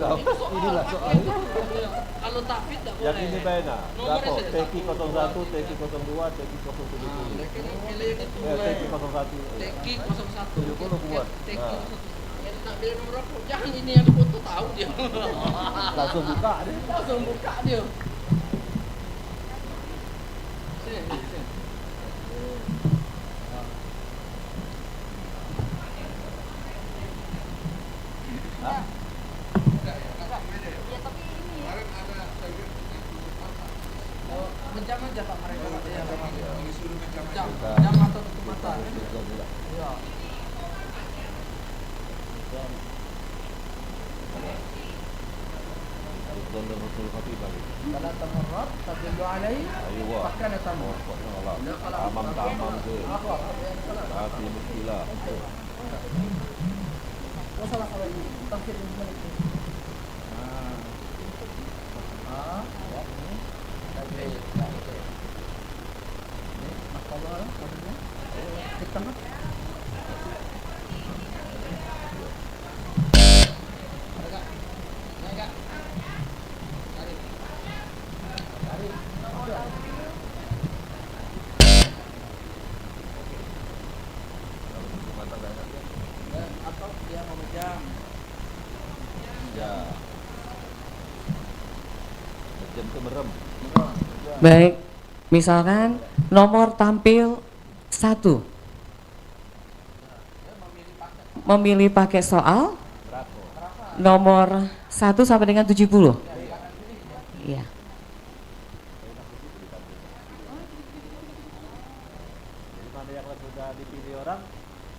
Inilah soalnya. Kalau tak fit tak boleh. Yang ini Bena. Nomornya Berapa? saja TQ satu. 01, TQ 02, TQ 070. Pilih yang itu. TQ 01. TQ 01. 70 kuat. TQ Nah. 01. Yang nak pilih nomor apa? Jangan ini yang dipoto tahu dia. Langsung buka deh. Langsung buka dia. Sini, sini. Hah? Menjam aja Pak mereka. Ya, jam. Kita- Jam atau tutup mata. Iya. Donor Rasul Khatib lagi. Kalau tamarrat tadullu alai Aywa. bahkan tamu. Tamam ke. Apa? Hati muskilah. Masalah kalau ini tafsir gimana itu? Ya, ini. Tadi ini masalah maksudnya kita mah atau dia memegang Ya. Jam tu merem. Baik, misalkan nomor tampil 1 memilih pakai soal Berapa? nomor 1 sampai dengan 70. Iya. Jadi mana yang sudah dipilih orang?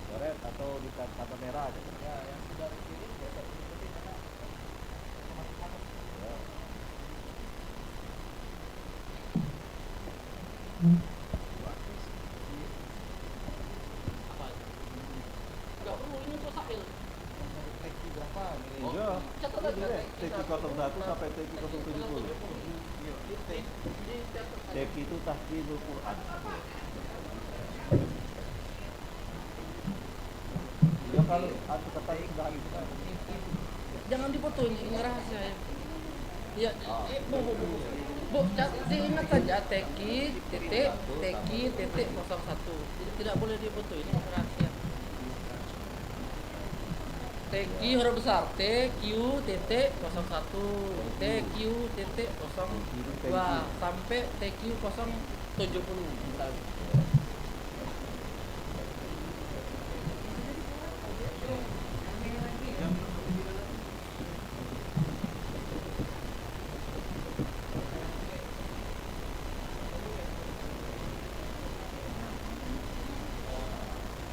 Coret atau di kata merah aja. ya yang sudah dipilih besok ikuti karena enggak perlu ini kok sakil. Berapa? Iya. Catat Ini aja. deh, TQ 01 sampai TQ 070. TQ itu tahfidul Quran. Ya kalau aku kata sudah habis. Jangan dipoto ini rahasia ya. Ya, bu, diingat saja teki titik 01. Tidak boleh dipoto ini rahasia. TQ huruf besar TQ titik 01 TQ titik 02 sampai TQ 070 misalnya.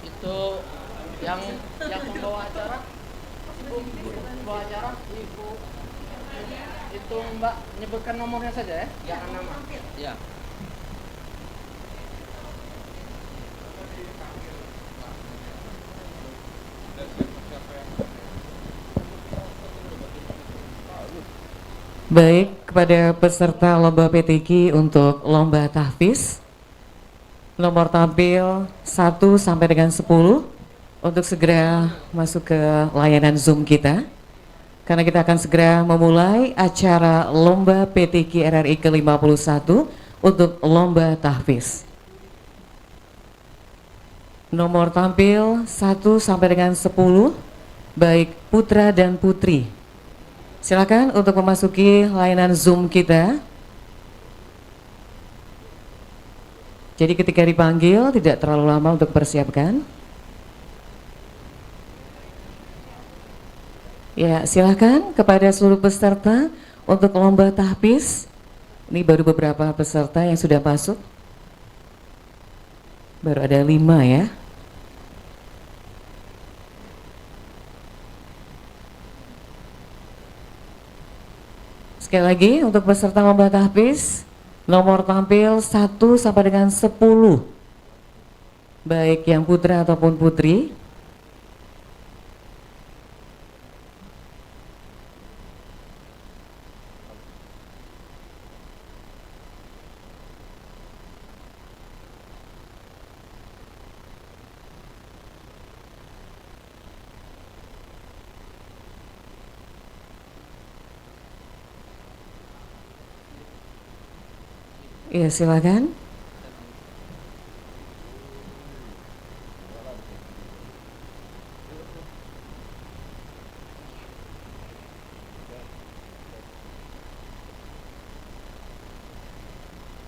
Itu yang membawa acara ibu membawa acara ibu itu mbak nyebutkan nomornya saja ya, jangan nama ya. Baik, kepada peserta lomba PTQ untuk lomba tahfiz nomor tampil 1 sampai dengan 10 untuk segera masuk ke layanan Zoom kita karena kita akan segera memulai acara lomba PTQ RRI ke-51 untuk lomba tahfiz. Nomor tampil 1 sampai dengan 10 baik putra dan putri. Silakan untuk memasuki layanan Zoom kita. Jadi ketika dipanggil tidak terlalu lama untuk persiapkan. Ya, silakan kepada seluruh peserta untuk lomba tahfiz. Ini baru beberapa peserta yang sudah masuk. Baru ada 5 ya. Sekali lagi untuk peserta lomba tahfiz nomor tampil 1 sampai dengan 10 baik yang putra ataupun putri. Iya, silakan.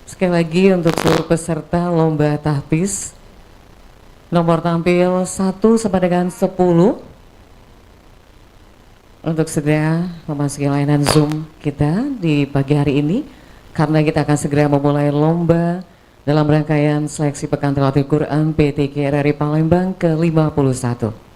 Sekali lagi untuk seluruh peserta lomba tahfiz, nomor tampil 1 sampai dengan 10 untuk segera memasuki layanan Zoom kita di pagi hari ini, karena kita akan segera memulai lomba dalam rangkaian seleksi Pekan Tilawatil Quran PTK RRI Palembang ke-51.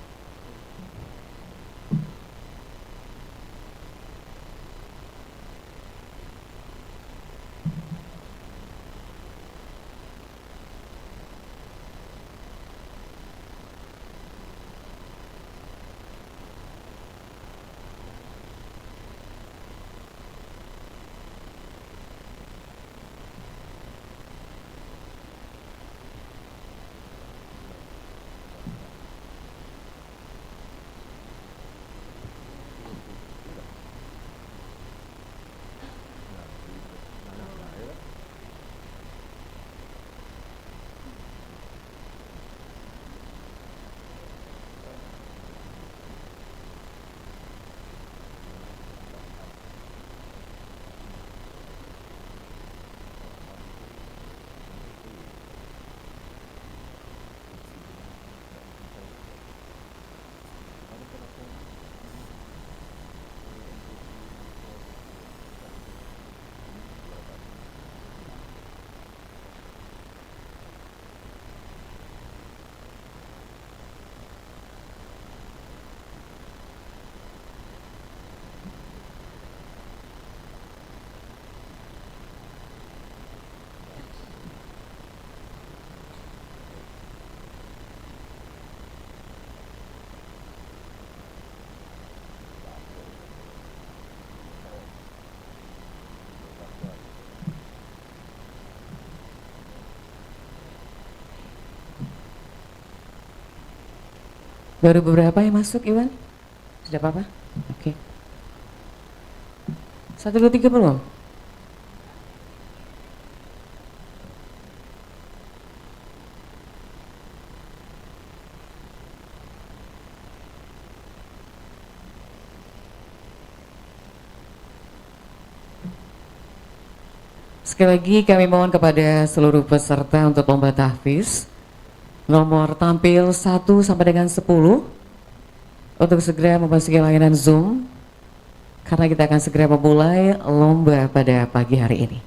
Baru beberapa yang masuk, Iwan? Sudah apa-apa? Oke. 1, 2, 3 belum? Sekali lagi kami mohon kepada seluruh peserta untuk lomba tahfiz, nomor tampil 1 sampai dengan 10 untuk segera memasuki layanan Zoom, karena kita akan segera memulai lomba pada pagi hari ini.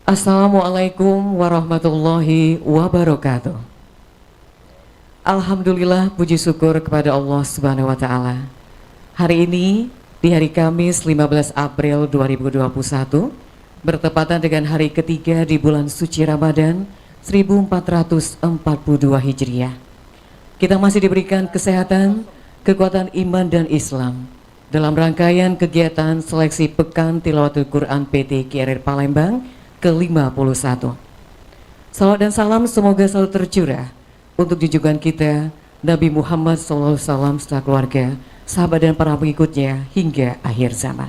Assalamualaikum warahmatullahi wabarakatuh. Alhamdulillah, puji syukur kepada Allah Subhanahu wa taala. Hari ini di hari Kamis 15 April 2021 bertepatan dengan hari ketiga di bulan suci Ramadan 1442 Hijriah. Kita masih diberikan kesehatan, kekuatan iman dan Islam dalam rangkaian kegiatan seleksi Pekan Tilawatil Quran PTK RRI Palembang ke-51. Salawat dan salam semoga selalu tercurah untuk junjungan kita Nabi Muhammad SAW serta keluarga, sahabat dan para pengikutnya hingga akhir zaman.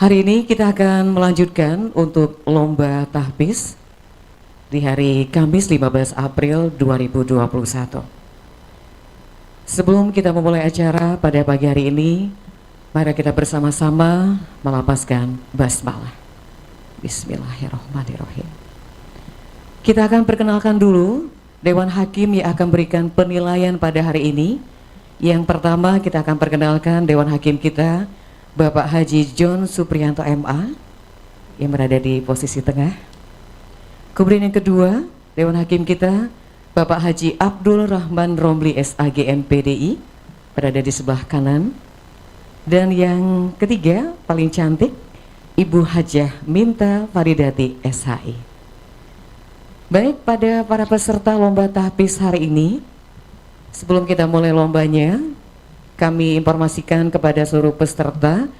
Hari ini kita akan melanjutkan untuk lomba tahfiz di hari Kamis 15 April 2021. Sebelum kita memulai acara pada pagi hari ini, mari kita bersama-sama melapaskan basmalah. Bismillahirrahmanirrahim. Kita akan perkenalkan dulu Dewan Hakim yang akan berikan penilaian pada hari ini. Yang pertama kita akan perkenalkan Dewan Hakim kita, Bapak Haji John Supriyanto MA yang berada di posisi tengah. Kemudian yang kedua, Dewan Hakim kita, Bapak Haji Abdul Rahman Romli SAG MPDI berada di sebelah kanan. Dan yang ketiga, paling cantik, Ibu Hajah Minta Faridati SHI. Baik, pada para peserta lomba tahfiz hari ini, sebelum kita mulai lombanya, kami informasikan kepada seluruh peserta,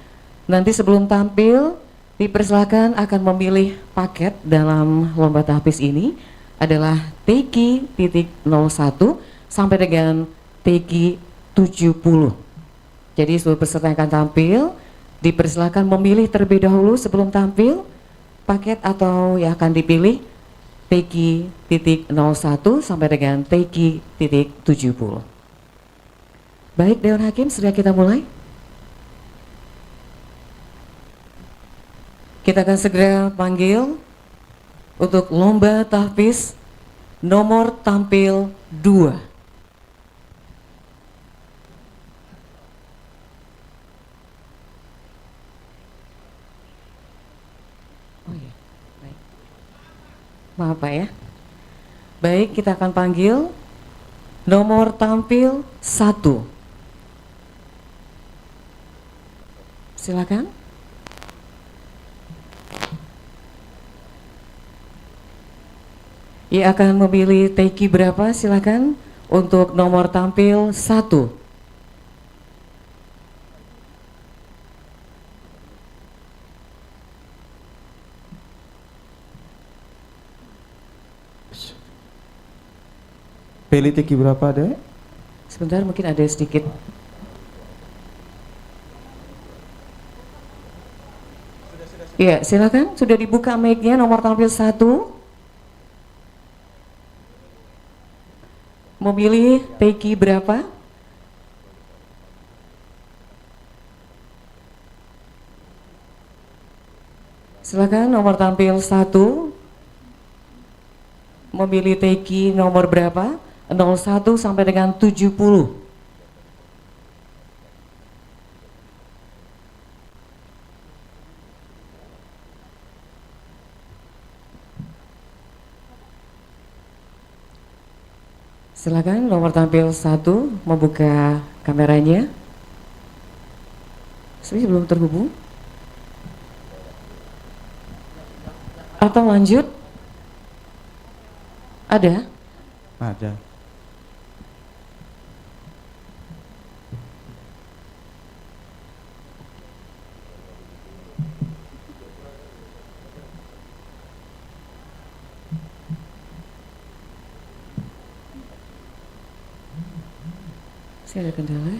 nanti sebelum tampil, dipersilakan akan memilih paket dalam lomba tahfiz ini. adalah TQ.01 sampai dengan TQ70. Jadi seluruh peserta yang akan tampil dipersilakan memilih terlebih dahulu sebelum tampil paket atau yang akan dipilih TQ.01 sampai dengan TQ.70. Baik Dewan Hakim, segera kita mulai. Kita akan segera panggil untuk lomba tahfiz nomor tampil 2. Oh iya, baik. Maaf Pak ya. Baik, kita akan panggil nomor tampil 1. Silakan. Ia akan memilih TQ berapa? Silakan untuk nomor tampil 1. Pilih TQ berapa, Dek? Sebentar, mungkin ada sedikit. Iya, silakan. Sudah dibuka mic-nya nomor tampil 1. Memilih TQ berapa? Silakan nomor tampil 1. Memilih TQ nomor berapa? 01 sampai dengan 70. Silakan nomor tampil 1 membuka kameranya. Belum terhubung? Atau lanjut? Ada? Ada. Saya ada kendala.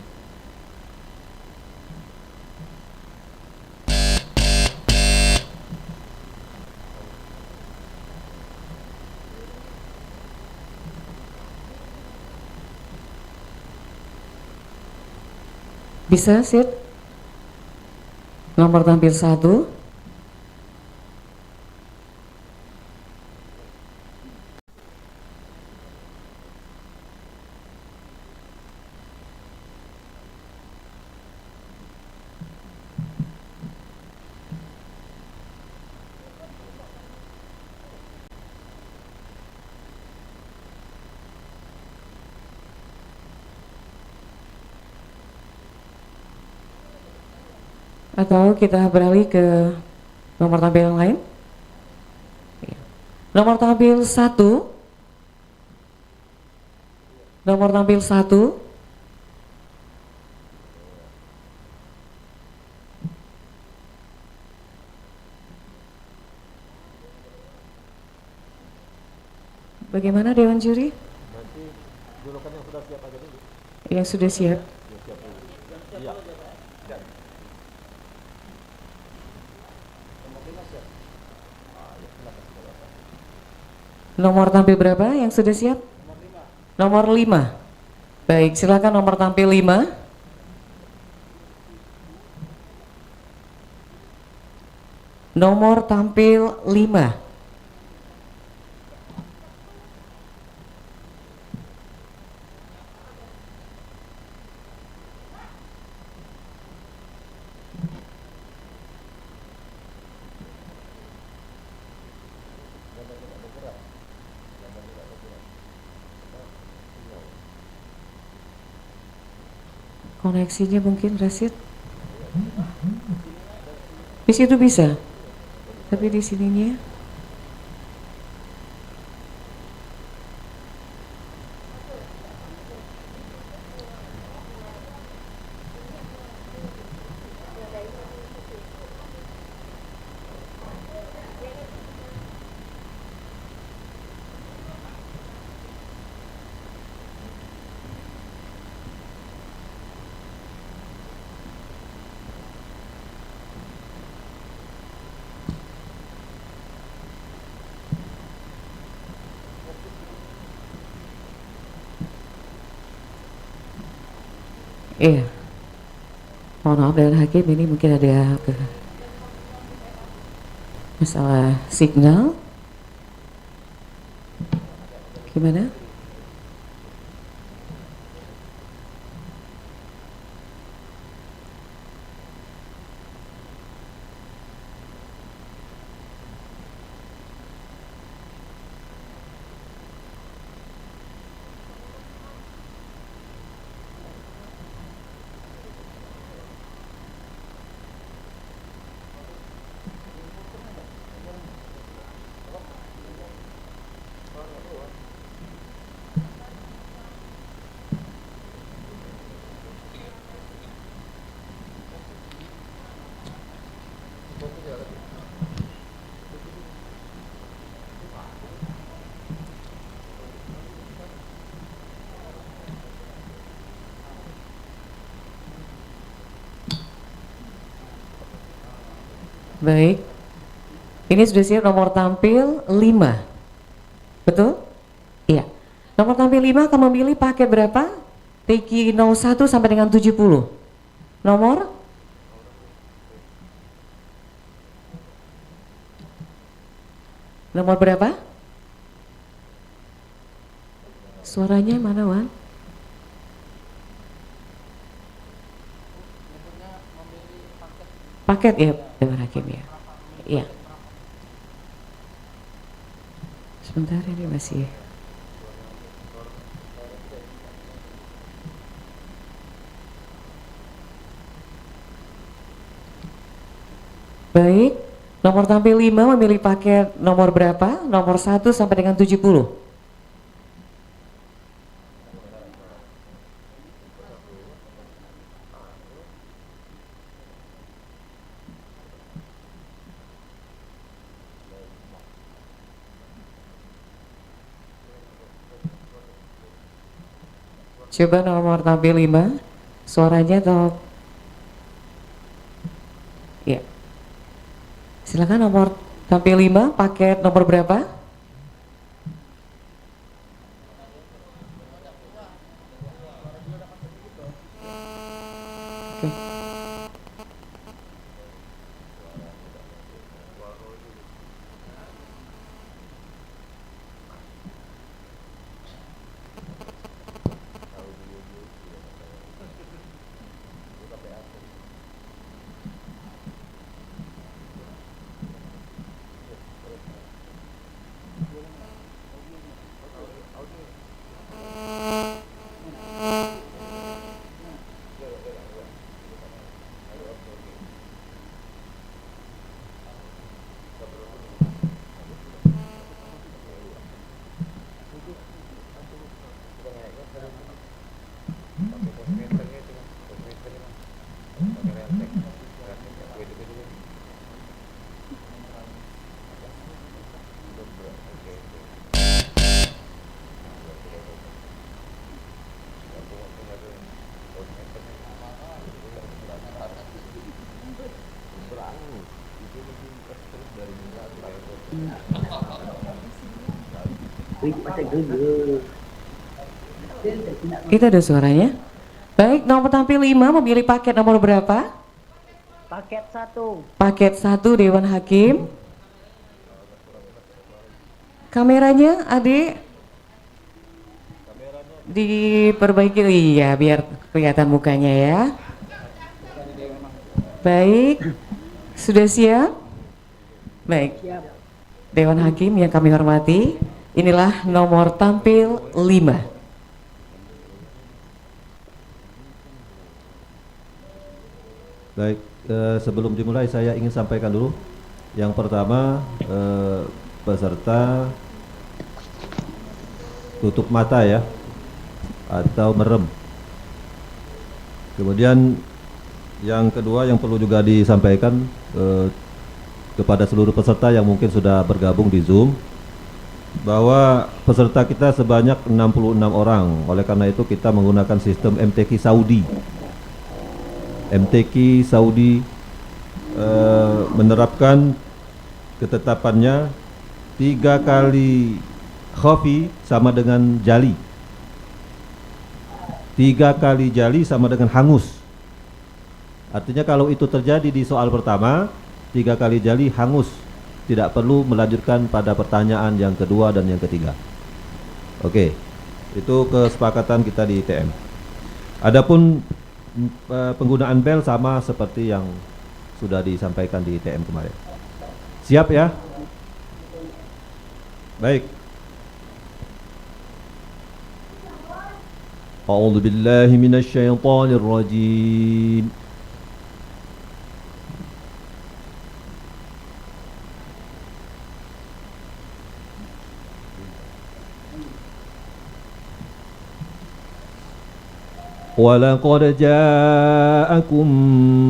Bisa, Sid? Nomor tampil 1. Atau kita beralih ke nomor tampil yang lain. Nomor tampil 1. Nomor tampil 1. Bagaimana Dewan Juri? Nanti julukan yang sudah siap aja dulu. Yang sudah siap. Ya, siap dulu. Iya. Nomor tampil berapa yang sudah siap? Nomor 5. Baik, silakan nomor tampil 5. Nomor tampil 5. Koneksinya mungkin Rasid. Di situ bisa, tapi di sininya. Iya. Mohon maaf Dewan Hakim, ini mungkin ada masalah signal. Gimana? Baik. Ini sudah siap nomor tampil 5. Betul? Iya. Nomor tampil 5 akan memilih paket berapa? TQ 01 sampai dengan 70. Nomor? Nomor berapa? Suaranya mana, Wan? Paket ya, Dewan Hakim ya. Iya. Sebentar, ini masih. Baik, nomor tampil 5 memilih paket nomor berapa? Nomor 1 sampai dengan 70. Coba nomor tampil 5, suaranya atau ya. Silakan nomor tampil 5, paket nomor berapa? Oke. Itu ada suaranya. Baik, nomor tampil 5 memilih paket nomor berapa? Paket 1. Paket 1 Dewan Hakim. Kameranya adik diperbaiki, iya biar kelihatan mukanya ya. Baik, sudah siap? Baik, Siap. Dewan Hakim yang kami hormati, inilah nomor tampil 5. Baik, sebelum dimulai saya ingin sampaikan dulu. Yang pertama, peserta tutup mata ya, atau merem. Kemudian yang kedua yang perlu juga disampaikan kepada seluruh peserta yang mungkin sudah bergabung di Zoom, bahwa peserta kita sebanyak 66 orang. Oleh karena itu kita menggunakan sistem MTQ Saudi. MTQ Saudi menerapkan ketetapannya 3 kali khafi sama dengan jali. 3 kali jali sama dengan hangus. Artinya kalau itu terjadi di soal pertama, 3 kali jali hangus, tidak perlu melanjutkan pada pertanyaan yang kedua dan yang ketiga. Oke, itu kesepakatan kita di ITM. Adapun penggunaan bel sama seperti yang sudah disampaikan di ITM kemarin. Siap ya? Baik. A'udzu billahi minasy syaithanir rajim. ولقد جاءكم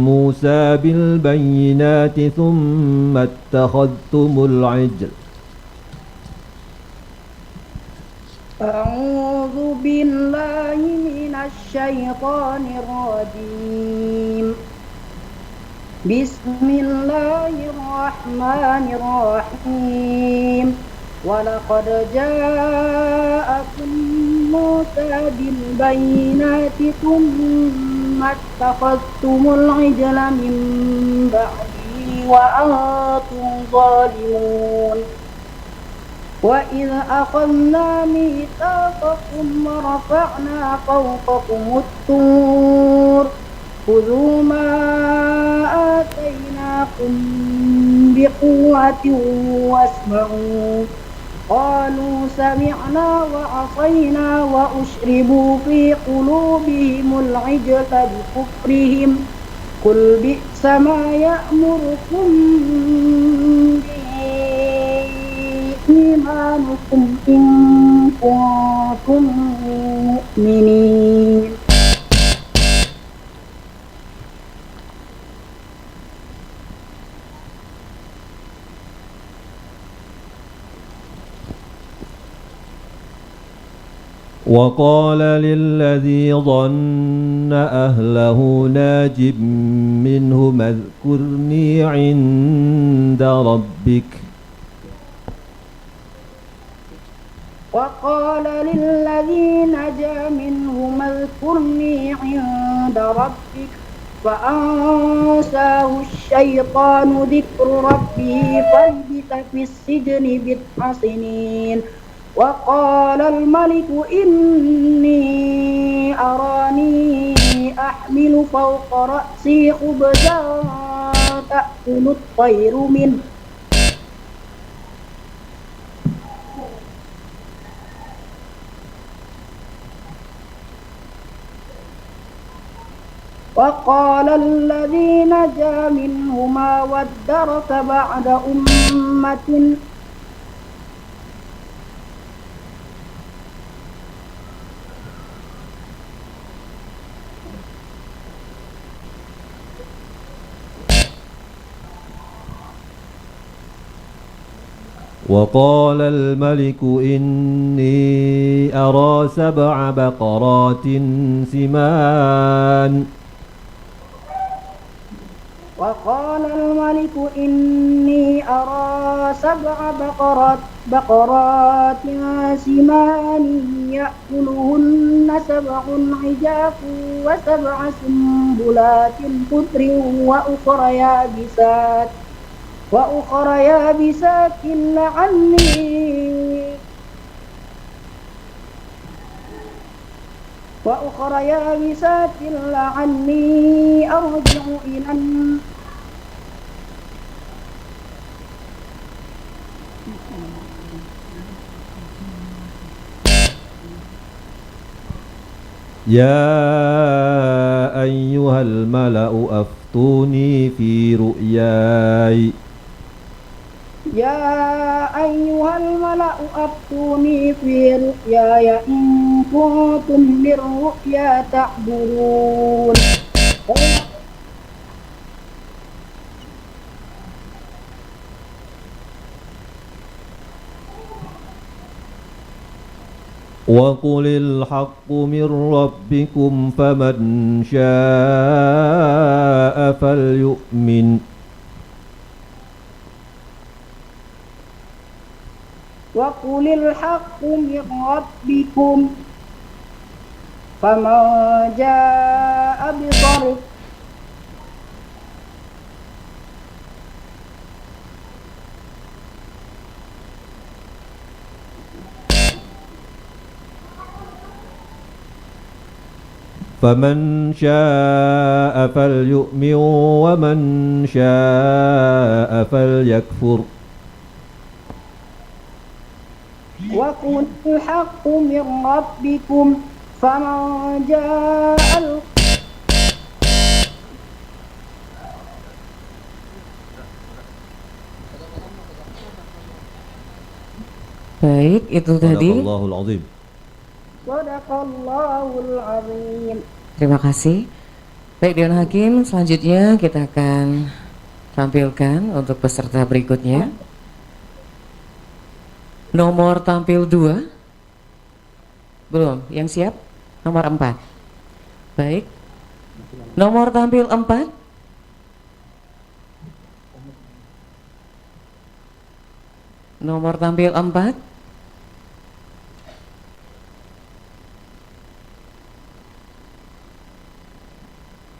موسى بالبينات ثم اتخذتم العجل أعوذ بالله من الشيطان الرجيم بسم الله الرحمن الرحيم ولقد جاءكم موسى بالبينات ثم اتخذتم العجل من بعده وأنتم ظالمون وإذ أخذنا ميثاقكم ورفعنا فوقكم الطور خذوا ما آتيناكم بقوة واسمعوا قالوا سمعنا وعصينا وأشربوا في قلوبهم العجل بكفرهم قل بئس ما يأمركم به إيمانكم إن كنتم مؤمنين وقال للذي ظن أهله ناج منهم اذكرني عند ربك وقال للذي نجا منهم اذكرني عند ربك فأنساه الشيطان ذكر ربه فلبث في السجن بضع سنين وقال الملك إني أراني أحمل فوق رأسي خبزا تأكل الطير منه وقال الذي نجا منهما وادرك بعد أمة وقال الملك إني أرى 7 بقرات سمان وقال الملك إني أرى 7 بقرات سمان يأكلهن 7 عجاف و7 سنبلات خضر وأخر يابسات لعلي أرجع إلى يا أيها الملأ أفتوني في رؤياي يا أيها الملأ أفتوني في رؤياي إن كنتم للرؤيا تعبرون وقل الحق من ربكم فمن شاء فليؤمن وقل الحق من ربكم فمن جاء بصرف فمن شاء فليؤمن ومن شاء فليكفر وقل الحق من ربكم فمن جاء Baik, itu tadi. Sadaqallahul azim. Sadaqallahul azim. Terima kasih. Baik, Dewan Hakim, selanjutnya kita akan tampilkan untuk peserta berikutnya. Nomor tampil 2. Belum, yang siap? Nomor 4. Baik. Nomor tampil 4. Nomor tampil 4.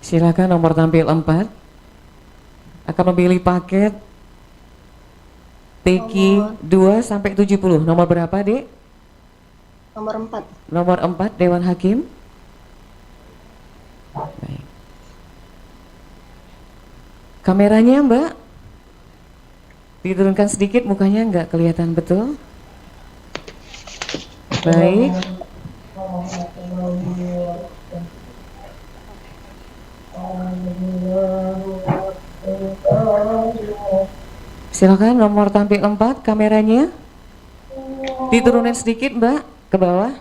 Silakan nomor tampil 4 akan memilih paket TQ 2 sampai 70. Nomor berapa, Dek? Nomor 4. Nomor 4 Dewan Hakim. Baik. Kameranya, Mbak, diturunkan sedikit, mukanya nggak kelihatan betul. Baik. Silakan nomor tampil 4 kameranya diturunin sedikit, Mbak, ke bawah.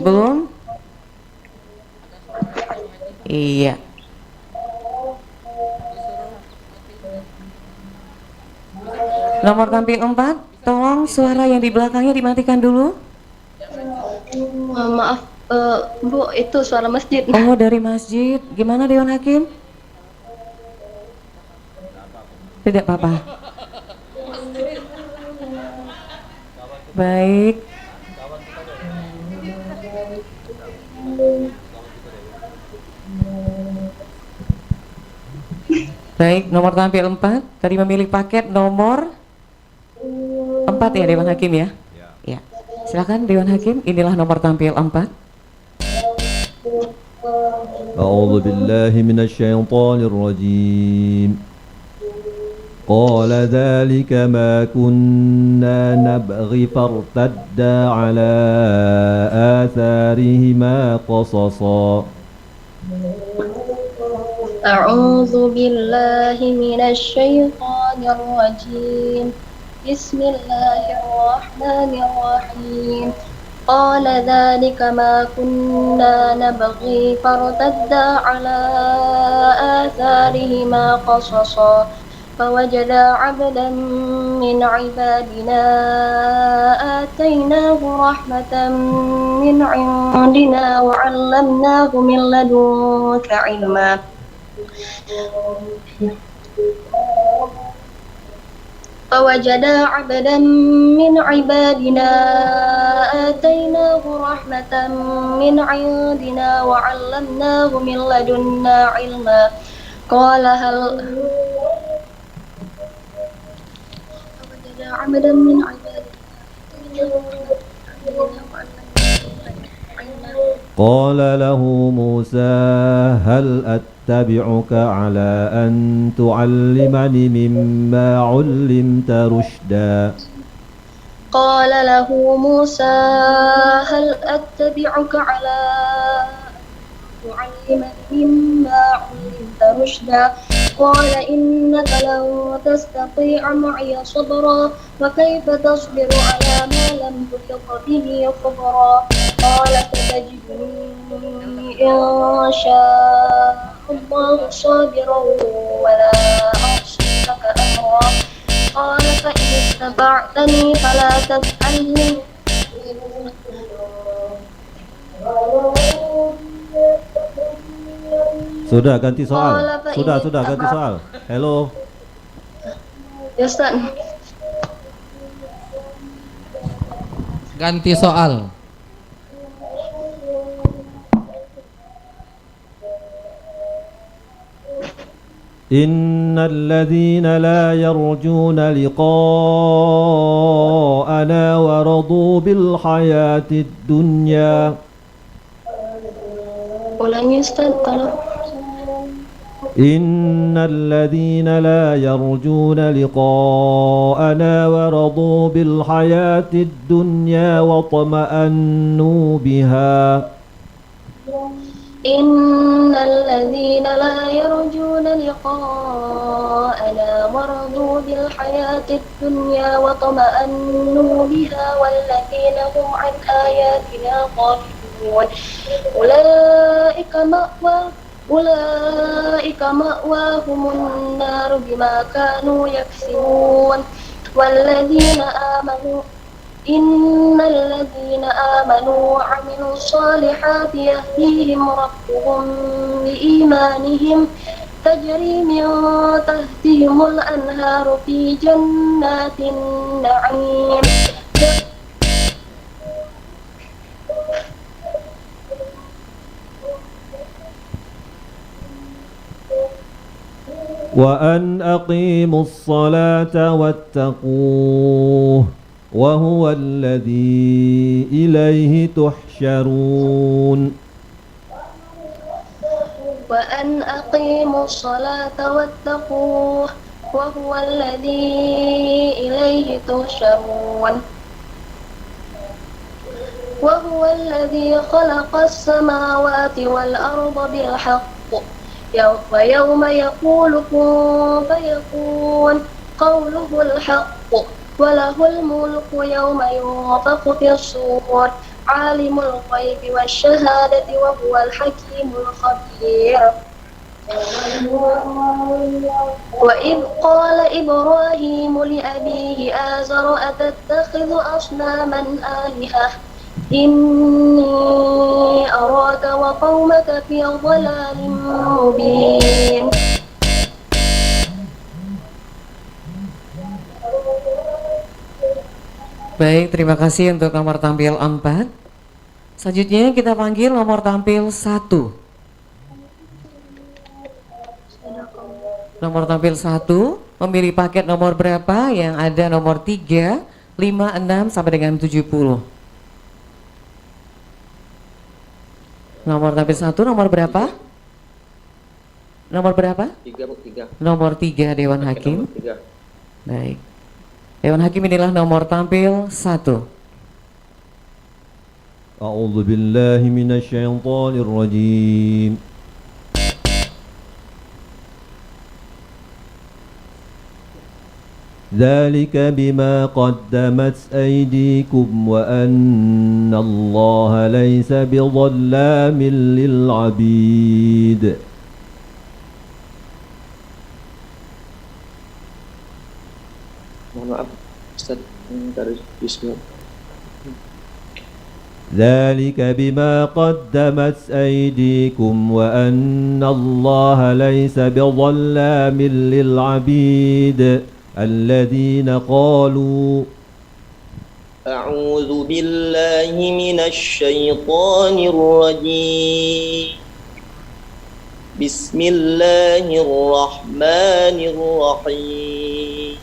Belum? Iya. Nomor tampil 4, tolong suara yang di belakangnya dimatikan dulu. Maaf, Bu, itu suara masjid. Oh, dari masjid. Gimana, Dewan Hakim? Tidak apa-apa. Baik. Baik, nomor tampil 4 tadi memilih paket nomor 4 ya, Dewan Hakim ya? Ya. Silakan Dewan Hakim, inilah nomor tampil 4. A'udzu billahi minasyaitonir rajim. Qala dzalika ma kunna nabghi fartadda ala atharihima qasasa. A'udzu billahi minasyaitonir rajim. Bismillahirrahmanirrahim. Qala dzalika ma kunna nabghi fartadda ala atharihima qasasa. فوجدا عبدا من عبادنا آتيناه رحمة من عندنا وعلمناه من لدنك علما فوجدا عبدا من عبادنا آتيناه رحمة من عندنا وعلمناه من لدنا علما قال هل عبدا من قال له موسى هل أتبعك على أن تعلمني مما علمت رشدا قال له موسى هل أتبعك على تعلمني مما علمت رشدا قال إنك لن تستطيع معي صبرا وكيف تصبر على ما لم تحط به خبرا قال ستجدني إن شاء الله صابرا ولا أعصي لك أمرا قال فإن اتبعتني فلا تسألني Sudah ganti soal. Sudah ganti soal. Hello. Ya Ustaz. Ganti soal. إن الذين لا يرجون لقاءنا ورضوا بالحياة الدنيا. Ulangi Ustaz, tolong. إن الذين لا يرجون لقاءنا ورضوا بالحياة الدنيا واطمأنوا بها. إن الذين لا يرجون لقاءنا ورضوا بالحياة الدنيا وطمأنوا بها والذين هم عن آياتنا غافلون أولئك مأواهم النار بما كانوا يكسبون والذين آمنوا إن الذين آمنوا وعملوا الصالحات يهديهم ربهم بإيمانهم تجري من تحتهم الأنهار في جنات النعيم. وأن أقيموا الصلاة واتقوه وهو الذي إليه تحشرون. وأن أقيموا الصلاة واتقوه وهو الذي إليه تحشرون. وهو الذي خلق السماوات والأرض بالحق ويوم يقول كن فيكون قوله الحق وله الملك يوم ينفخ في الصور عالم الغيب والشهادة وهو الحكيم الخبير. وإذ قال إبراهيم لأبيه آزر أتتخذ أصناما آلهة إني أراك وقومك في ضلال مبين. Baik, terima kasih untuk nomor tampil 4. Selanjutnya kita panggil nomor tampil 1. Nomor tampil 1 memilih paket nomor berapa? Yang ada nomor 3, 5, 6 sampai dengan 70. Nomor tampil 1 nomor berapa? Nomor berapa? 3. Nomor 3 Dewan Hakim. Nomor 3. Baik. Dewan Hakim inilah nomor tampil 1. A'udzu billahi minasyaitonir rajim. ذلك بما قدمت أيديكم وأن الله ليس بظلام للعبيد. Mohon maaf Ustaz, dari Bismillah. ذلك بما قدمت أيديكم وأن الله ليس بظلام للعبيد الذين قالوا أعوذ بالله من الشيطان الرجيم. بسم الله الرحمن الرحيم.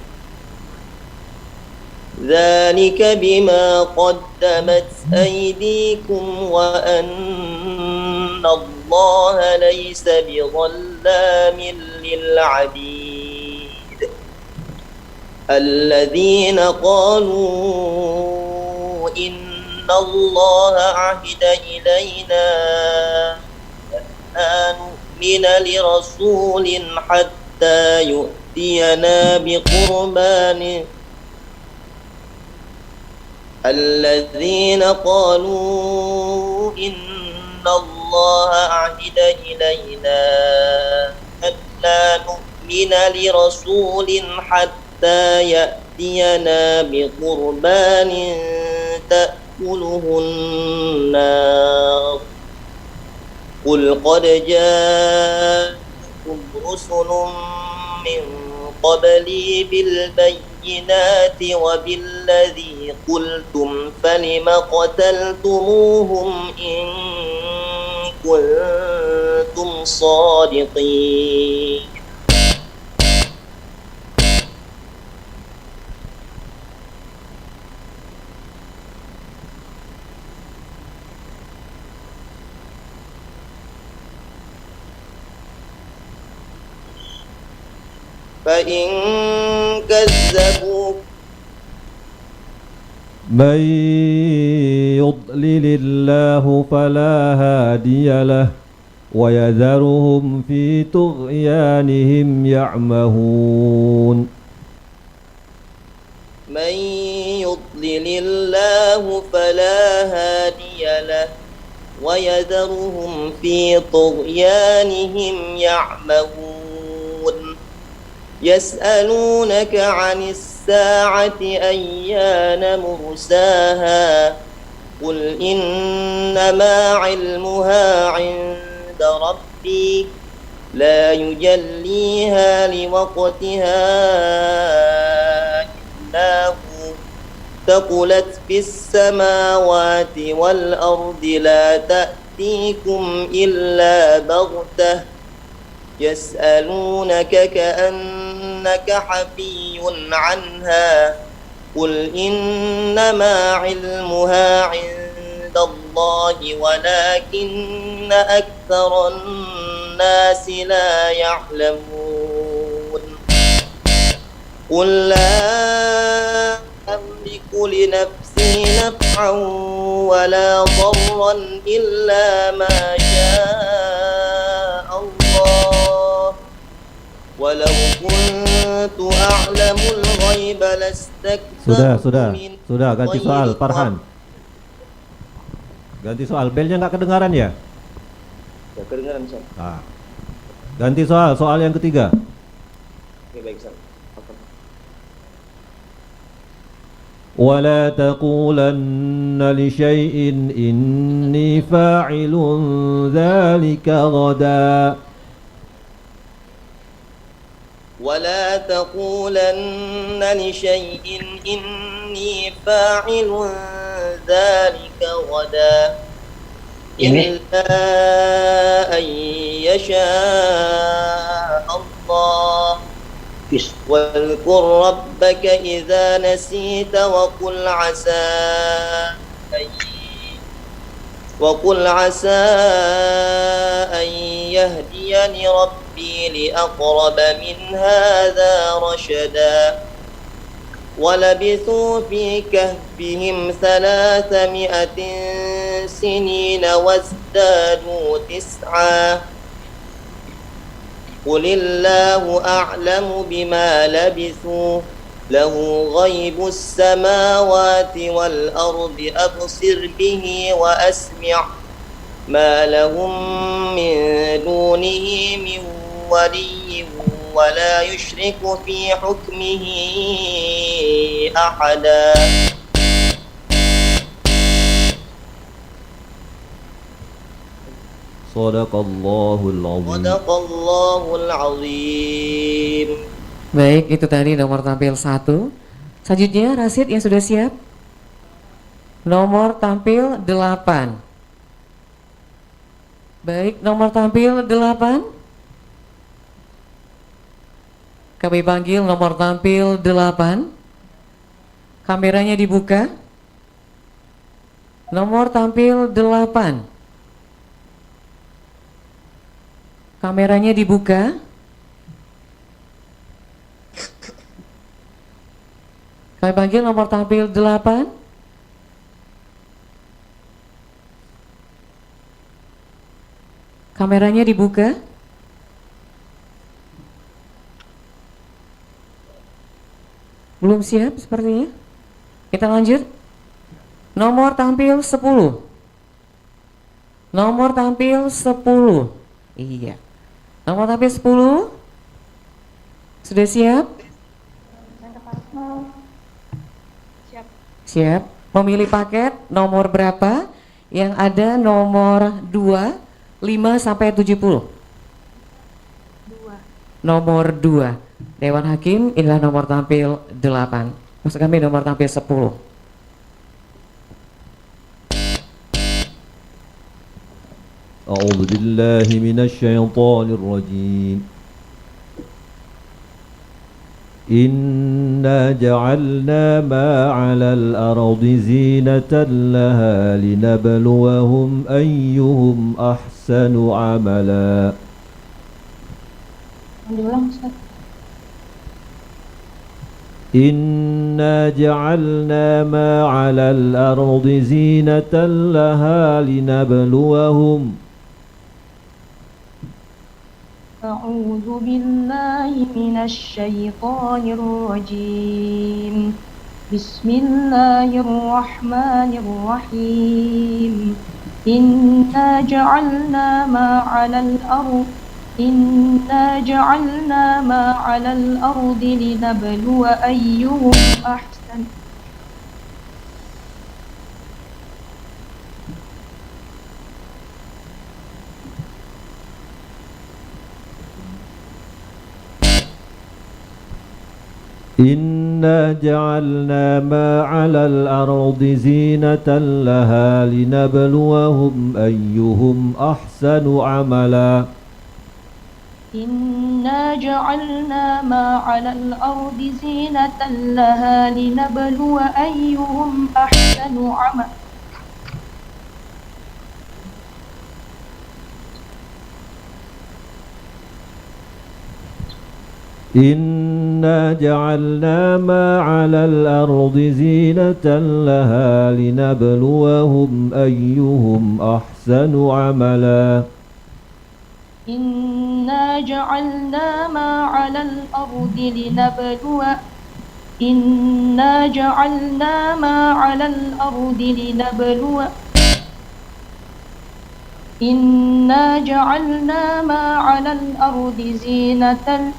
ذلك بما قدمت أيديكم وأن الله ليس بظلام للعبيد الذين قالوا إن الله عهد إلينا أن نؤمن لرسول حتى يؤتينا بقربان الذين قالوا إن الله عهد إلينا أن لا نؤمن لرسول حتى يأتينا بقربان تأكله النار قل قد جاءكم رسل من قبلي بالبينات بالبينات وبالذي قلتم فلم قتلتموهم إن كنتم صادقين فإن كذبوك من يضلل الله فلا هادي له ويذرهم في طغيانهم يعمهون من يضلل الله فلا هادي له ويذرهم في طغيانهم يعمهون يسألونك عن الساعة أيان مرساها قل إنما علمها عند ربي لا يجليها لوقتها إلا هو ثقلت في السماوات والأرض لا تأتيكم إلا بغتة يسألونك كأنك حفي عنها قل إنما علمها عند الله ولكن أكثر الناس لا يعلمون قل لا أملك لنفسي نفعا ولا ضرا إلا ما شاء الله ولو كنت أعلم الغيب لاستكثرت Sudah, ganti soal, Farhan. Ganti soal, belnya nggak kedengaran ya? Ya, kedengaran, Ustaz. Nah. Ganti soal yang ketiga. Oke, baik, Ustaz. ولا تقولن لشيء إني فاعل ذلك غدا ولا تقولن لشيء إني فاعل ذلك غدا إلا أن يشاء الله واذكر ربك إذا نسيت وقل عسى أن يهديني ربي لأقرب من هذا رشدا ولبثوا في كهفهم 300 سنين وازدادوا 9 قل الله أعلم بما لبثوا له غيب السماوات والأرض أبصر به وأسمع ما لهم من دونه من ولي ولا يشرك في حكمه أحدا Sadaqallahul azim. Sadaqallahul azim. Baik, itu tadi nomor tampil 1. Selanjutnya Rasid yang sudah siap. Nomor tampil 8. Baik, nomor tampil 8. Kami panggil nomor tampil 8. Kameranya dibuka. Nomor tampil 8. Kameranya dibuka. Kami panggil nomor tampil 8. Kameranya dibuka. Belum siap sepertinya. Kita lanjut. Nomor tampil 10. Nomor tampil 10. Iya. Nomor tampil 10. Sudah siap? Siap. Memilih paket nomor berapa? Yang ada nomor 2, 5 sampai 70. Nomor 2. Dewan Hakim, inilah nomor tampil 8. Maksud kami nomor tampil 10. أعوذ بالله من الشيطان الرجيم إنا جعلنا ما على الأرض زينة لها لنبلوهم أيهم أحسن عملا. Diulang Ustaz. إنا جعلنا ما على الأرض زينة لها لنبلوهم. أعوذ بالله من الشيطان الرجيم. بسم الله الرحمن الرحيم. إنا جعلنا ما على الأرض لنبلو أيهم أحسن. إنا جعلنا ما على الأرض زينة لها لنبلوهم أيهم أحسن عملا. إنا جعلنا ما على الأرض زينة لها لنبلو أيهم أحسن عملا. إنا جعلنا ما على الأرض زينة لها لنبلوهم أيهم أحسن عملا. إنا جعلنا ما على الأرض زينة.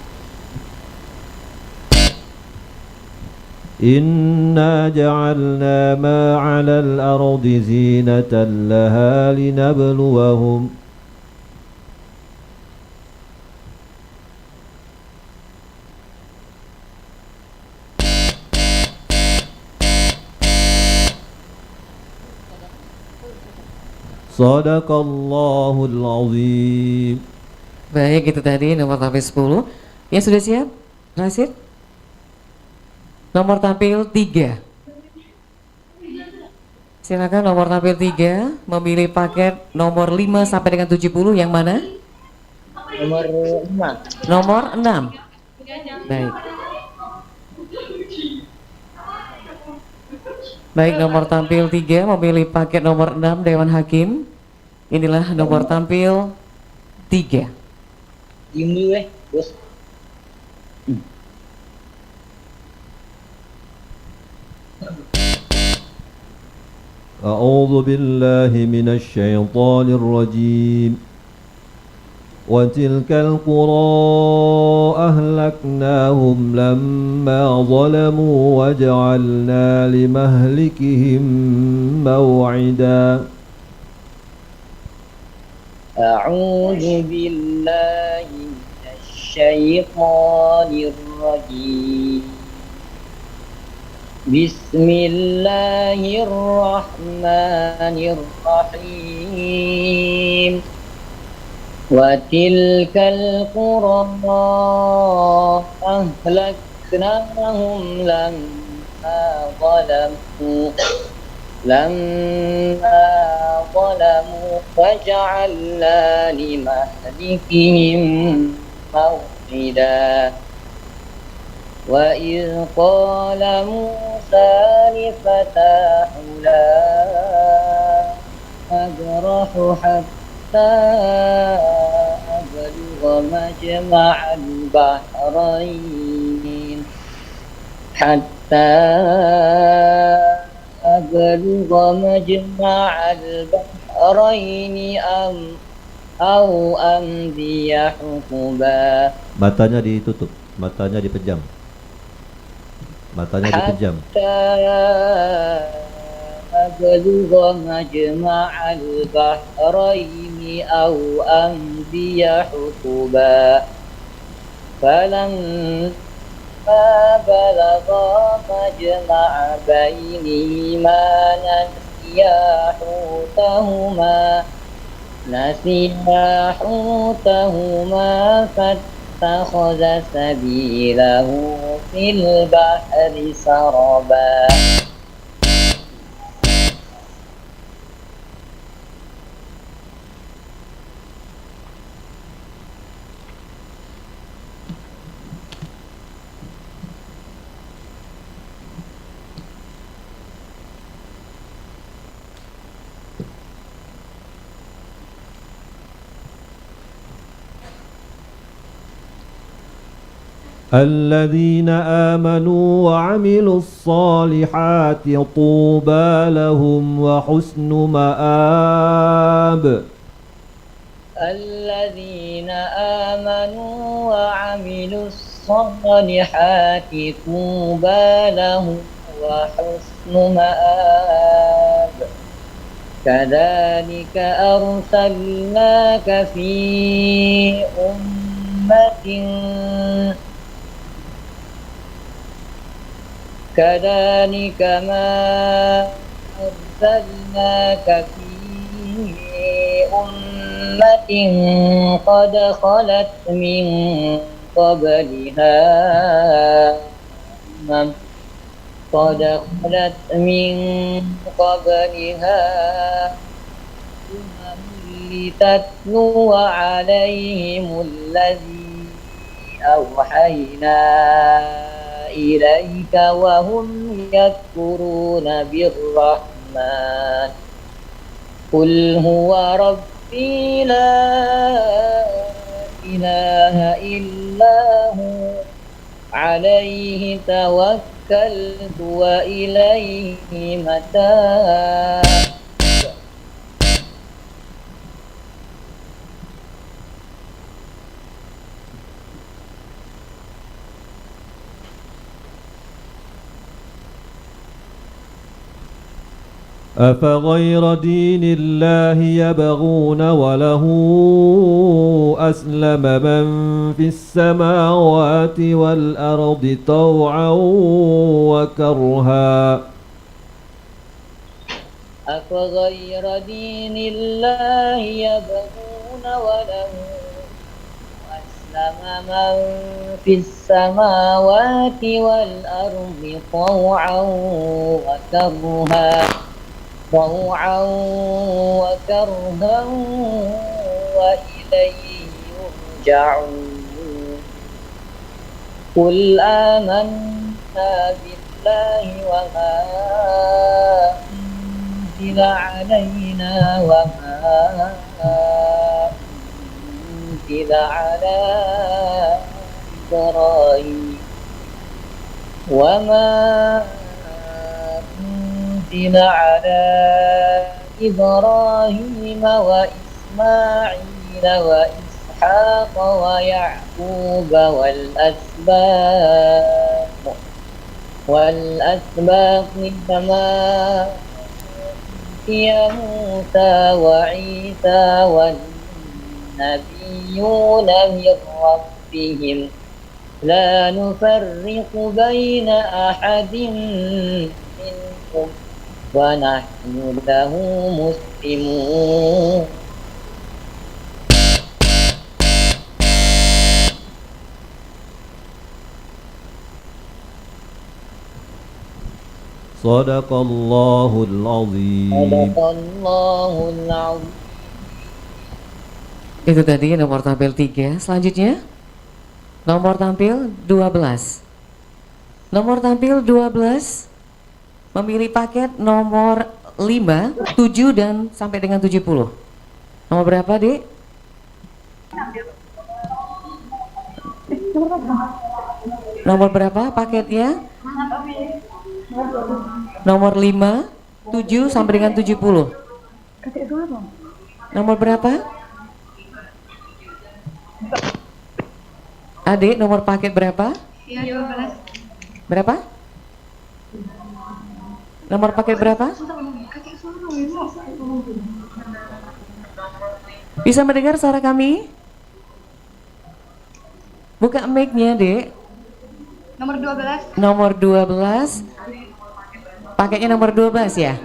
إنا جعلنا ما على الأرض زينة لها لنبلوهم. Sadaqallahul azim. Baik, itu tadi nomor tampil 10. Yang sudah siap? Nasir? Nomor tampil 3. Silakan nomor tampil 3 memilih paket nomor 5 sampai dengan 70 yang mana? Nomor 5. Nomor 6. Baik. Baik, nomor tampil 3 memilih paket nomor 6 Dewan Hakim. Inilah nomor tampil 3. Diem bos. أعوذ بالله من الشيطان الرجيم وتلك القرى أهلكناهم لما ظلموا وجعلنا لمهلكهم موعدا. أعوذ بالله من الشيطان الرجيم. بسم الله الرحمن الرحيم. وتلك القرى أهلكناهم لما ظلموا وجعلنا لمهلكهم موعدا. وإذ قال موسى لفتاه لا أبرح حتى أبلغ مجمع البحرين أو أمضي حقبا. Matanya ditutup, matanya dipejam. Matanya dipejam. أبلغ مجمع البحرين أو أمضي حقبا. فلما بلغا مجمع بينهما نسيا حوتهما فاتخذ سبيله في البحر سربا الذين آمنوا وعملوا الصالحات طوبى لهم وحسن مآب. الذين آمنوا وعملوا الصالحات طوبى لهم وحسن مآب. كذلك أرسلناك في أمة كذلك ما أرسلناك في أمة قد خلت من قبلها لتتلو عليهم الذي أوحينا إليك وهم يكفرون بالرحمن. قل هو ربي لا إله إلا هو عليه توكلت وإليه متاب. أفغير دين الله يبغون وله أسلم من في السماوات والأرض طوعا وكرها. أفغير دين الله يبغون وله أسلم من في السماوات والأرض طوعا وكرها وإليه يرجعون. قل آمنا بالله وما أنزل علينا وما أنزل على إبراهيم وإسماعيل وإسحاق ويعقوب والأسباط كما أوتي موسى وعيسى والنبيون من ربهم لا نفرق بين أحد منهم ونحن له مسلمون. Sadaqallahul azim. Sadaqallahul azim. Itu tadi nomor tampil 3. Selanjutnya nomor tampil 12. Nomor tampil 12 memilih paket nomor 5, 7 dan sampai dengan 70. Nomor berapa, Dek? Nomor berapa paketnya? Nomor 5, 7 sampai dengan 70. Nomor berapa? Adik, nomor paket berapa? 12. Berapa? Nomor paket berapa? Bisa mendengar suara kami? Buka mic-nya, Dek. Nomor 12. Nomor 12. Pakainya nomor 12 ya?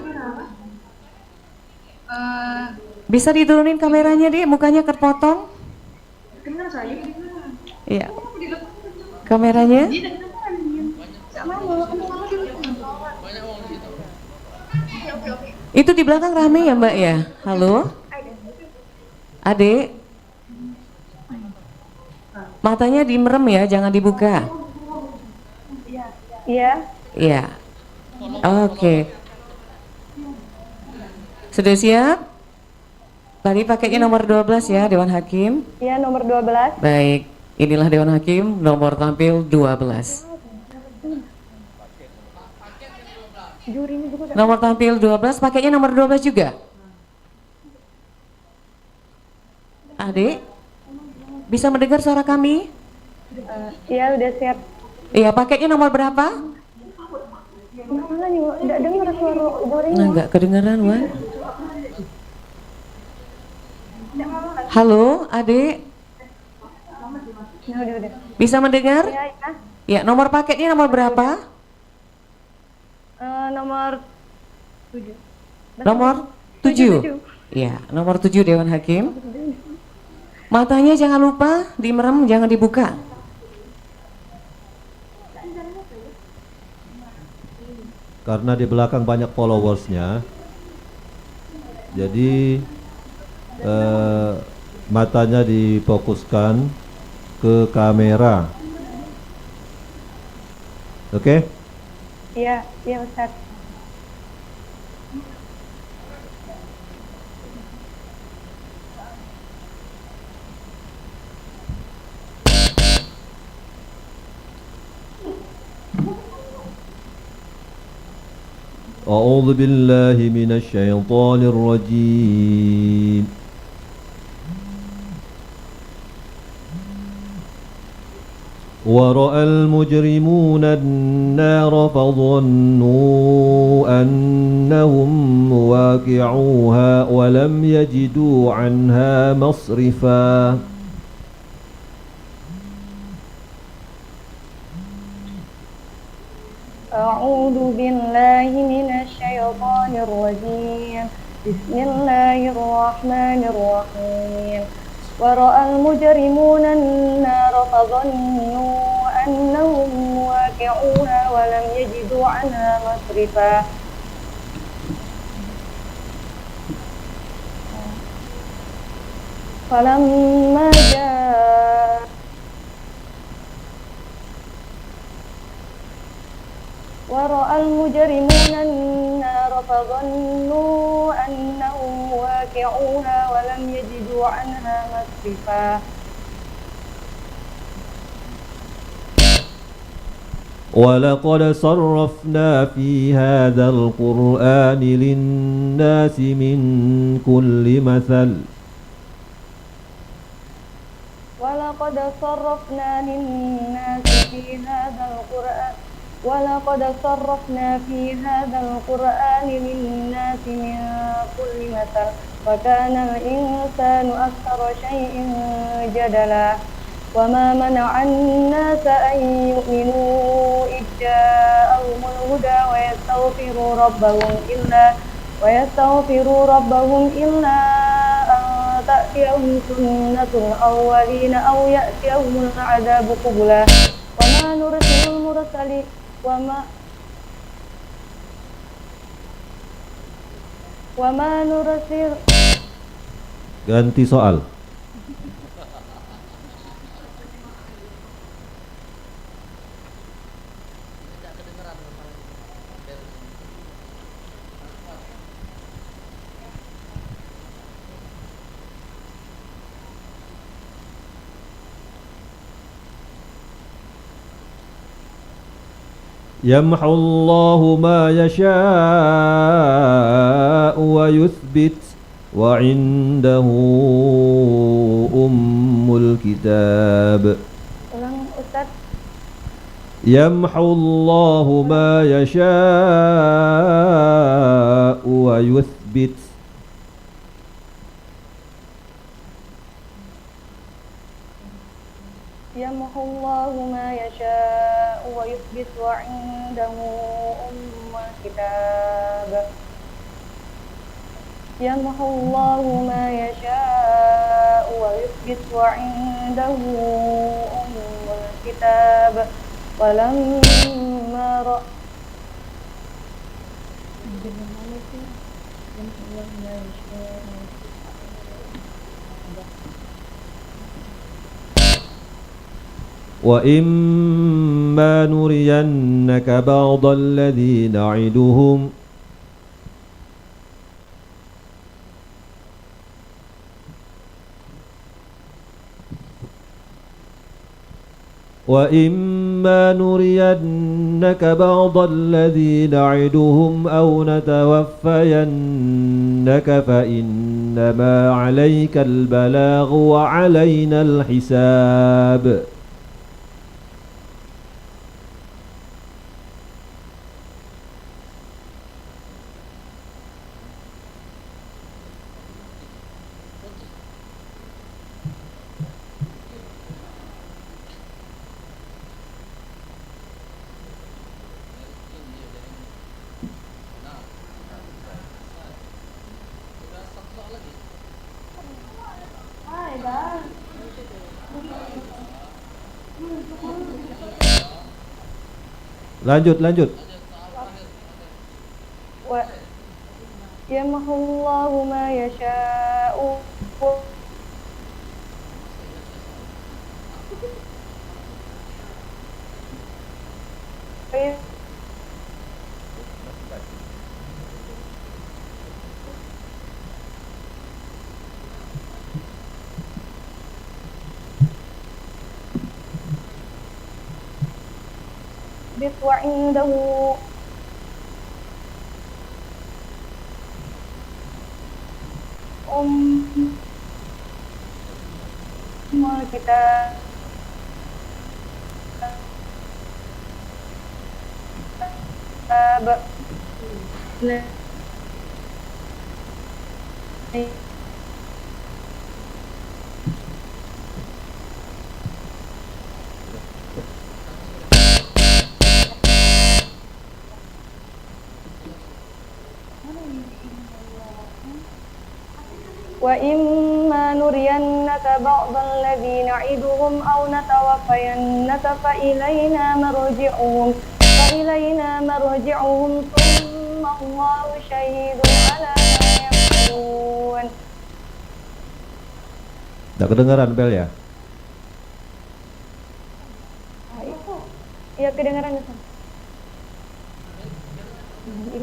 Bisa diturunin kameranya, Dek, mukanya kepotong. Dengar saya. Iya. Kameranya? Itu di belakang rame ya, Mbak ya? Halo? Adek? Matanya dimerem ya, jangan dibuka. Iya. Iya. Oke. Sudah siap? Tadi pakainya nomor 12 ya, Dewan Hakim. Iya, nomor 12. Baik, inilah Dewan Hakim, nomor tampil 12. Juri ini juga Nomor tampil 12, pakainya nomor 12 juga. Adik, bisa mendengar suara kami? Iya, udah siap. Iya, pakainya nomor berapa? Mana nih, enggak dengar suara jurinya. Nah, nggak kedengaran, Wan. Halo, adik, Ya, udah. bisa mendengar? Iya, ya. Ya, nomor paketnya nomor berapa? Nomor 7. Nomor 7. Ya, nomor 7 Dewan Hakim. Matanya jangan lupa dimerem, jangan dibuka. Karena di belakang banyak followersnya, jadi matanya difokuskan ke kamera. Oke? Iya, iya Ustaz. أعوذ بالله من الشيطان الرجيم ورأى المجرمون النار فظنوا أنهم مواقعوها ولم يجدوا عنها مصرفا أعوذ بالله من الشيطان الرجيم. بسم الله الرحمن الرحيم. ورأى المجرمون النار فظنوا أنهم مواقعوها ولم يجدوا عنها مصرفا. فلما جاء ورأى المجرمون النار فظنوا أنهم واقعوها ولم يجدوا عنها مصرفا. ولقد صرفنا في هذا القرآن للناس من كل مثل ولقد صرفنا للناس في هذا القرآن للناس من كل مثل وكان الإنسان أكثر شيء جدلا. وما منع الناس أن يؤمنوا إذ جاءهم الهدى ويستغفروا ربهم إلا أن تأتيهم سنة الأولين أو يأتيهم العذاب قبلا. وما نرسل المرسلين وما نرسل. Ganti soal. يمحو الله ما يشاء ويثبت وعنده أم الكتاب. Ulang Ustaz. يمحو الله ما يشاء ويثبت يمحو الله ما يشاء ويثبت وعنده أم الكتاب يمحو الله ما يشاء ويثبت وعنده أم الكتاب ولما رأى وإما نرينك بعض الذي نعدهم بعض الذي نعدهم أو نتوفينك فإنما عليك البلاغ وعلينا الحساب. Lanjut. يمحو الله ما يشاء وعنده الكتاب وإما نرينك بعض الذي نعدهم أو نتوفينك فإلينا مرجعهم ثم الله شهيد على ما يفعلون. Tidak kedengaran bel ya? Iya kedengaran.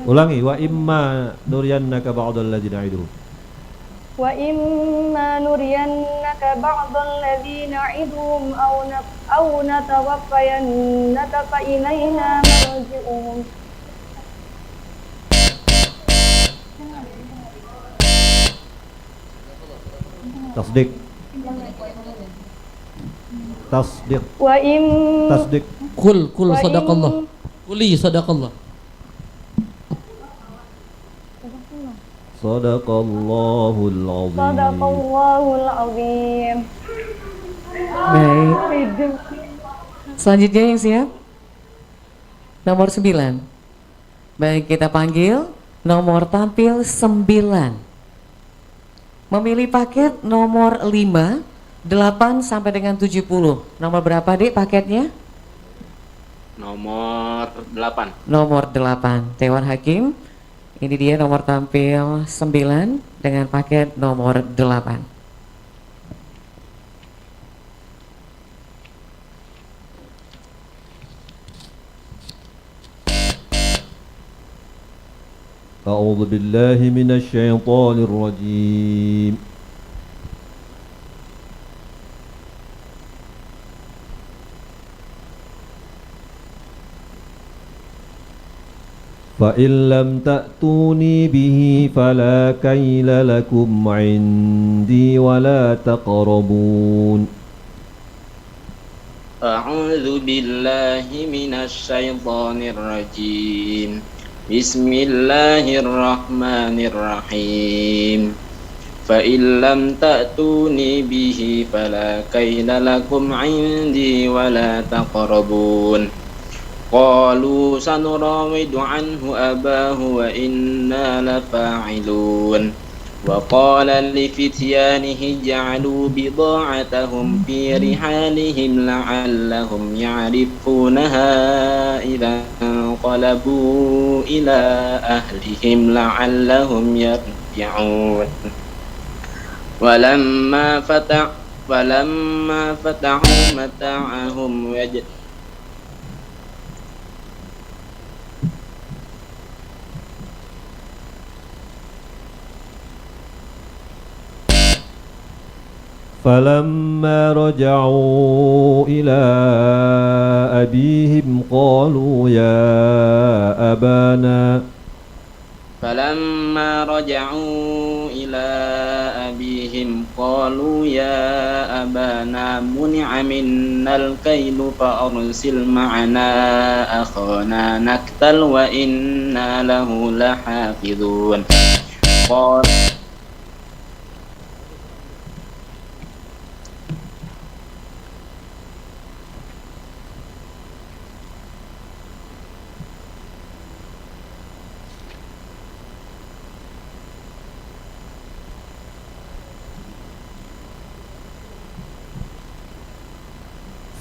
Ulangi, wa imma nuriyannaka ba'dal ladzina na'iduhum. وإما نرينك بعض الذي نعدهم أو نتوفينك فإلينا مرجعهم. Tasdik. Kul sadaqallah. Kuli sadaqallah. Sadaqallahul azim. Baik. Selanjutnya yang siap nomor 9. Baik, kita panggil nomor tampil 9. Memilih paket nomor 5, 8 sampai dengan 70. Nomor berapa, Dek, paketnya? Nomor 8. Nomor 8. Dewan Hakim. Ini dia nomor tampil 9 dengan paket nomor 8. A'udzu billahi minasy syaithanir rajim. فإن لم تأتوني به فلا كيل لكم عندي ولا تقربون. أعوذ بالله من الشيطان الرجيم. بسم الله الرحمن الرحيم. فإن لم تأتوني به فلا كيل لكم عندي ولا تقربون قالوا سنراود عنه أباه وإنا لفاعلون وقال لفتيانه جعلوا بضاعتهم في رحالهم لعلهم يعرفونها إذا انقلبوا إلى أهلهم لعلهم يرجعون ولما فتحوا متاعهم فلما رجعوا إلى أبيهم قالوا يا أبانا فلما رجعوا إلى أبيهم قالوا يا أبانا منع منا الكيل فأرسل معنا أخانا نكتل وإنا له لحافظون قال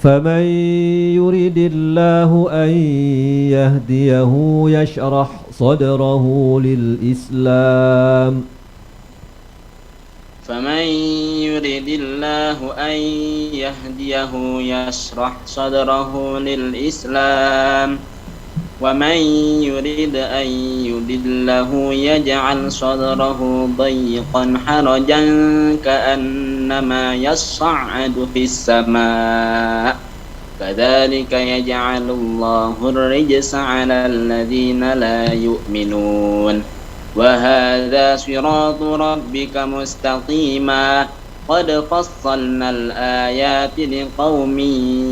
فمن يرد الله أن يهديه يشرح صدره للإسلام فمن يرد الله أن يهديه يشرح صدره للإسلام ومن يرد أن يضله يجعل صدره ضيقا حرجا كأنما يصعد في السماء كذلك يجعل الله الرجس على الذين لا يؤمنون وهذا صراط ربك مستقيما قد فصلنا الآيات لقوم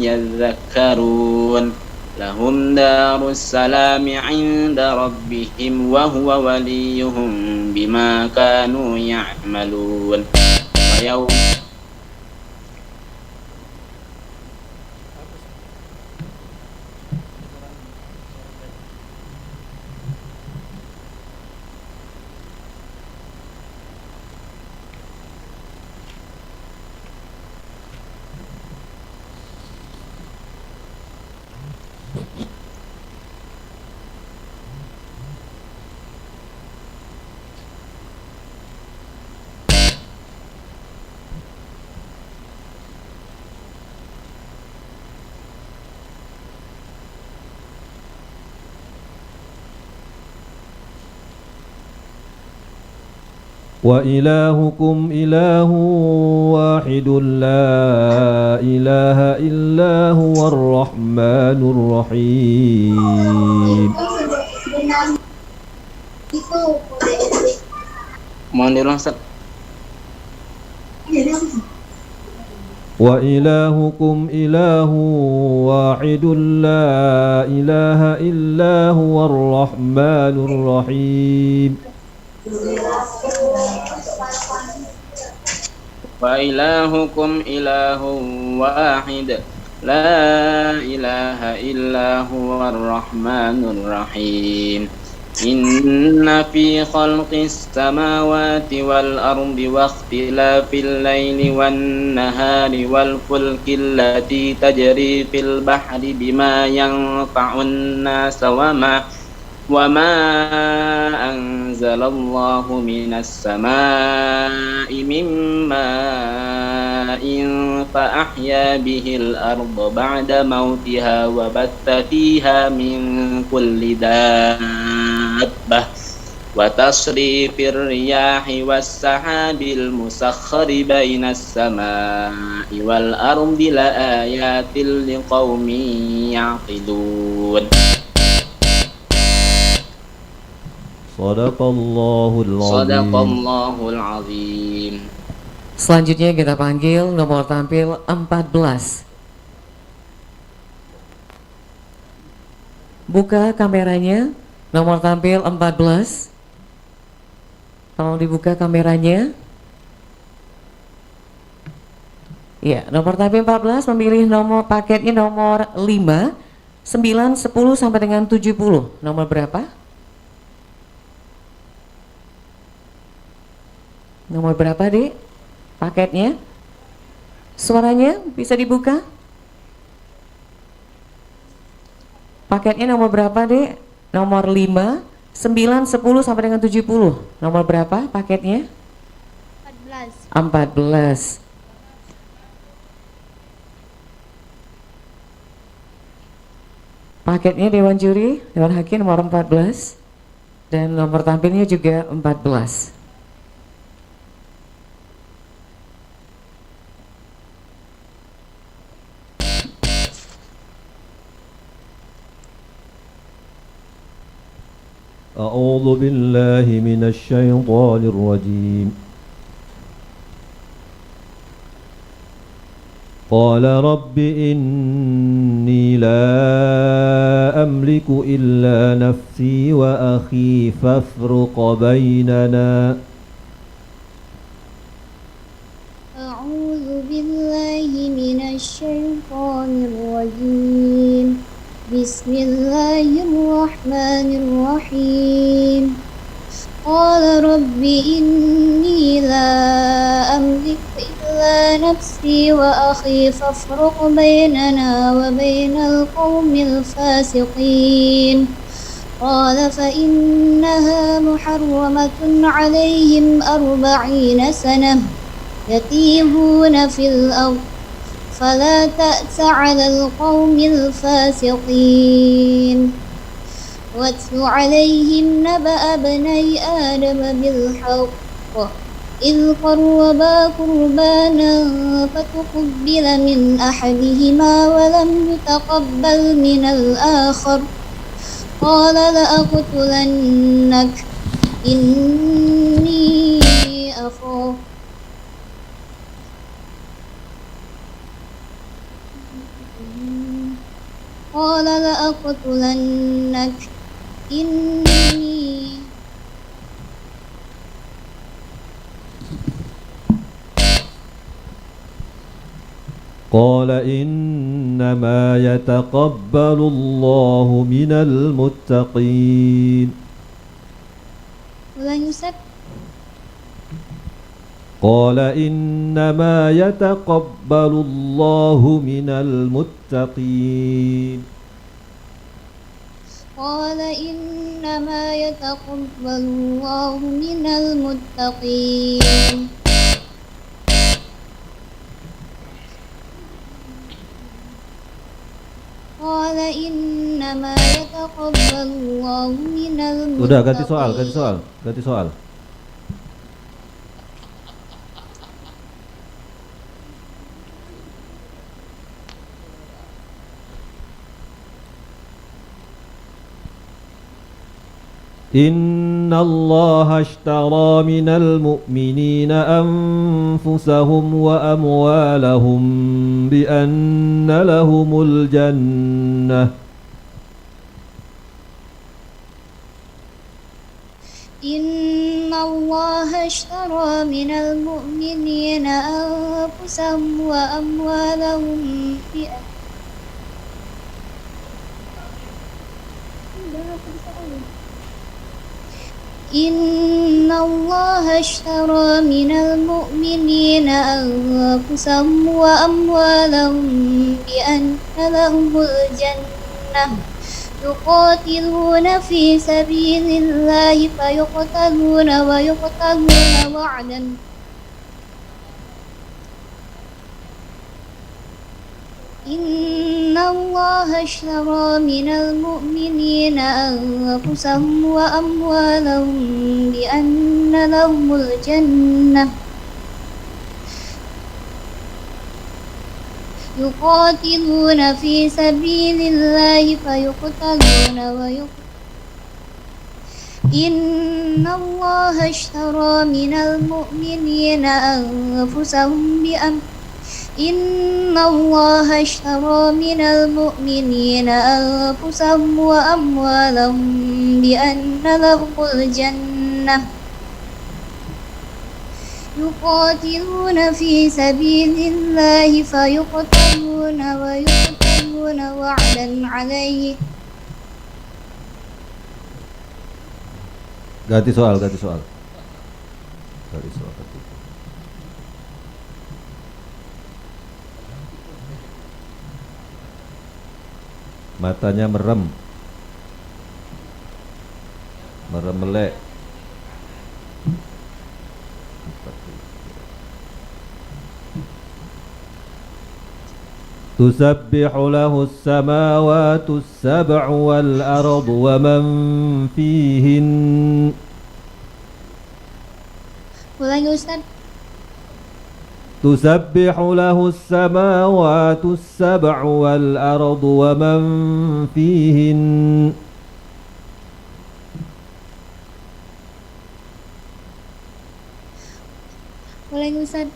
يذكرون لهم دار السلام عند ربهم وهو وليهم بما كانوا يعملون ويوم وإلهكم إله واحد لا إله إلا هو الرحمن الرحيم. Mohon diulang Ustaz. وإلهكم إله واحد لا إله إلا هو الرحمن الرحيم. وإلهكم إله واحد لا إله إلا هو الرحمن الرحيم إن في خلق السماوات والأرض واختلاف الليل والنهار والفلك التي تجري في البحر بما ينفع الناس وما أنزل الله من السماء من ماء فأحيا به الأرض بعد موتها وبث فيها من كل دابة وتصريف الرياح والسحاب المسخر بين السماء والأرض لآيات لقوم يعقلون. Sadaqallahul azim. Sadaqallahul azim. Selanjutnya kita panggil nomor tampil 14. Buka kameranya, nomor tampil 14. Tolong dibuka kameranya. Ya, nomor tampil 14 memilih nomor paketnya nomor 5, 9, 10 sampai dengan 70. Nomor berapa? Nomor berapa, Dek? Paketnya? Suaranya bisa dibuka? Paketnya nomor berapa, Dek? Nomor 5, 9, 10 sampai dengan 70. Nomor berapa paketnya? 14. Paketnya Dewan Juri, Dewan Hakim nomor 14 dan nomor tampilnya juga 14. A'udzu billahi minasy syaithanir rajim. قال رب إني لا أملك إلا نفسي وأخي فافرق بيننا. أعوذ بالله من الشيطان الرجيم. بسم الله الرحمن الرحيم. قال رب إني لا أملك إلا نفسي وأخي فافرق بيننا وبين القوم الفاسقين. قال فإنها محرمة عليهم 40 سنة يتيهون في الأرض فلا تأس على القوم الفاسقين. واتل عليهم نبأ ابني آدم بالحق إذ قربا قربانا فتقبل من أحدهما ولم يتقبل من الآخر قال لأقتلنك إني أخاف قال لأقتلنك إني قال إنما يتقبل الله من المتقين. قال إنما يتقبل الله من المتقين. قال إنما يتقبل الله من المتقين. قال إنما يتقبل الله من المتقين. Udah ganti soal. إن الله اشترى من المؤمنين أنفسهم وأموالهم بأن لهم الجنة. إن الله اشترى من المؤمنين أنفسهم وأموالهم بأن إن الله اشترى من المؤمنين أنفسهم وأموالهم بأن لهم الجنة يقاتلون في سبيل الله فيقتلون ويقتلون وعدا إن الله اشترى من المؤمنين أنفسهم وأموالهم بأن لهم الجنة يقاتلون في سبيل الله فيقتلون إن الله اشترى من المؤمنين أنفسهم إن الله اشترى من المؤمنين أنفسهم وأموالهم بأن لهم الجنة يقاتلون في سبيل الله فيقتلون ويقتلون وعدا عليه. Ganti soal. Matanya merem melek. تسبح له السماوات السبع والأرض ومن فيهن. Ulangi Ustaz. تسبح له السماوات السبع والأرض ومن فيهن. Ulangi Ustaz.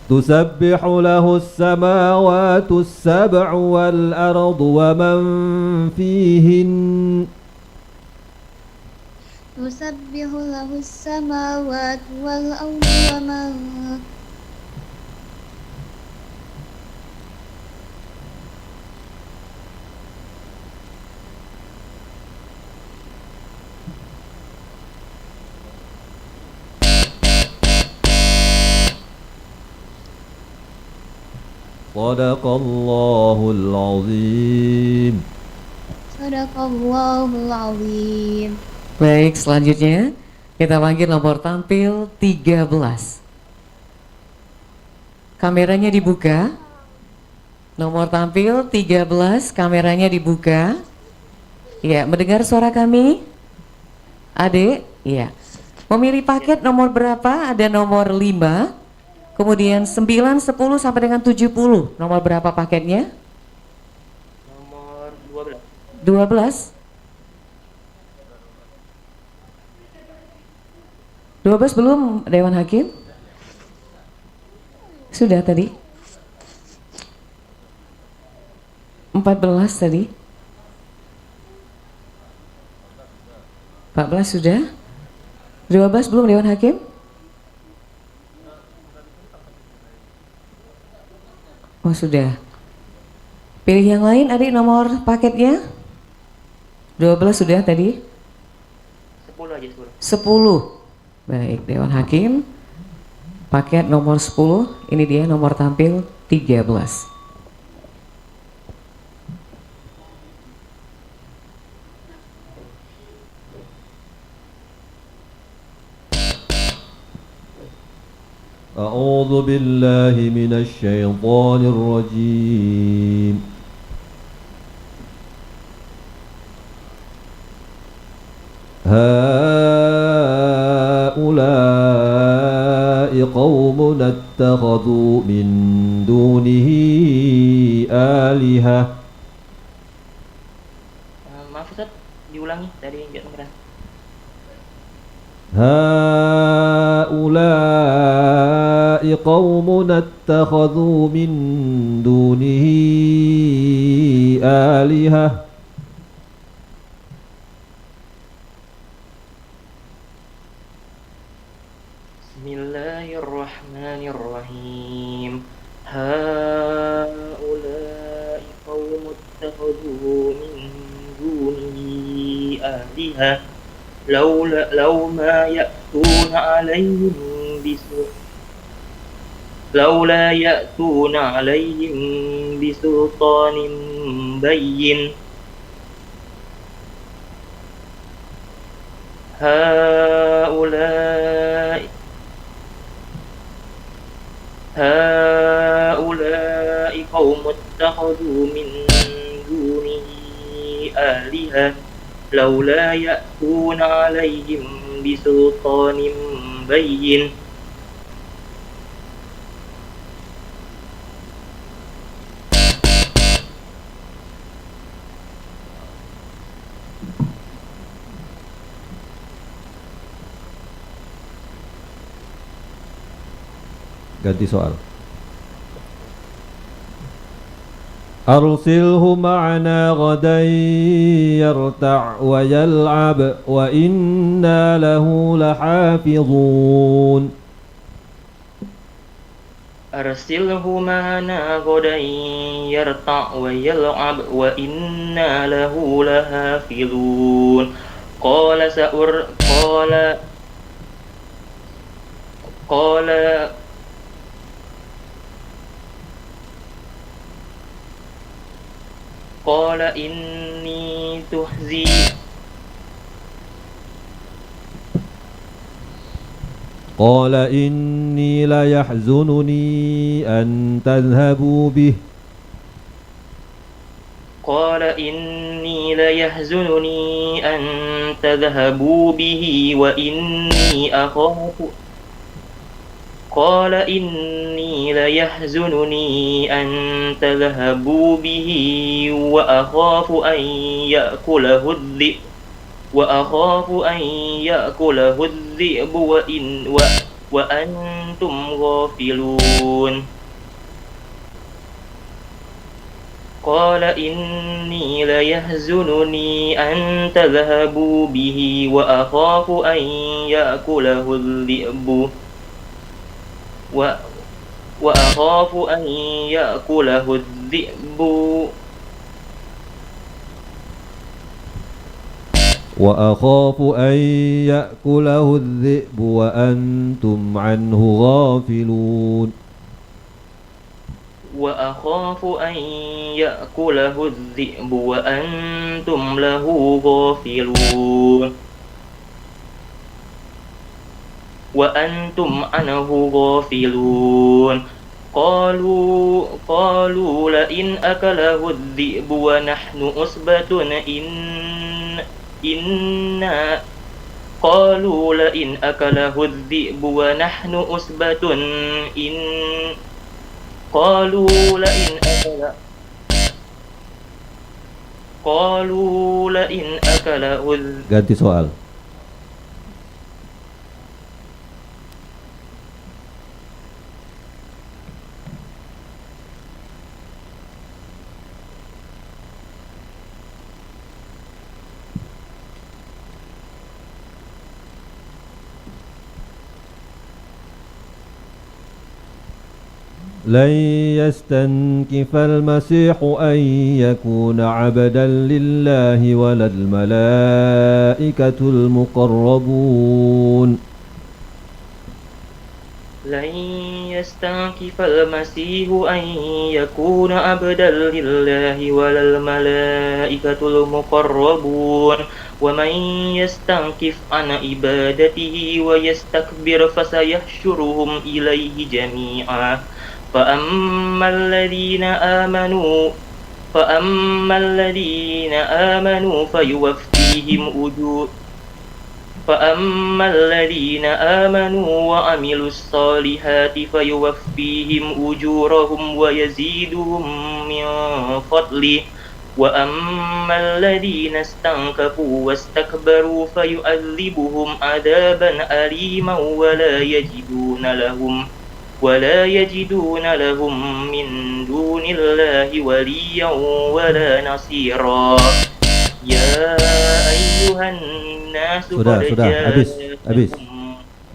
تسبح له السماوات السبع والأرض ومن فيهن. تسبح له السماوات والأرض ومن Sadaqallahul azim. Sadaqallahul azim. Baik, selanjutnya kita panggil nomor tampil 13. Kameranya dibuka. Nomor tampil 13, kameranya dibuka. Ya, mendengar suara kami? Adik? Ya. Memilih paket nomor berapa? Ada nomor 5, kemudian 9, 10 sampai dengan 70. Nomor berapa paketnya? Nomor 12. 12. 12 belum, Dewan Hakim? Sudah tadi? 14 tadi? 14 sudah? 12 belum, Dewan Hakim? Oh sudah. Pilih yang lain, adik, nomor paketnya? 12 sudah tadi? 10 aja 10. Baik, Dewan Hakim. Paket nomor 10, ini dia nomor tampil 13. A'udzu billahi minasy syaithanir rajim. Haula'i qaumun attakhadhu min dunihi alihah. Maaf Ustaz, diulangi tadi enggak kedengeran. هؤلاء قوم اتخذوا من دونه آلهة Bismillahirrahmanirrahim. Haula'i qaumun ittakhadhu min dunihi alihah لولا ما يأتون عليهم لولا يأتون عليهم بسلطان بين هؤلاء قوم اتخذوا من دونه آلهة لولا يأتون عليهم بسلطان بين Ganti soal. أرسله معنا غدا يرتع ويلعب وإنا له لحافظون أرسله معنا غدا يرتع ويلعب وإنا له لحافظون قال قال إني تحزي قال إني ليحزنني أن تذهبوا به قال إني ليحزنني أن تذهبوا به وإني أخاف قال إني ليحزنني أن تذهبوا به وأخاف أن يأكله الذئب وأنتم غافلون قال إني ليحزنني أن تذهبوا به وأخاف أن يأكله الذئب وأخاف أن يأكله الذئب وأخاف أن يأكله الذئب وأنتم عنه غافلون وأخاف أن يأكله الذئب وأنتم له غافلون وأنتم عنه غافلون قالوا لئن أكله الذئب ونحن أصبة قالوا لئن أكله الذئب ونحن أصبة قالوا لئن أكله Ganti soal. لن يستنكف المسيح أن يكون عبدا لله ولا الملائكة المقربون لن يستنكف المسيح أن يكون عبدا لله ولا الملائكة المقربون ومن يستنكف عن عبادته ويستكبر فسيحشرهم إليه جميعا فأما الذين آمنوا وعملوا الصالحات فيوفيهم أجورهم ويزيدهم من فضله وأما الذين استنكفوا واستكبروا فيعذبهم عذابا أليما ولا يجدون لهم من دون الله وليا ولا نصيرا يا أيها الناس Sudah,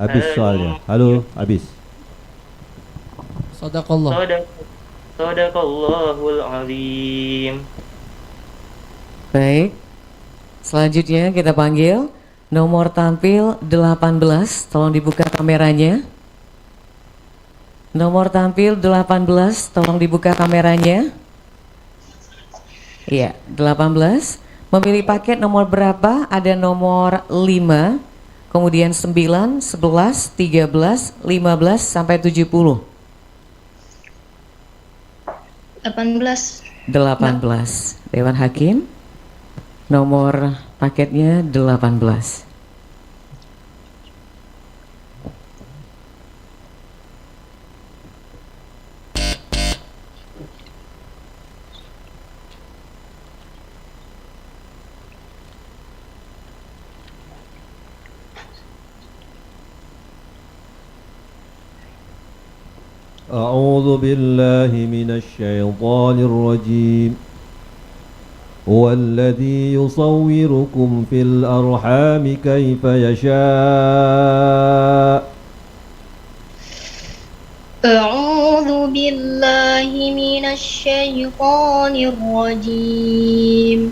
habis soalnya. Halo, habis. Sadaqallahul azim. Baik, selanjutnya kita panggil nomor tampil 18, tolong dibuka kameranya. Nomor tampil 18, tolong dibuka kameranya. Iya, 18. Memilih paket nomor berapa? Ada nomor 5, kemudian 9, 11, 13, 15, sampai 70. 18. 18. Dewan Hakim, nomor paketnya 18. أعوذ بالله من الشيطان الرجيم هو الذي يصوركم في الأرحام كيف يشاء أعوذ بالله من الشيطان الرجيم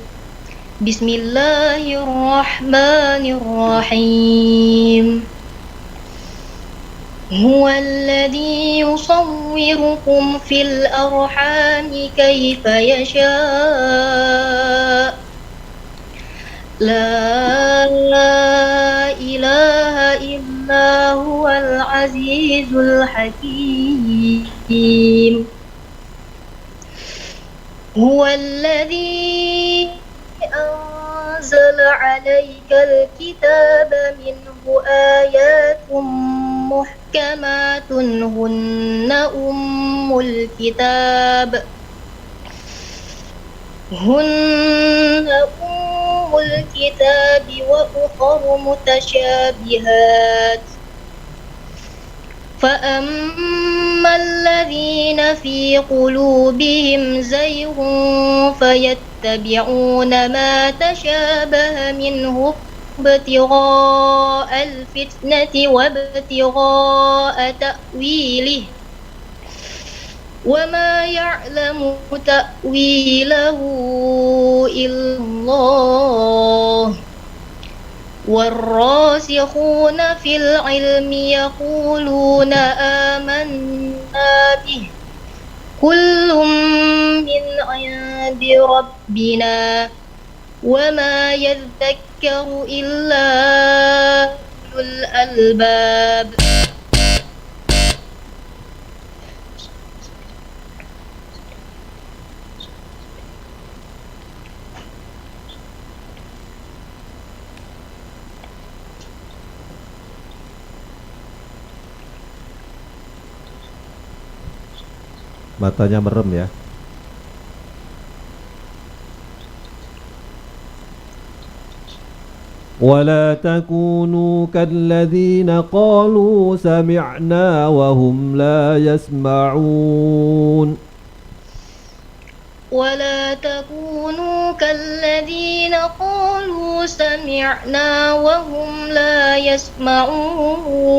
بسم الله الرحمن الرحيم هو الذي يصوركم في الأرحام كيف يشاء لا إله إلا هو العزيز الحكيم هو الذي أنزل عليك الكتاب منه آيات محكمات هن أم الكتاب وأخر متشابهات فأما الذين في قلوبهم زيغ فيتبعون ما تشابه منه ابتغاء الفتنة وابتغاء تأويله وما يعلم تأويله إلا الله والراسخون في العلم يقولون آمنا به كل من عند ربنا وما يذكر إلا أولو الألباب. Matanya merem ya. ولا تكونوا كالذين قالوا سمعنا وهم لا يسمعون ولا تكونوا كالذين قالوا سمعنا وهم لا يسمعون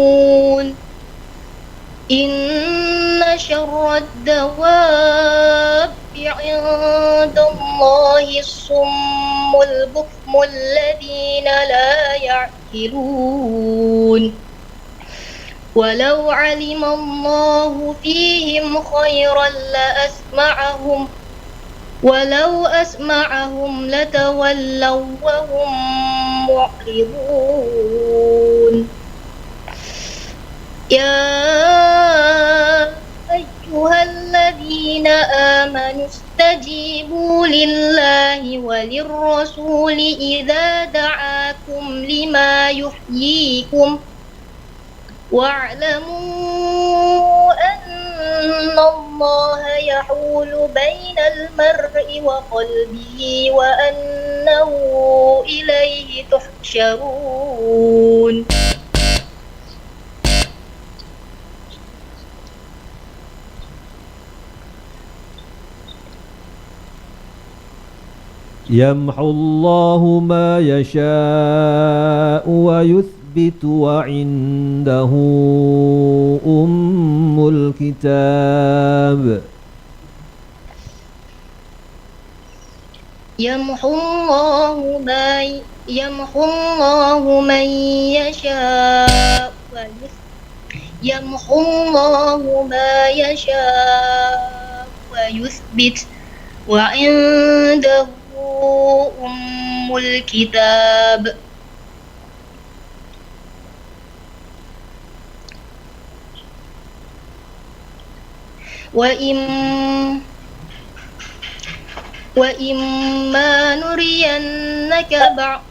إن شر الدواب عند الله الصم البكم الذين لا يعقلون ولو علم الله فيهم خيرا لأسمعهم ولو أسمعهم لتولوا وهم معرضون يا أيها الذين آمنوا استجيبوا لله وللرسول إذا دعاكم لما يحييكم واعلموا أن الله يحول بين المرء وقلبه وأنه إليه تحشرون. يمحو الله ما يشاء ويثبت وعنده أم الكتاب. يمحو الله من يشاء يمحو الله ما يشاء ويثبت وعنده أم الكتاب. وإما نرينك بعض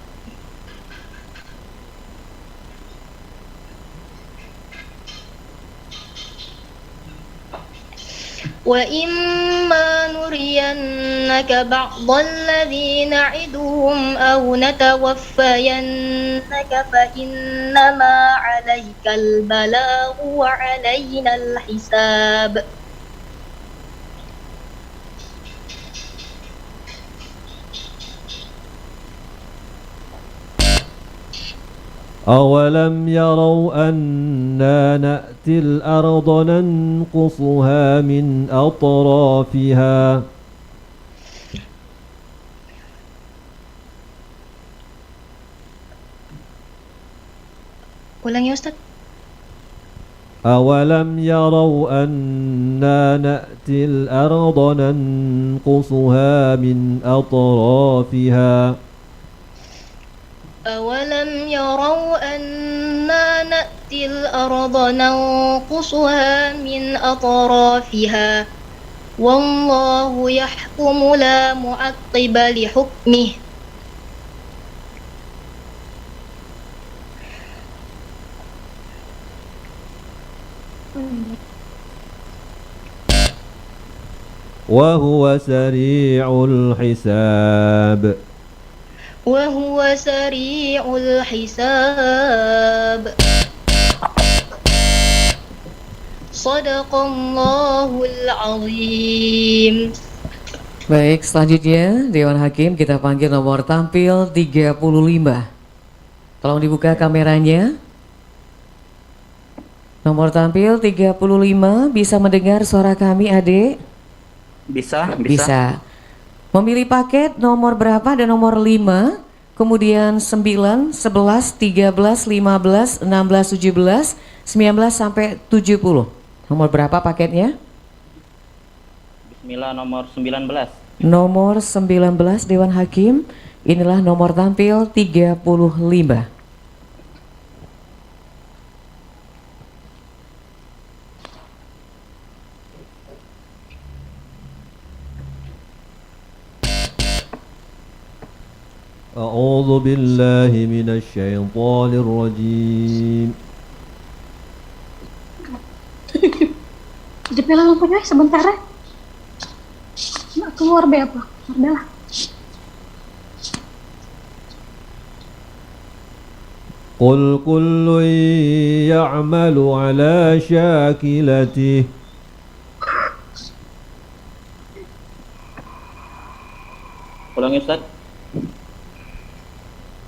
وإما نرينك بعض الذي نعدهم أو نتوفينك فإنما عليك البلاغ وعلينا الحساب. أولم يروا أنا نأتي الأرض ننقصها من أطرافها Ulangi Ustaz. أولم يروا أنا نأتي الأرض ننقصها من أطرافها أولم يروا أنا نأتي الأرض ننقصها من أطرافها والله يحكم لا معقب لحكمه. وهو سريع الحساب وهو سريع الحساب. صدق الله العظيم. Baik, selanjutnya Dewan Hakim kita panggil nomor tampil 35. Tolong dibuka kameranya. Nomor tampil 35, bisa mendengar suara kami, Adik? Bisa. Memilih paket nomor berapa? Ada nomor 5, kemudian 9, 11, 13, 15, 16, 17, 19 sampai 70. Nomor berapa paketnya? Bismillah, nomor 19. Nomor 19 Dewan Hakim, inilah nomor tampil 35. أعوذ بالله من الشيطان الرجيم Jepit lampunya sebentar ya. Nggak keluar be apa? Udah lah. قل كل يعمل على شاكلته Ulangi Ustaz.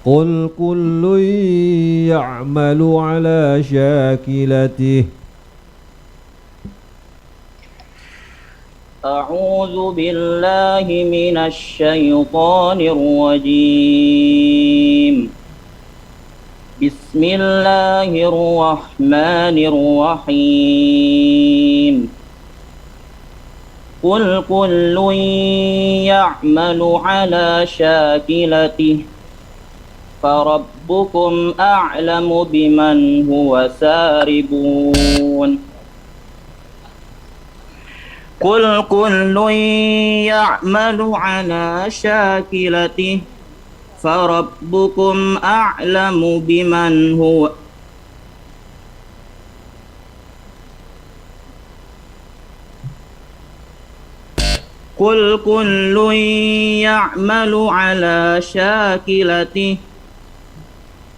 قل كل يعمل على شاكلته أعوذ بالله من الشيطان الرجيم. بسم الله الرحمن الرحيم. قل كل يعمل على شاكلته فربكم أعلم بمن هو ساربون. قل كل يعمل على شاكلته فربكم أعلم بمن هو قل كل يعمل على شاكلته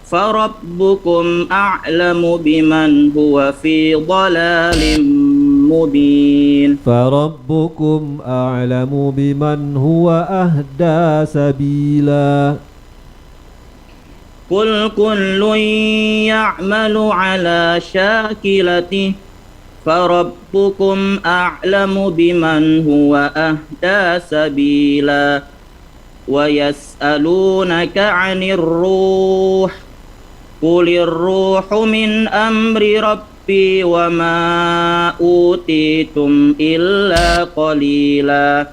فربكم أعلم بمن هو في ضلال مبين. فربكم أعلم بمن هو أهدى سبيلا. قل كل يعمل على شاكلته فربكم أعلم بمن هو أهدى سبيلا. ويسألونك عن الروح قل الروح من أمر ربي وما أوتيتم إلا قليلا.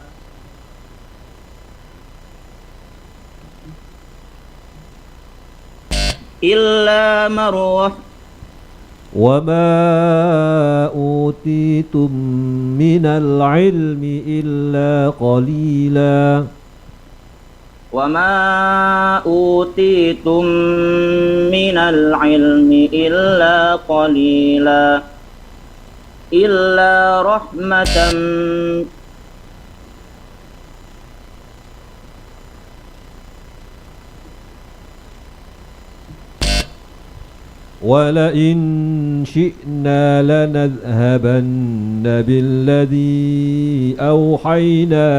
إلا من وما أوتيتم من العلم إلا قليلا. وما أوتيتم من العلم إلا قليلا. إلا رحمة ولئن شئنا لنذهبن بالذي أوحينا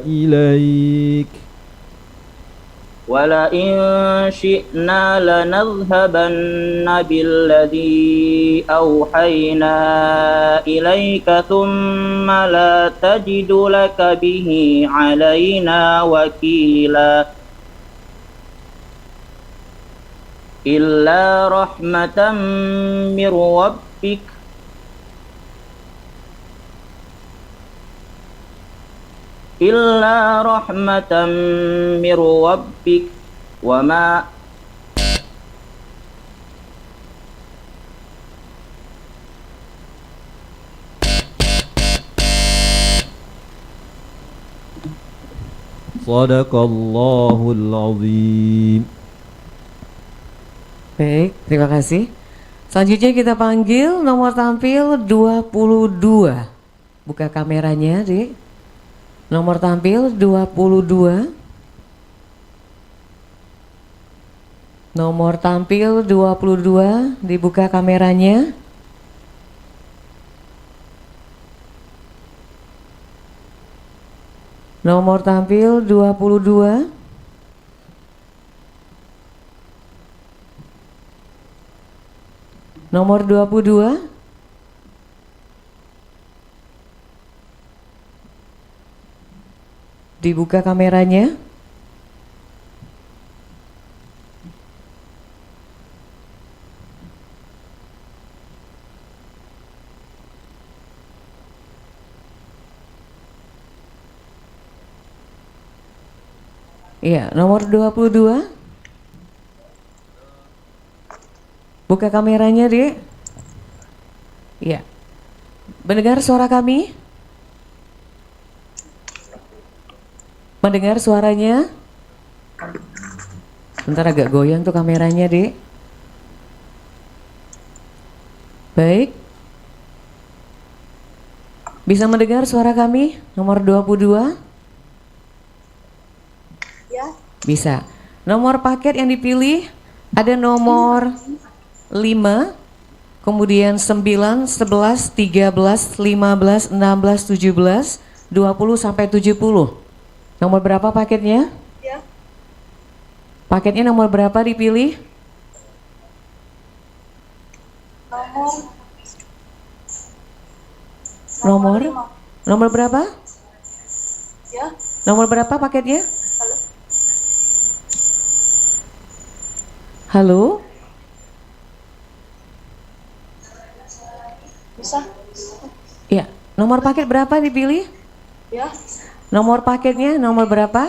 إليك ولئن شئنا لنذهبن بالذي أوحينا إليك ثم لا تجد لك به علينا وكيلا إلا رحمة من ربك إلا رحمة من ربك وما صدق الله العظيم. Baik, terima kasih. Selanjutnya kita panggil nomor tampil 22. Buka kameranya, Dik. Nomor tampil 22. Nomor tampil 22, dibuka kameranya. Nomor tampil 22. Nomor 22. Dibuka kameranya. Iya, nomor 22. Buka kameranya, Dek. Iya. Mendengar suara kami? Mendengar suaranya? Bentar, agak goyang tuh kameranya, Dek. Baik. Bisa mendengar suara kami? Nomor 22? Ya. Bisa. Nomor paket yang dipilih ada nomor 5, kemudian 9, 11, 13, 15, 16, 17, 20 sampai 70. Nomor berapa paketnya? Ya. Paketnya nomor berapa dipilih? Nomor? Nomor berapa? Ya. Nomor berapa paketnya? Halo. Halo? Bisa? Ya, nomor paket berapa dipilih? Ya. Nomor paketnya nomor berapa?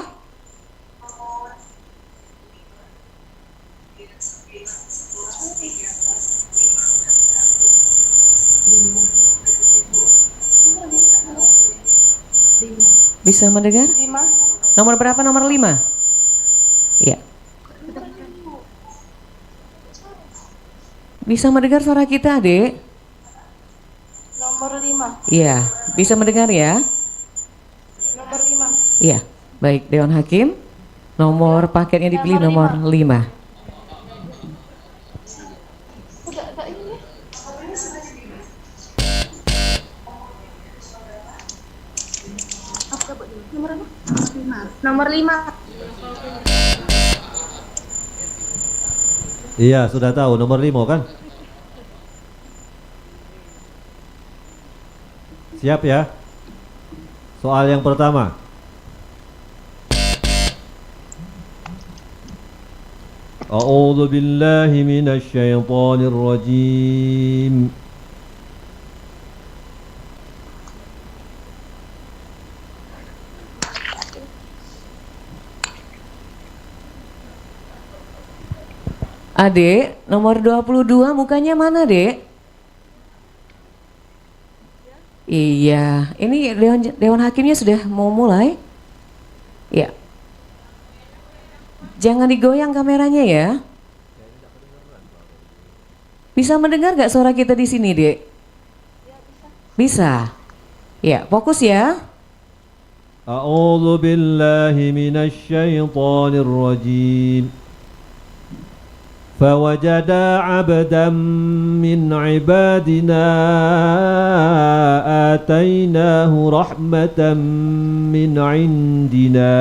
Bisa mendengar? 5. Nomor berapa? Nomor 5? Iya. Bisa mendengar suara kita, Dek? Nomor 5. Iya, bisa mendengar ya? Nomor 5. Iya, baik Dewan Hakim. Nomor paketnya dipilih nomor 5. Nomor 5. Iya, sudah tahu nomor 5 kan? Siap ya? Soal yang pertama. A'udzu billahi minasy syaithanir rajim. Adek, nomor 22 mukanya mana, Dek? Iya, ini Dewan Hakimnya sudah mau mulai. Ya. Jangan digoyang kameranya ya. Bisa mendengar gak suara kita di sini, Dek? Bisa? Ya, fokus ya. A'udzu billahi minasy syaithanir rajim. فوجدا عبدا من عبادنا آتيناه رحمة من عندنا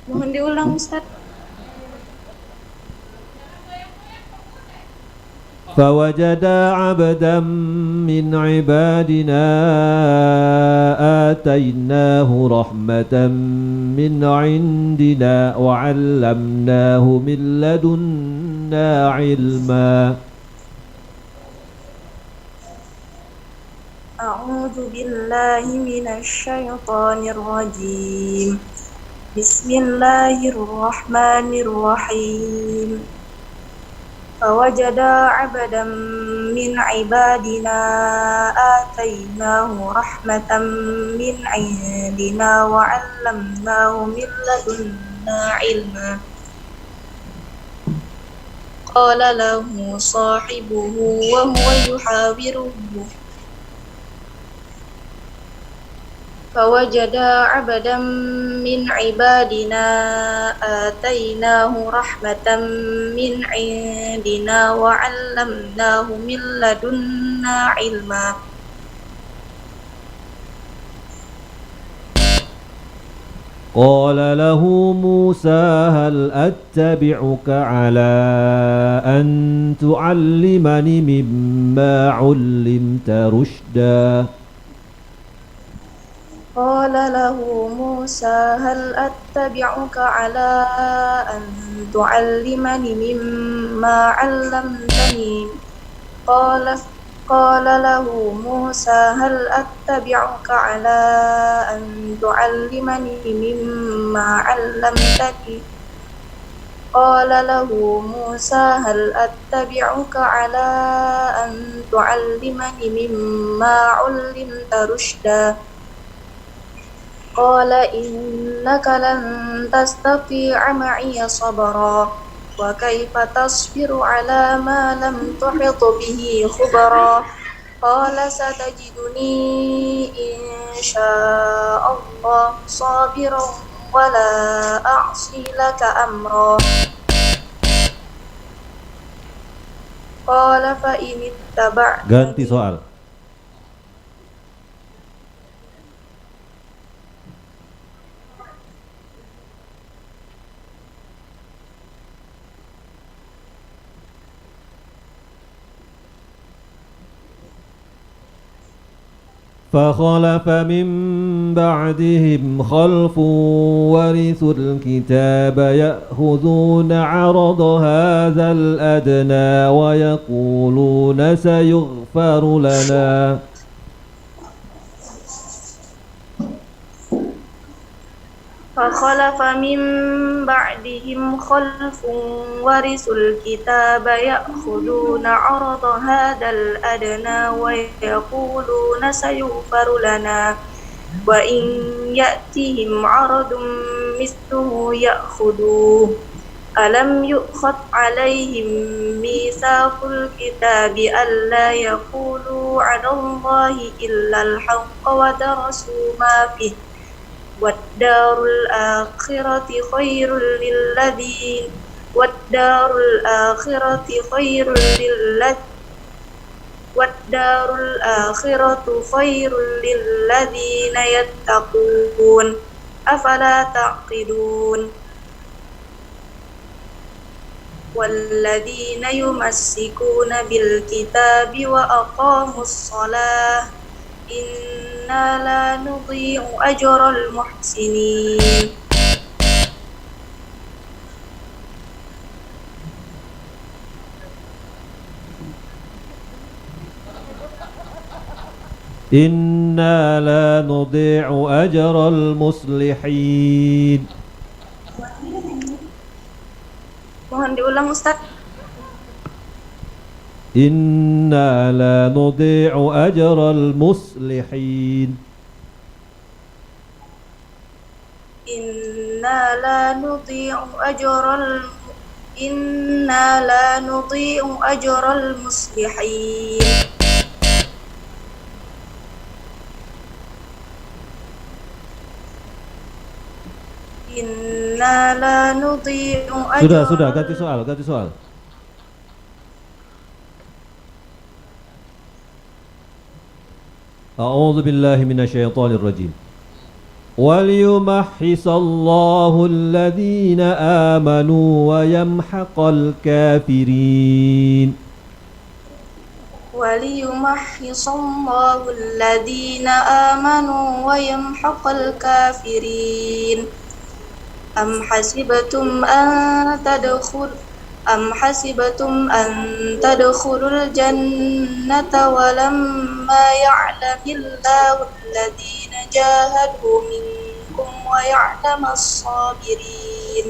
Mohon diulang Ustaz. فوجدا عبدا من عبادنا آتيناه رحمة من عندنا وعلمناه من لدنا علما أعوذ بالله من الشيطان الرجيم. بسم الله الرحمن الرحيم. فوجدا عبدا من عبادنا آتيناه رحمة من عندنا وعلمناه من لدنا علما قال له صاحبه وهو يحاوره فوجدا عبدا من عبادنا آتيناه رحمة من عندنا وعلمناه من لدنا علما قال له موسى هل أتبعك على أن تعلمني مما علمت رشدا قال له موسى هل أتبعك على أن تعلمني مما علمتني قال له موسى هل أتبعك على أن تعلمني مما علمتني قال له موسى هل أتبعك على أن تعلمني مما علمت رشدا قال إنك لن تستطيع معي صبرا وكيف تصبر على ما لم تحط به خبرا قال ستجدني إن شاء الله صابرا ولا أعصي لك أمرا قال فإن اتبعتني Ganti soal. فخلف من بعدهم خلف ورثوا الكتاب يأخذون عرض هذا الأدنى ويقولون سيغفر لنا فخلف من بعدهم خلف ورثوا الكتاب يأخذون عرض هذا الأدنى ويقولون سيغفر لنا وإن يأتهم عرض مثله يأخذوه ألم يؤخذ عليهم ميثاق الكتاب ألا يقولوا على الله إلا الحق ودرسوا ما فيه والدار الآخرة خير للذين يتقون أفلا تعقلون والذين يمسكون بالكتاب وأقاموا الصلاة إنا لا نضيع أجر المحسنين إنا لا نضيع أجر المصلحين. Mohon diulang Ustaz. إنا لا نضيع أجر المصلحين. إنا لا نضيع أجر إنا لا نضيع أجر المصلحين إنا لا نضيع أجر Sudah, ganti soal. أعوذ بالله من الشيطان الرجيم. وليمحص الله الذين آمنوا ويمحق الكافرين. وليمحص الله الذين آمنوا ويمحق الكافرين أم حسبتم أن تدخلوا الجنة ولما يعلم الله الذين جاهدوا منكم ويعلم الصابرين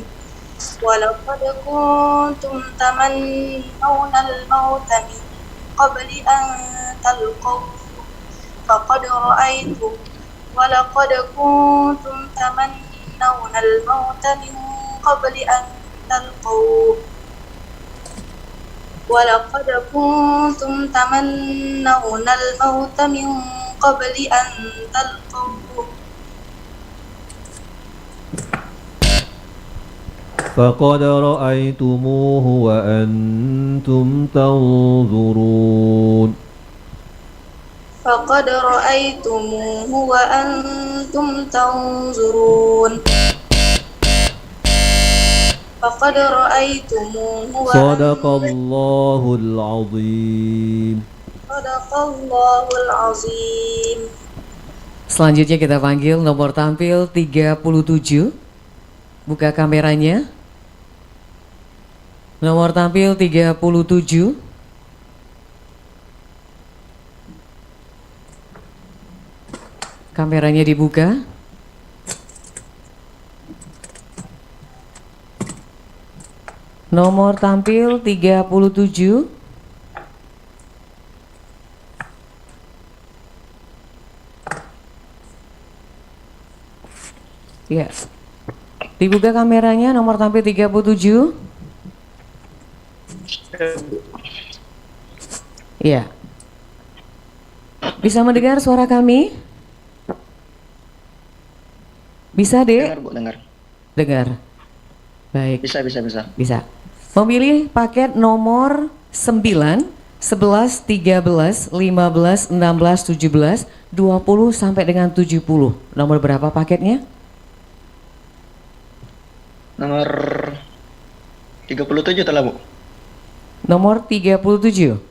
ولقد كنتم تمنون الموت من قبل أن تلقوه فقد رأيتم ولقد كنتم تمنون الموت من قبل أن تلقوه ولقد كنتم تمنون الموت من قبل أن تلقوه فقد رأيتموه وأنتم تنظرون. فقد رأيتموه وأنتم تنظرون. فقد رأيتموه صدق الله العظيم. صدق الله العظيم. Selanjutnya kita panggil nomor tampil 37. Buka kameranya. Nomor tampil 37. Kameranya dibuka. Nomor tampil 37. Ya. Dibuka kameranya, nomor tampil 37. Ya. Bisa mendengar suara kami? Bisa, Dek? Dengar, Bu, dengar. Dengar. Baik. Bisa. Bisa. Memilih paket nomor 9, 11, 13, 15, 16, 17, 20 sampai dengan 70. Nomor berapa paketnya? Nomor 37 telah, Bu. Nomor 37.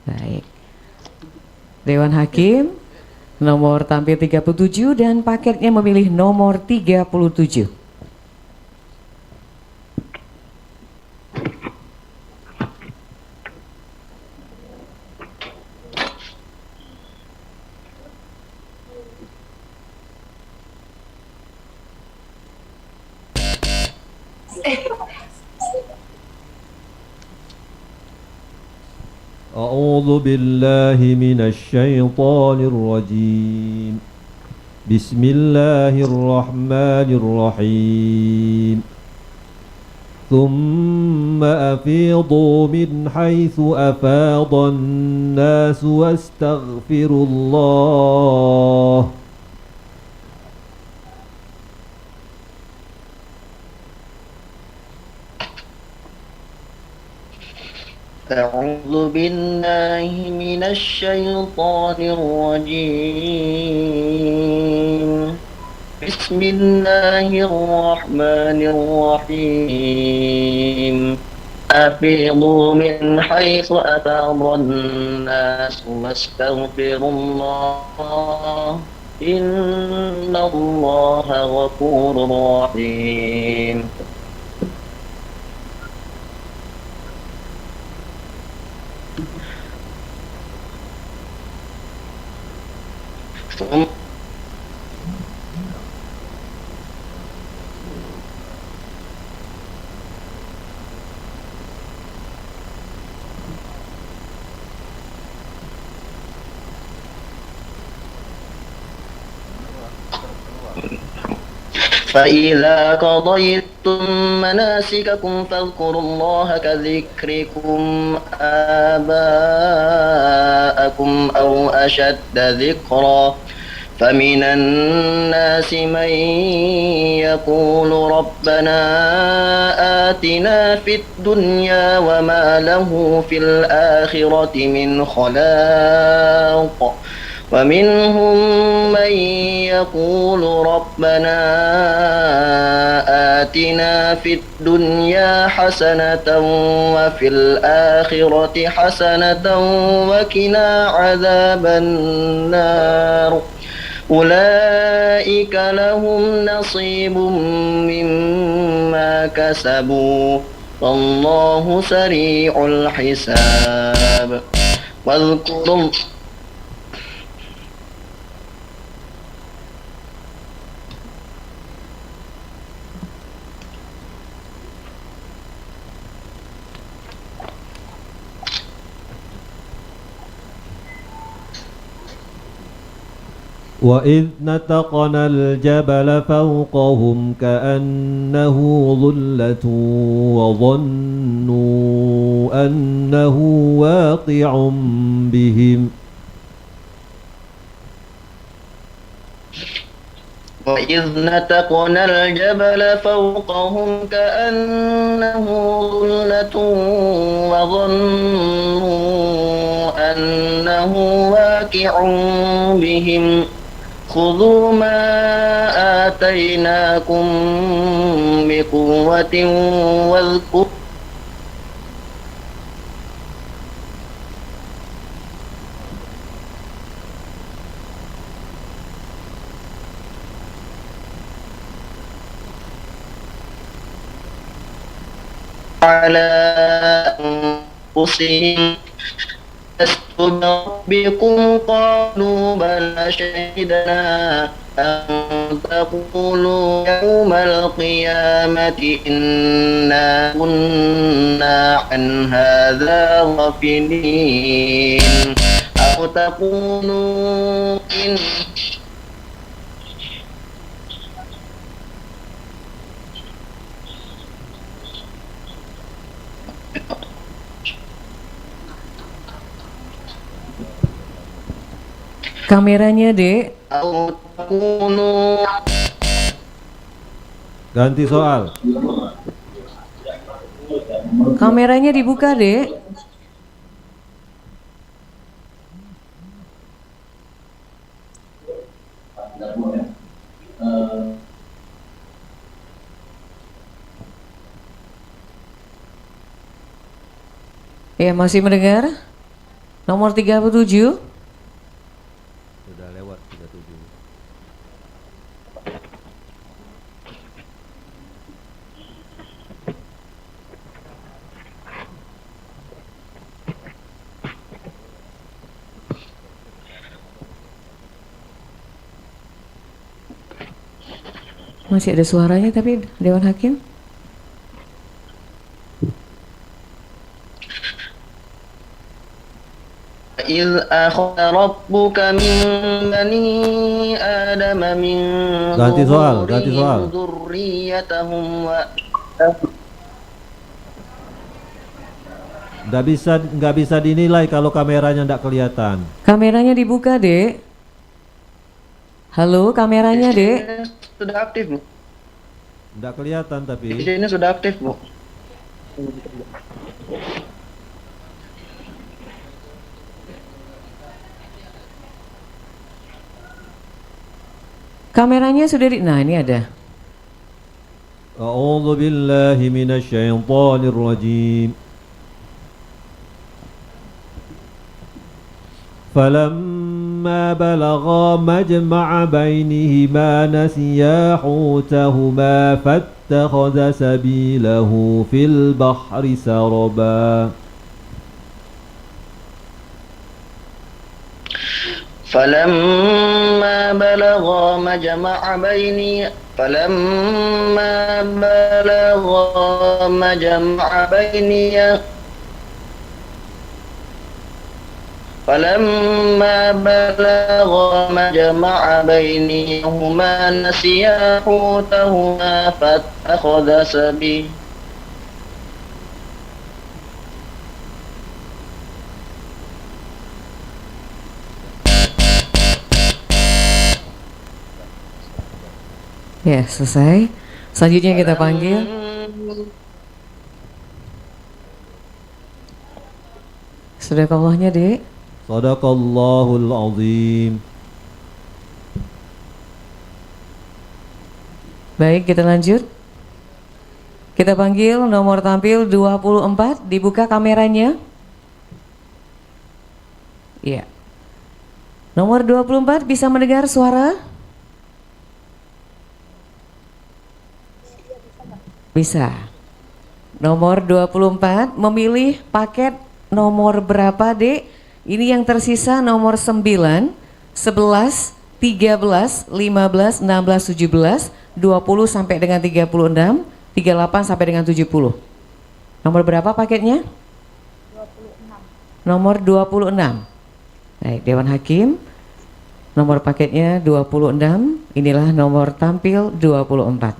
Baik. Dewan Hakim nomor tampil 37 dan paketnya memilih nomor 37. أعوذ بالله من الشيطان الرجيم. بسم الله الرحمن الرحيم. ثم أفيضوا من حيث أفاض الناس واستغفروا الله. أعوذ بالله من الشيطان الرجيم. بسم الله الرحمن الرحيم. أفيضوا من حيث أفاض الناس واستغفروا الله إن الله غفور رحيم. فإذا قضيت نسكتم مناسككم فاذكروا الله كذكركم آباءكم أو أشد ذكرا فمن الناس من يقول ربنا آتنا في الدنيا وما له في الآخرة من خلاق ومنهم من يقول ربنا آتنا في الدنيا حسنة وفي الآخرة حسنة وقنا عذاب النار أولئك لهم نصيب مما كسبوا والله سريع الحساب واذكروا وإذ نتقنا الجبل فوقهم كأنه ظلة وظنوا أنه واقع بهم وإذ نتقنا الجبل فوقهم كأنه ظلة وظنوا أنه واقع بهم خذوا ما آتيناكم بقوة واذكروا على أنفسهم لست بربكم قالوا بلى شهدنا أن تقولوا يوم القيامة إنا كنا عن هذا غافلين أو تقولوا إن Kameranya, Dek. Ganti soal. Kameranya dibuka, Dek. Ya, masih mendengar? Nomor 37. Sudah lewat 37. Masih ada suaranya tapi Dewan Hakim. إذ أخذ ربك من بني آدم من Ganti soal. ظهورهم ذريتهم Nggak bisa dinilai kalau kameranya nggak kelihatan. Kameranya dibuka, Dek. Halo, kameranya, Dek. Sudah aktif, Bu. Nggak kelihatan tapi. Di sini sudah aktif, Bu. Kameranya sudah nah ini ada. A'udzu billahi minasyaitonir rajim. فلما بلغا مجمع بينهما نسيا حوتهما فاتخذ سبيله في البحر سربا فلما بلغا مجمع فلما بلغا مجمع بينهما نسيا حوتهما فاتخذ سبيلا. Ya, selesai. Selanjutnya kita panggil sedekahnya, Dek. Sadaqallahul azim. Baik, kita lanjut. Kita panggil nomor tampil 24, dibuka kameranya. Iya. Nomor 24 bisa mendengar suara? Bisa. Nomor 24 memilih paket nomor berapa, Dek? Ini yang tersisa nomor 9, 11, 13, 15, 16, 17, 20 sampai dengan 36, 38 sampai dengan 70. Nomor berapa paketnya? 26. Nomor 26. Baik, Dewan Hakim. Nomor paketnya 26. Inilah nomor tampil 24.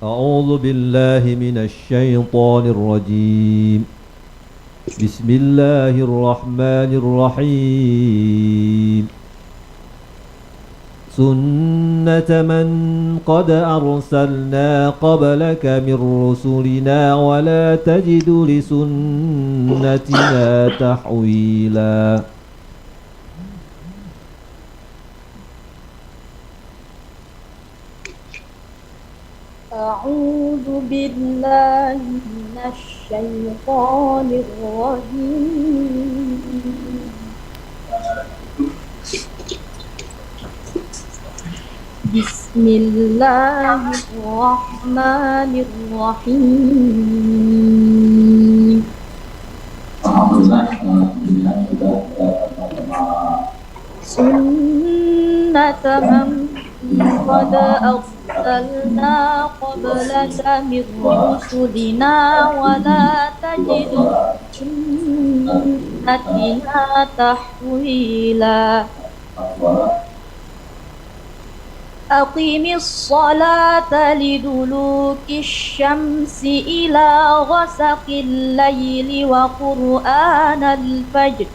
أعوذ بالله من الشيطان الرجيم. بسم الله الرحمن الرحيم. سنة من قد أرسلنا قبلك من رسلنا ولا تجد لسنتنا تحويلا. أعوذ بالله من الشيطان الرجيم. بسم الله الرحمن الرحيم. سنة من قد أرسلنا قبلك من رسلنا ولا تجد سنتنا تحويلا. أقم الصلاة لدلوك الشمس إلى غسق الليل وقرآن الفجر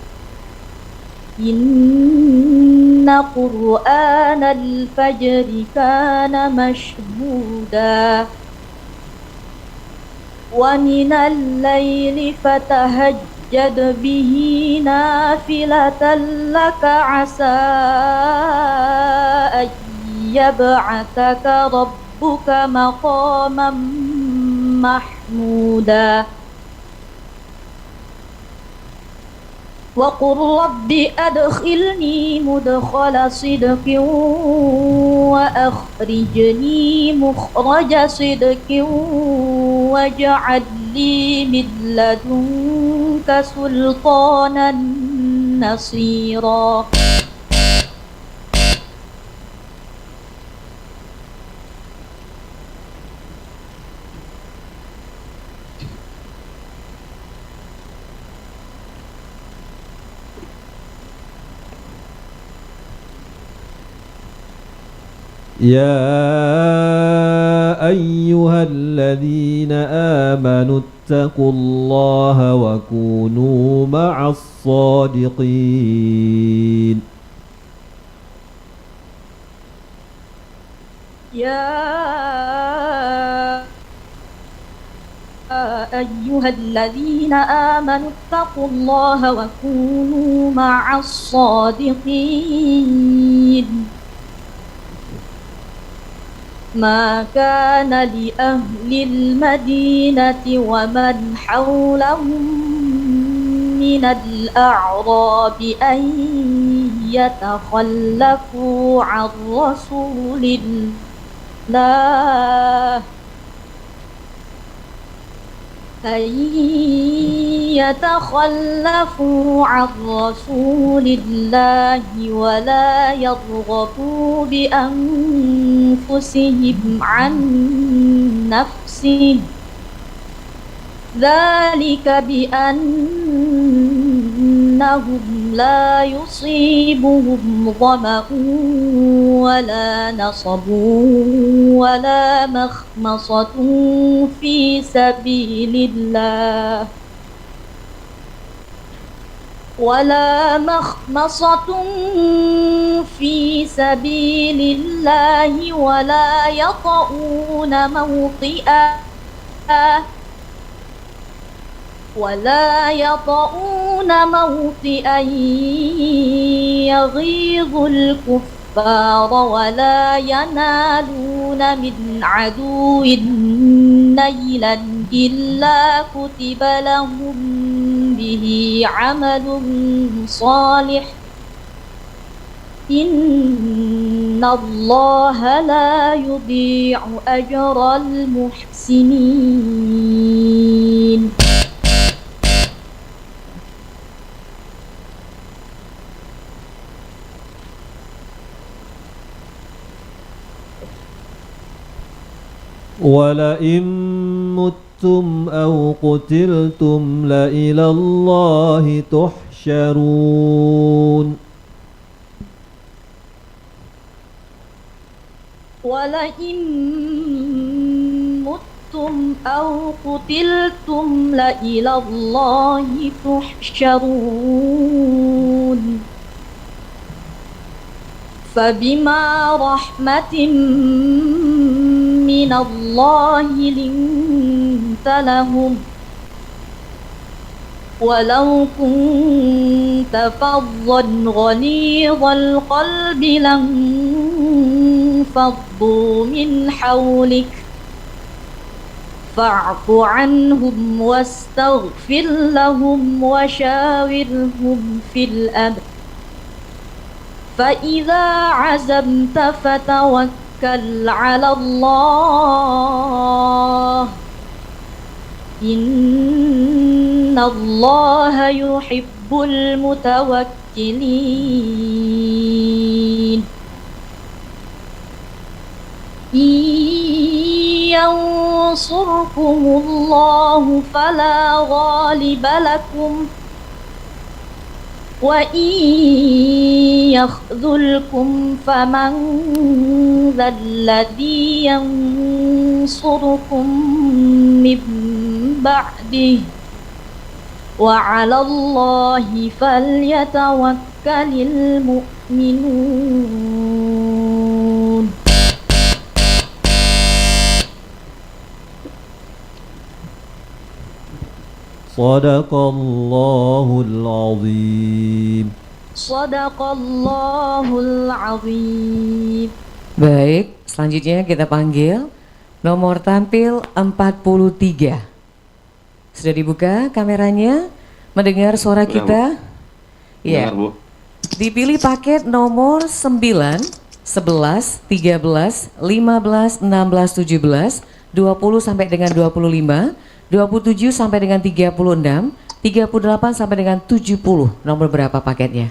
إن قرآن الفجر كان مشهودا. ومن الليل فتهجد به نافلة لك عسى أن يبعثك ربك مقاما محمودا. وقل رب أدخلني مدخل صدق وأخرجني مخرج صدق واجعل لي من لدنك سلطانا نصيرا. يا أيها الذين آمنوا اتقوا الله وكونوا مع الصادقين. يا أيها الذين آمنوا اتقوا الله وكونوا مع الصادقين. ما كان لأهل المدينة ومن حولهم من الأعراب أن يتخلفوا عن رسول الله أن يتخلفوا عن رسول الله ولا يرغبوا بأنفسهم عن نفسه ذلك بأنهم لا يصيبهم ظمأ ولا نصب ولا مخمصة في سبيل الله ولا يطؤون موطئا يغيظ الكفار ولا ينالون من عدو نيلا إلا كتب لهم به عمل صالح إن الله لا يضيع أجر المحسنين. ولئن متم أو قتلتم لإلى الله تحشرون. ولئن متم أو قتلتم لإلى الله تحشرون. فبما رحمة من الله لنت لهم ولو كنت فظا غليظ القلب لانفضوا من حولك فاعف عنهم واستغفر لهم وشاورهم في الأمر فإذا عزمت فتوكل على الله إن الله يحب المتوكلين. إن ينصركم الله فلا غالب لكم وإن يخذلكم فمن ذا الذي ينصركم من بعده وعلى الله فليتوكل المؤمنون. Sadaqallahul azim. Sadaqallahul azim. Baik, selanjutnya kita panggil nomor tampil 43. Sudah dibuka kameranya? Mendengar suara kita? Ya. Dipilih paket nomor 9, 11, 13, 15, 16, 17, 20 sampai dengan 25, 27 sampai dengan 36, 38 sampai dengan 70. Nomor berapa paketnya?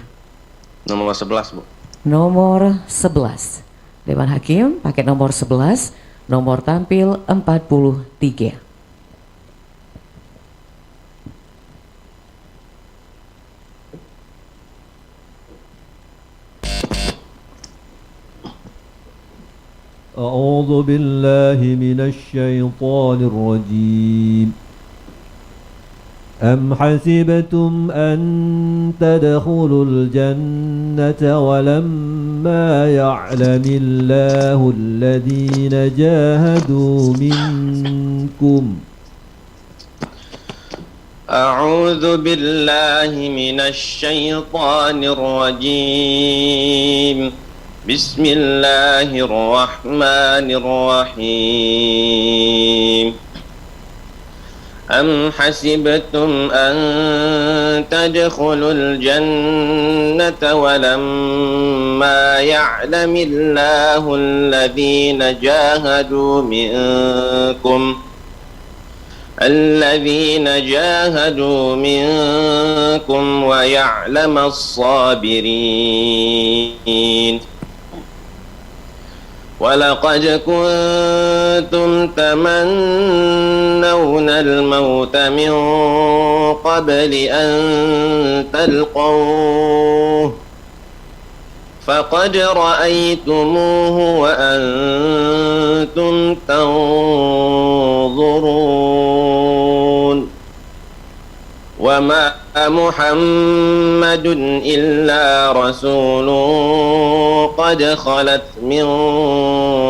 Nomor 11, Bu. Nomor 11. Dewan Hakim, paket nomor 11, nomor tampil 43. أعوذ بالله من الشيطان الرجيم أم حسبتم أن تدخلوا الجنة ولما يعلم الله الذين جاهدوا منكم أعوذ بالله من الشيطان الرجيم بسم الله الرحمن الرحيم أم حسبتم أن تدخلوا الجنة ولما يعلم الله الذين جاهدوا منكم الذين جاهدوا منكم ويعلم الصابرين ولقد كنتم تمنون الموت من قبل أن تلقوه فقد رأيتموه وأنتم تنظرون وما محمد إلا رسول قد خلت من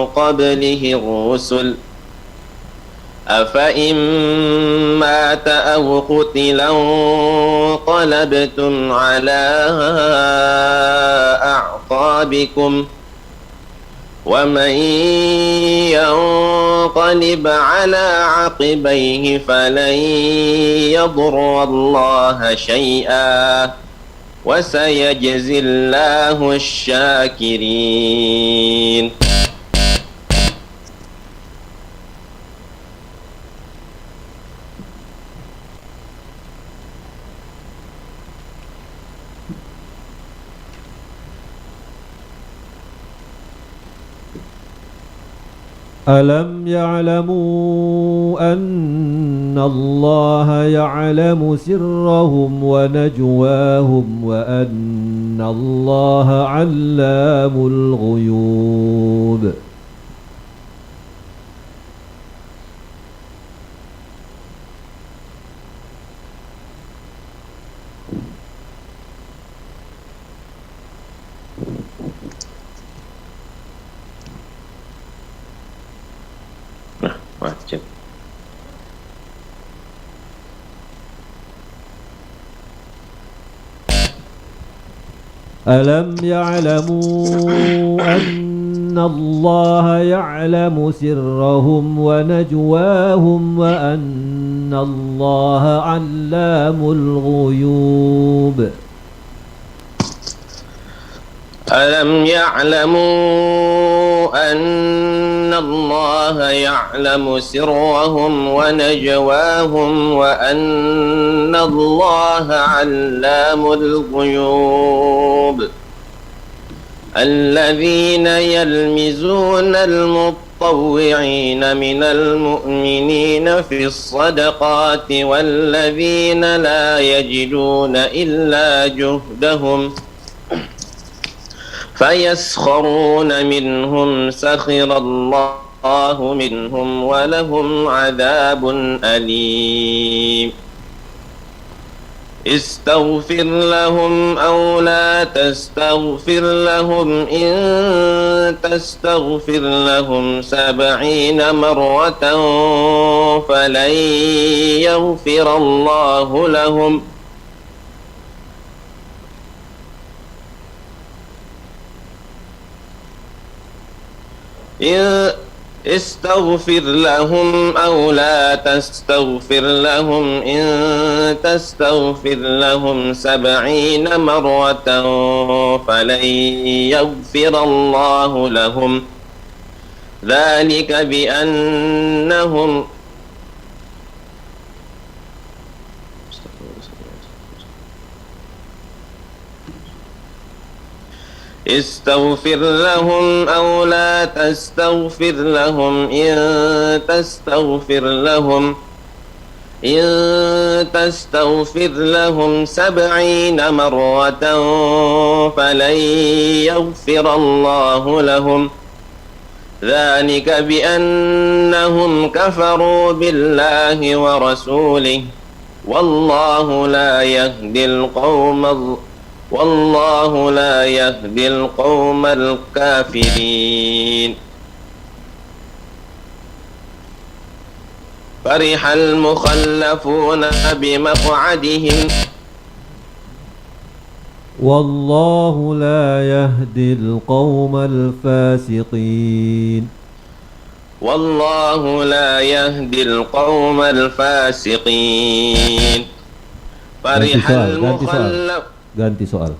قبله الرسل أفإن مات أو قتلا انقلبتم على أعقابكم ومن ينقلب على عقبيه فلن يضر الله شيئا وسيجزي الله الشاكرين. ألم يعلموا أن الله يعلم سرهم ونجواهم وأن الله علام الغيوب. Wajib. ألم يعلموا أن الله يعلم سرهم ونجواهم وأن الله علام الغيوب. ألم يعلموا أن الله يعلم سرهم ونجواهم وأن الله علام الغيوب. الذين يلمزون المطوعين من المؤمنين في الصدقات والذين لا يجدون إلا جهدهم فيسخرون منهم سخر الله منهم ولهم عذاب أليم. استغفر لهم أو لا تستغفر لهم إن تستغفر لهم 70 مرة فلن يغفر الله لهم إن استغفر لهم أو لا تستغفر لهم إن تستغفر لهم 70 مرة فلن يغفر الله لهم ذلك بأنهم استغفر لهم أو لا تستغفر لهم إن تستغفر لهم 70 مرة فلن يغفر الله لهم ذلك بأنهم كفروا بالله ورسوله والله لا يهدي القوم الكافرين. فرح المخلفون بمقعدهم والله لا يهدي القوم الفاسقين. والله لا يهدي القوم الفاسقين. فرح المخلف ganti soal.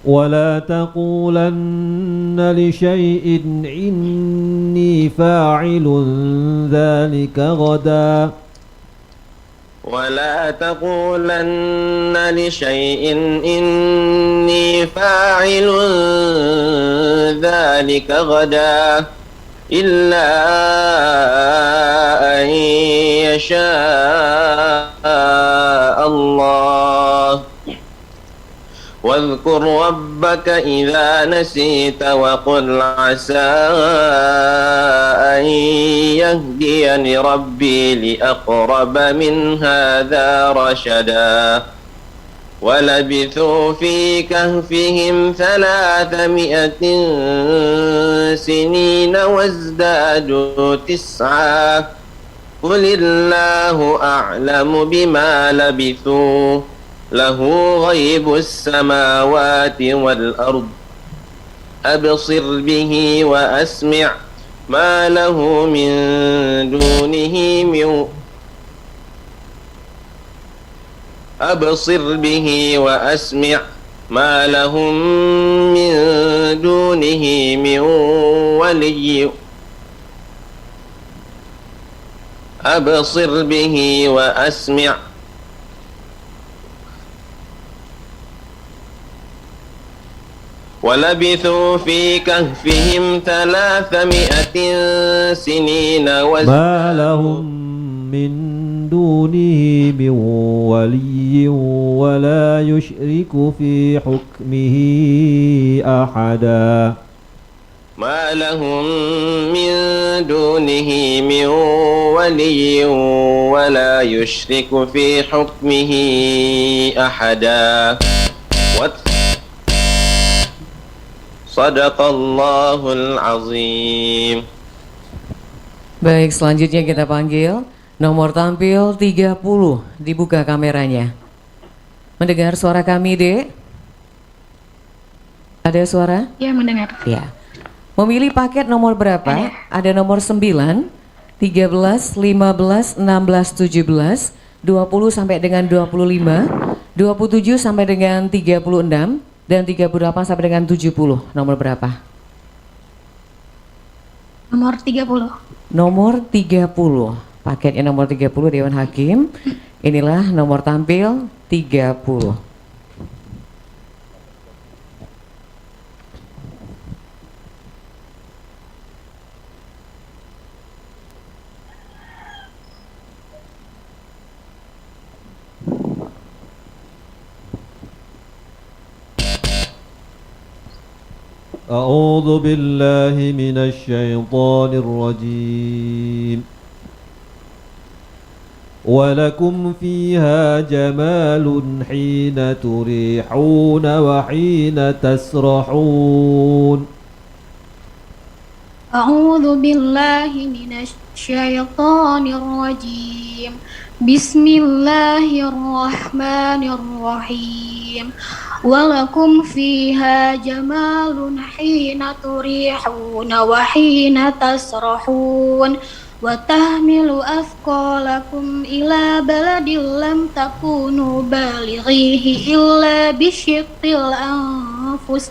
ولا تقولن لشيء إني فاعل ذلك غدا ولا تقولن لشيء إني فاعل ذلك غدا إلا أن يشاء الله واذكر ربك إذا نسيت وقل عسى أن يهديني ربي لأقرب من هذا رشدا ولبثوا في كهفهم 300 سنين وازدادوا 9 قل الله أعلم بما لبثوا له غيب السماوات والأرض أبصر به وأسمع ما له من دونه من أبصر به وأسمع ما لهم من دونه من ولي أبصر به وأسمع ولبثوا في كهفهم 300 سنين ما لهم من دونه من ولي ولا يشرك في حكمه أحدا ما لهم من دونه من ولي ولا يشرك في حكمه أحدا صدق الله العظيم. Baik, selanjutnya kita panggil nomor tampil 30, dibuka kameranya. Mendengar suara kami, Dek? Ada suara? Ya, mendengar. Ya. Memilih paket nomor berapa? Ada nomor 9, 13, 15, 16, 17, 20 sampai dengan 25, 27 sampai dengan 36, dan 38 sampai dengan 70. Nomor berapa? Nomor 30. Nomor 30. Paketnya nomor 30 Dewan Hakim. Inilah nomor tampil 30. أعوذ بالله من الشيطان الرجيم ولكم فيها جمال حين تريحون وحين تسرحون أعوذ بالله من الشيطان الرجيم بسم الله الرحمن الرحيم ولكم فيها جمال حين تريحون وحين تسرحون وتحمل أثقالكم إلى بلد لم تكونوا بالغيه إلا بشق الأنفس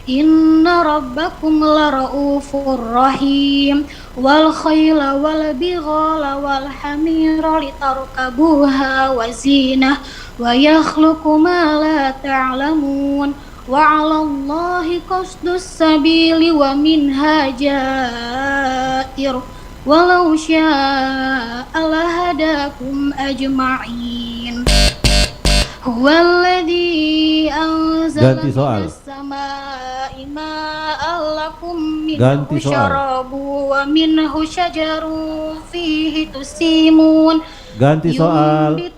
إن ربكم لرؤوف رحيم والخيل والبغال والحمير لتركبوها وزينة ويخلق ما لا تعلمون وعلى الله قصد السبيل ومنها جائر ولو شاء لهداكم أجمعين هو الذي أنزل من السماء ماء لكم منه شراب ومنه شجر فيه تسيمون ينبت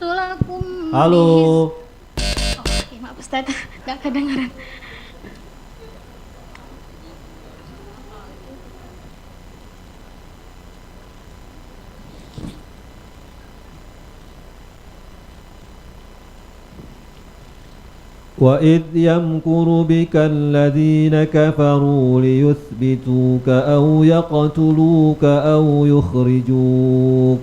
لكم Halo. Maaf Ustaz, gak kedengaran. وإذ يمكر بك الذين كفروا ليثبتوك أو يقتلوك أو يخرجوك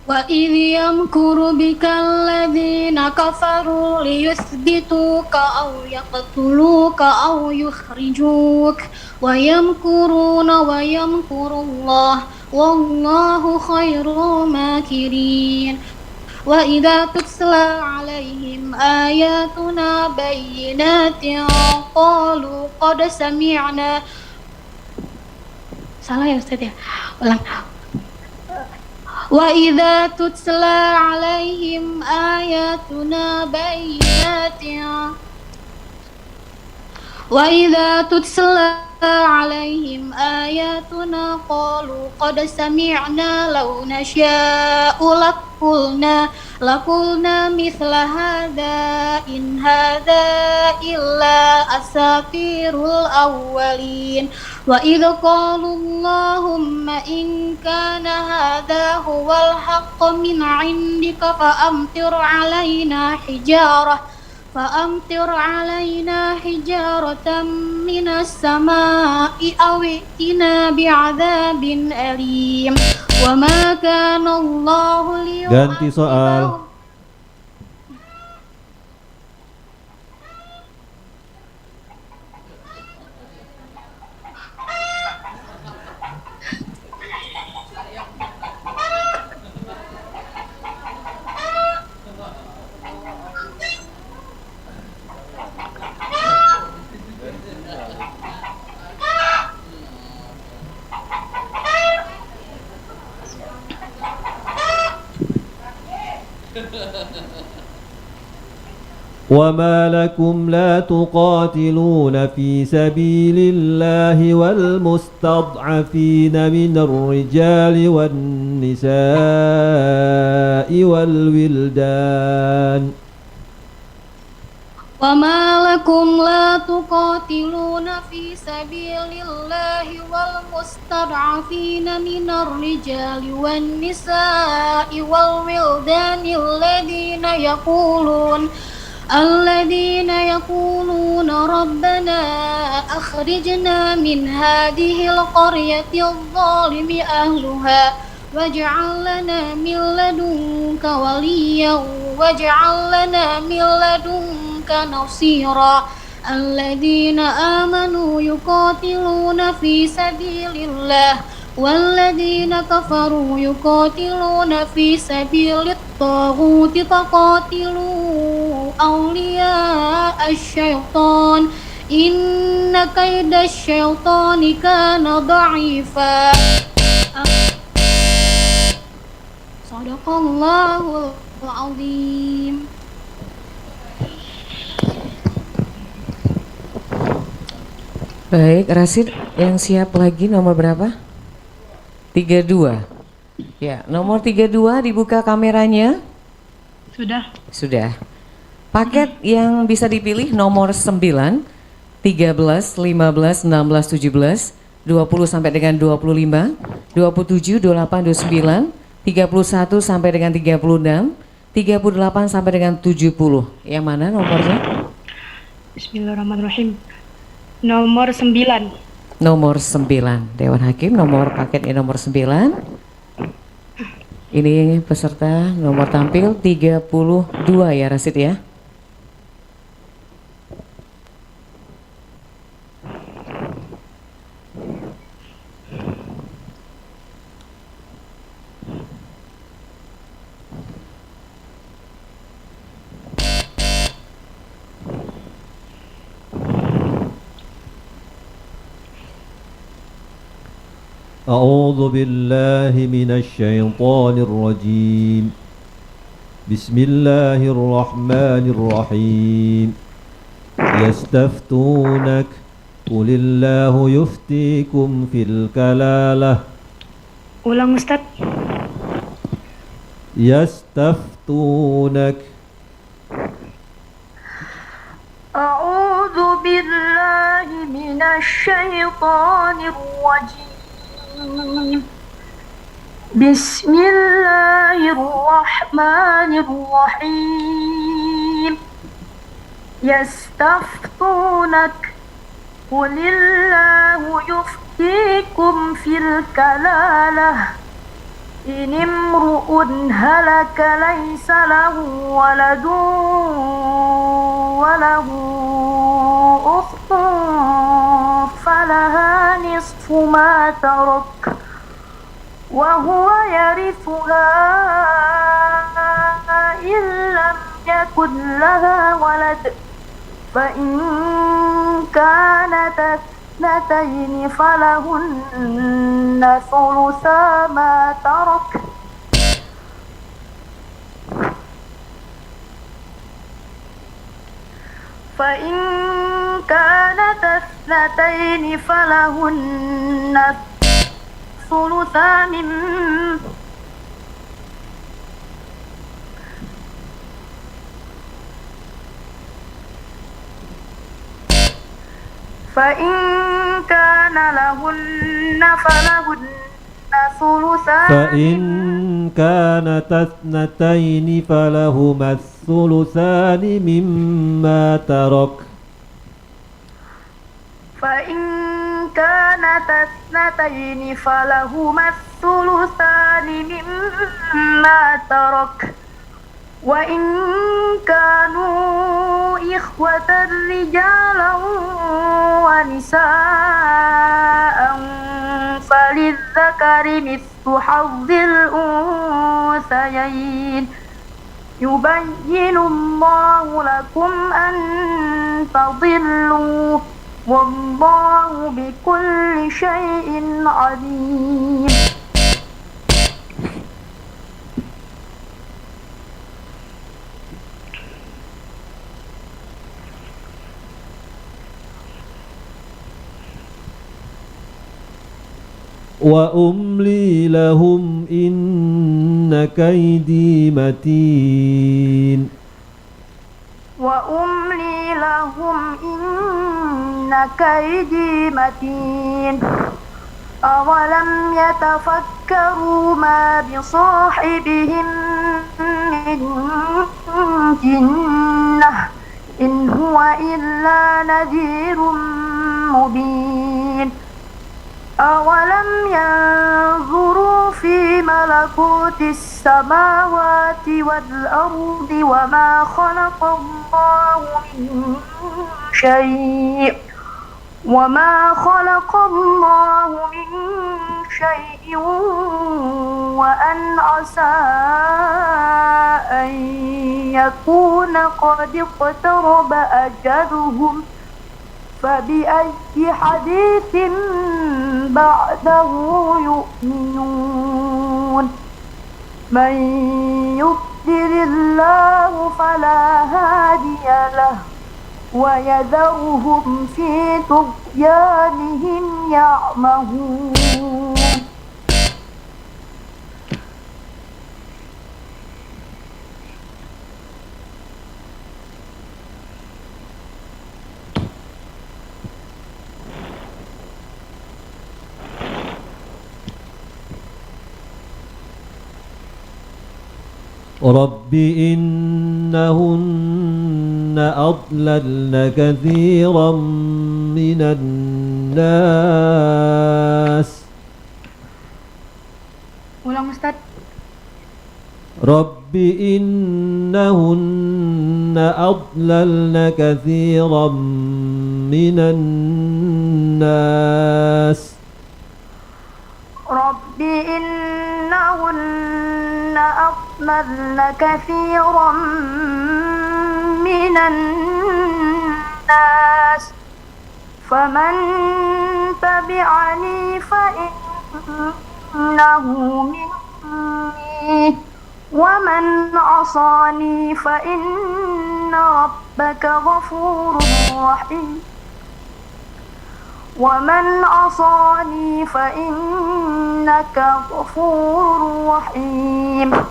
وإذ يمكر بك الذين كفروا ليثبتوك أو يقتلوك أو يخرجوك ويمكرون ويمكر الله والله خير الماكرين وإذا تتلى عليهم آياتنا بينات قالوا قد سمعنا salah ya Ustaz ya ulang وإذا تتلى عليهم آياتنا بينات وإذا تتلى عليهم آياتنا قالوا قد سمعنا لو نشاء لقلنا مثل هذا إن هذا إلا أساطير الأولين وإذ قالوا اللهم إن كان هذا هو الحق من عندك فأمطر علينا حجارة من السماء أو ائتنا بعذاب أليم وما كان الله Ganti soal. وما لكم لا تقاتلون في سبيل الله والمستضعفين من الرجال والنساء والولدان وما لكم لا تقاتلون في سبيل الله والمستضعفين من الرجال والنساء والولدان الذين يقولون ربنا أخرجنا من هذه القرية الظالم أهلها واجعل لنا من لدنك وليا واجعل لنا من لدنك نصيرا الذين آمنوا يقاتلون في سبيل الله والذين كفروا يقاتلون في سبيل الطاغوت فقاتلوا أولياء الشيطان إن كيد الشيطان كان ضعيفا صدق الله العظيم. Baik, Rasid yang siap lagi nomor berapa? 32. Ya, nomor 32 dibuka kameranya. Sudah. Paket yang bisa dipilih nomor 9, 13, 15, 16, 17, 20 sampai dengan 25, 27, 28, 29, 31 sampai dengan 36, 38 sampai dengan 70. Yang mana nomornya? Bismillahirrahmanirrahim. Nomor 9. Nomor 9. Dewan Hakim nomor paketnya nomor 9. Ini peserta nomor tampil 32 ya Rasid ya. أعوذ بالله من الشيطان الرجيم بسم الله الرحمن الرحيم يستفتونك قل الله يفتيكم في الكلالة Ulang Ustaz. يستفتونك أعوذ بالله من الشيطان الرجيم بسم الله الرحمن الرحيم يستفتونك قل الله يفتيكم في الكلالة إن امرؤ هلك ليس له ولد وله أخت فلها نصف ما ترك وهو يرثها إن لم يكن لها ولد فإن كانت اثنتين فلهن ثلثا ما ترك فإن كانت اثنتين فلهن ثلثا فإن كان لهن فلهن ثلثا فإن كانت اثنتين فلهما الثلثان مما ترك فإن كانت اثنتين فلهما الثلثان مما ترك وإن كانوا إخوة رجالا ونساء فللذكر مثل حظ الأنثيين يبين الله لكم أن تضلوا والله بكل شيء عليم. وأملي لهم إن كيدي متين وأملي لهم إن كيدي متين أولم يتفكروا ما بصاحبهم من جنة إن هو إلا نذير مبين أولم ينظروا في ملكوت السماوات والأرض وما خلق الله من شيء وأن عسى أن يكون قد اقترب أجلهم فبأي حديث بعده يؤمنون من يضلل الله فلا هادي له ويذرهم في طغيانهم يعمهون. رب إنهن أضللن كثيرا من الناس. Ulang Ustaz. رب إنهن أضللن كثيرا من الناس. رب إنهن أضللن كثيرا من الناس فمن تبعني فإنه مني ومن عصاني فإن ربك غفور رحيم ومن عصاني فإنك غفور رحيم.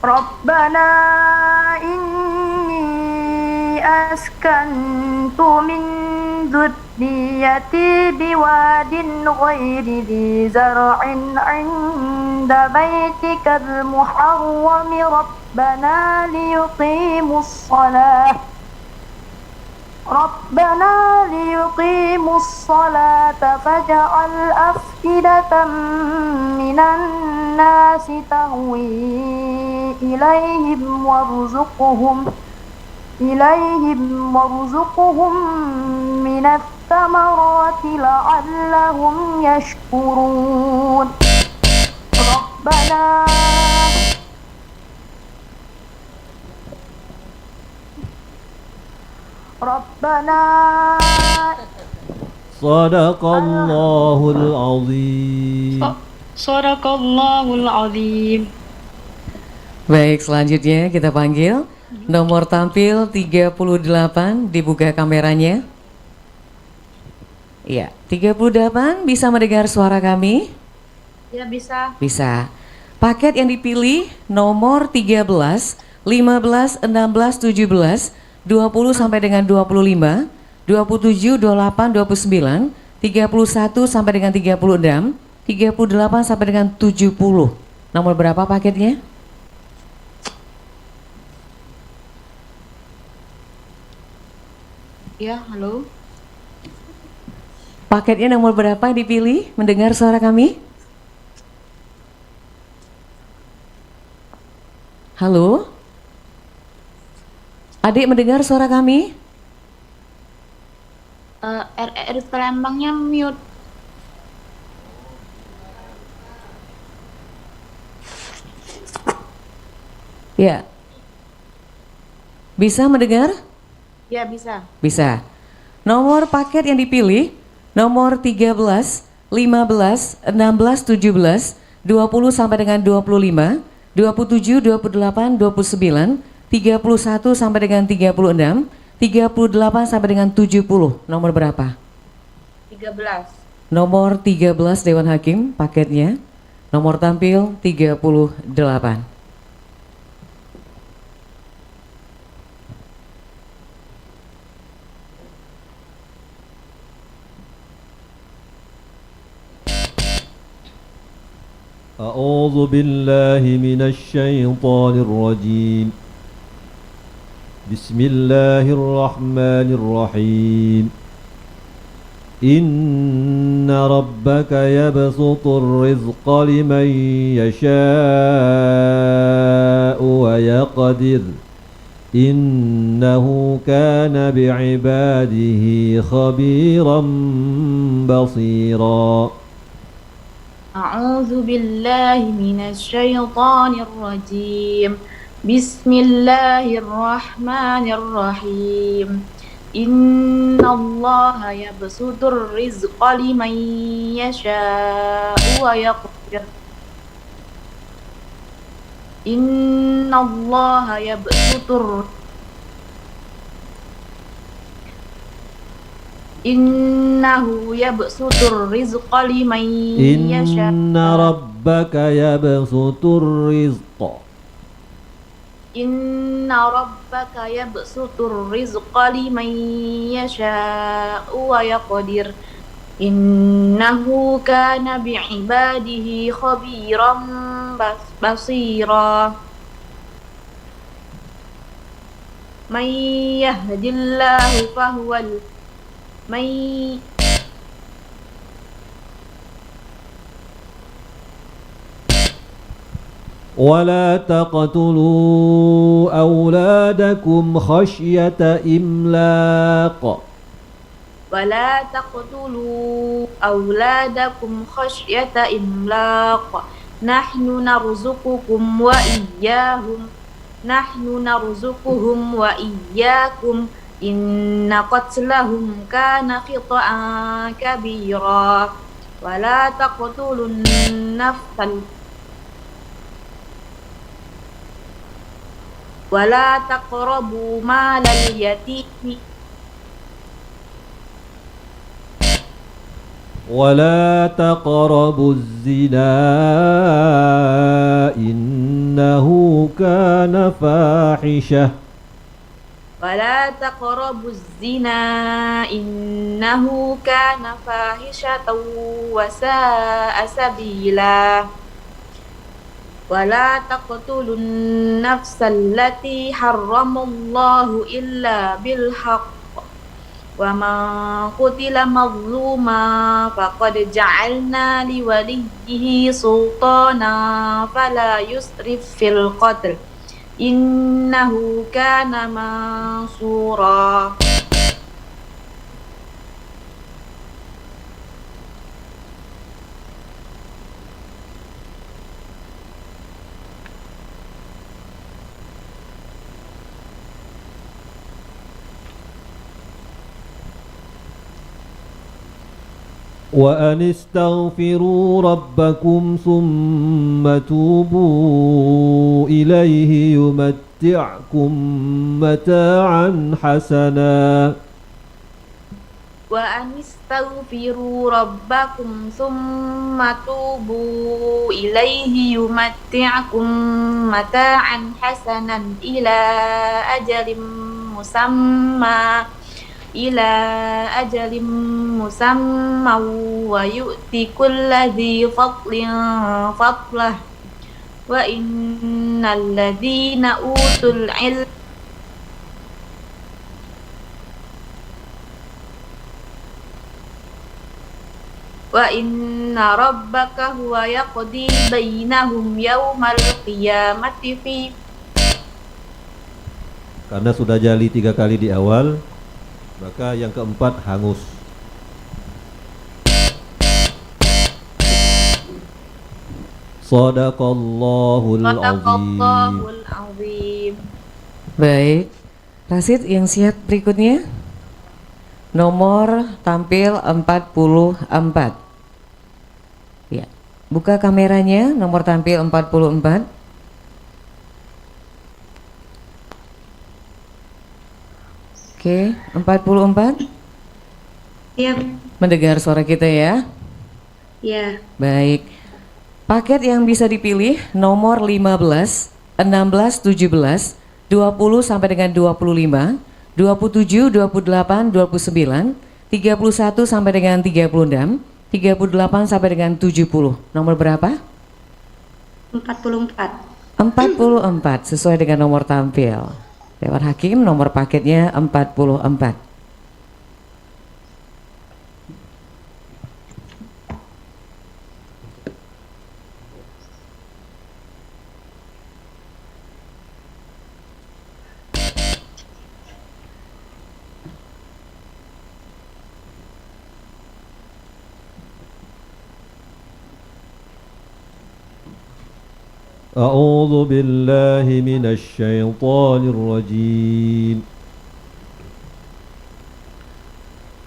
ربنا إني أسكنت من ذريتي بواد غير ذي زرع عند بيتك المحرم ربنا ليقيموا الصلاة فاجعل أفئدة من الناس تهوي إليهم وارزقهم من الثمرات لعلهم يشكرون ربنا Sadaqallahul azim. Sadaqallahul azim. Baik, selanjutnya kita panggil nomor tampil 38, dibuka kameranya. Iya, 38 bisa mendengar suara kami? Ya, bisa. Bisa. Paket yang dipilih nomor 13, 15, 16, 17, 20 sampai dengan 25, 27, 28, 29, 31 sampai dengan 36, 38 sampai dengan 70. Nomor berapa paketnya? Ya, halo. Paketnya nomor berapa yang dipilih? Mendengar suara kami? Halo? Adik mendengar suara kami? RR Palembangnya mute. Ya. Bisa mendengar? Ya, bisa. Bisa. Nomor paket yang dipilih nomor 13, 15, 16, 17, 20 sampai dengan 25, 27, 28, 29, 31 sampai dengan 36, 38 sampai dengan 70. Nomor berapa? 13. Nomor 13 Dewan Hakim paketnya. Nomor tampil 38. A'udzu billahi minasy syaithanir rajim. Bismillahirrahmanirrahim. Inna rabbaka yabsutur rizqa liman yasha'u wa yaqdir. Innahu kana bi'ibadihi khabiran basira. A'udzu billahi minasy syaithanir rajim. Bismillahirrahmanirrahim. Innallaha yabsutur rizqa liman yasha'u wa yaqdir. Innallaha yabsutur Innahu yabsutur rizqa liman yasha. Inna rabbaka yabsutur rizqa. Inna rabbaka yabsutur rizqa liman yasha wa yaqdir. Innahu kana bi'ibadihi khabiran basira. Man yahdillahu fahuwal ولا تقتلوا أولادكم خشية إملاق. ولا تقتلوا أولادكم خشية إملاق. نحن نرزقهم وإياكم. Inna qatlahum kana khita'an kabira. Wala taqtulun nafsal wala taqrabu malal yatimi ولا تقربوا الزنا إنه كان فاحشة. ولا تقربوا الزنا إنه كان فاحشة وساء سبيلا. ولا تقتلوا النفس التي حرم الله إلا بالحق ومن قتل مظلوما فقد جعلنا لوليه سلطانا فلا يسرف في القتل إنه كان منصورا. وأن استغفروا ربكم ثم توبوا إليه يمتعكم متاعا حسنا وأن استغفروا ربكم ثم توبوا إليه يمتعكم متاعا حسنا إلى أجل مسمى ويؤتي كل ذي فضل فضله وإن الذين أوتوا العلم وإن ربك هو يقضي بينهم يوم القيامة فيه. Karena sudah jali 3 kali di awal, maka yang keempat hangus. Shadaqallahul azim. Baik, Rasid yang siap berikutnya. Nomor tampil 44. Ya, buka kameranya, nomor tampil 44. Oke, 44. Iya. Mendengar suara kita ya? Iya. Baik. Paket yang bisa dipilih nomor 15, 16, 17, 20 sampai dengan 25, 27, 28, 29, 31 sampai dengan 36, 38 sampai dengan 70. Nomor berapa? 44. 44 sesuai dengan nomor tampil. Dewan Hakim nomor paketnya 44. أعوذ بالله من الشيطان الرجيم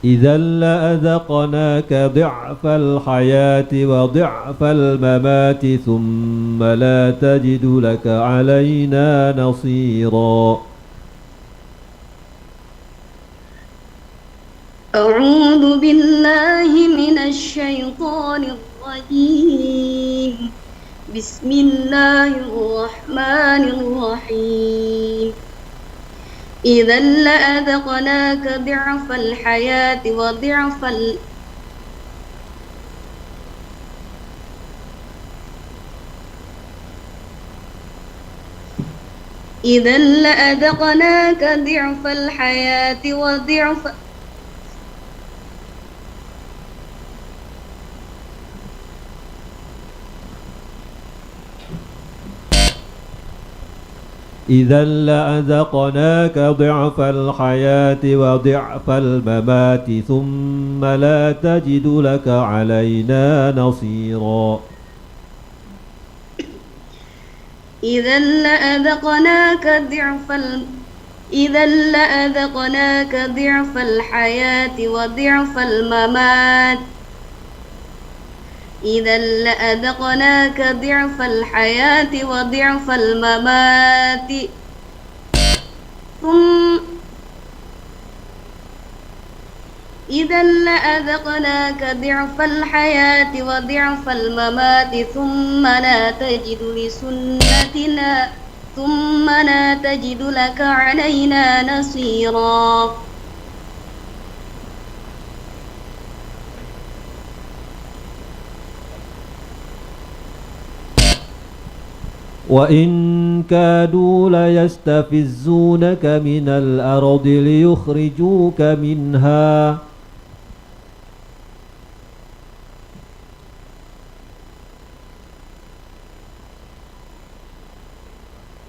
إذا لأذقناك ضعف الحياة وضعف الممات ثم لا تجد لك علينا نصيرا أعوذ بالله من الشيطان الرجيم بسم الله الرحمن الرحيم إذا لأذقناك ضعف الحياة وضعف إذا لأذقناك ضعف الحياة وضعف إذا لأذقناك ضعف الحياة وضعف الممات ثم لا تجد لك علينا نصيرا إذا لأذقناك ضعف الحياة وضعف الممات إذا لأذقناك ضعف الحياة وضعف الممات إذا لأذقناك ضعف الحياة وضعف الممات ثم لا تجد لك علينا نصيرا وإن كادوا ليستفزونك من الأرض ليخرجوك منها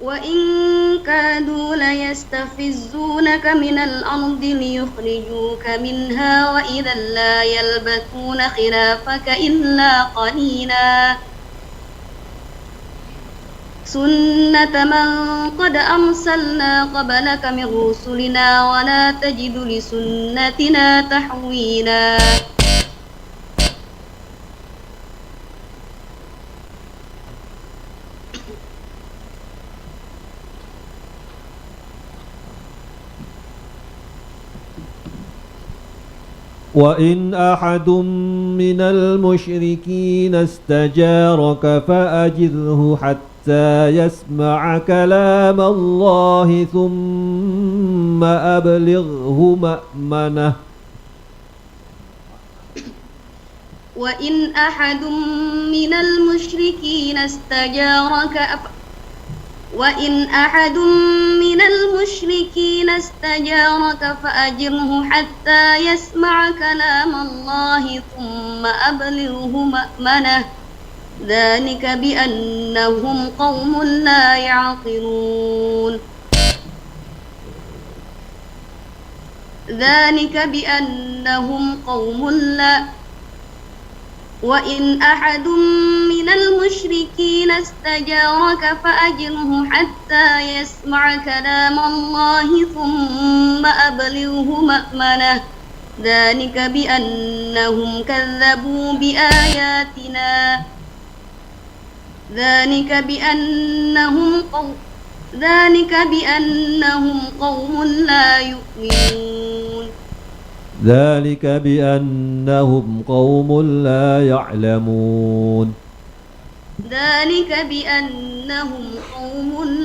وإن كادوا ليستفزونك من الأرض ليخرجوك منها وإذا لا يلبثون خلافك إلا قليلا سنة من قد أرسلنا قبلك من رسلنا ولا تجد لسنتنا تحويلا وإن أحد من المشركين استجارك فأجره حتى يسمع كلام الله ثم أبلغه مأمنه وإن أحد من المشركين استجارك فأجره حتى يسمع كلام الله ثم أبلغه مأمنه ذلك بأنهم قوم لا يعقلون وإن أحد من المشركين استجارك فأجره حتى يسمع كلام الله ثم أبلغه مأمنه ذلك بأنهم كذبوا بآياتنا ذلك بأنهم قوم لا يؤمنون ذلك بأنهم قوم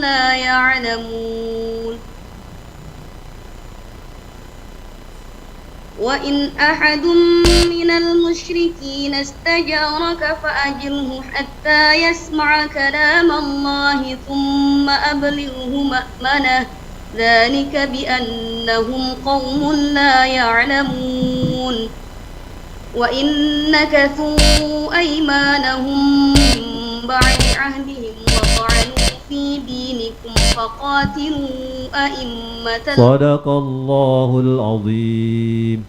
لا يعلمون وإن أحد من المشركين استجارك فأجره حتى يسمع كلام الله ثم أبلغه مأمنه ذلك بأنهم قوم لا يعلمون وإن نكثوا أيمانهم من بعد عهدهم وطعنوا في دينكم فقاتلوا أئمة صدق الله العظيم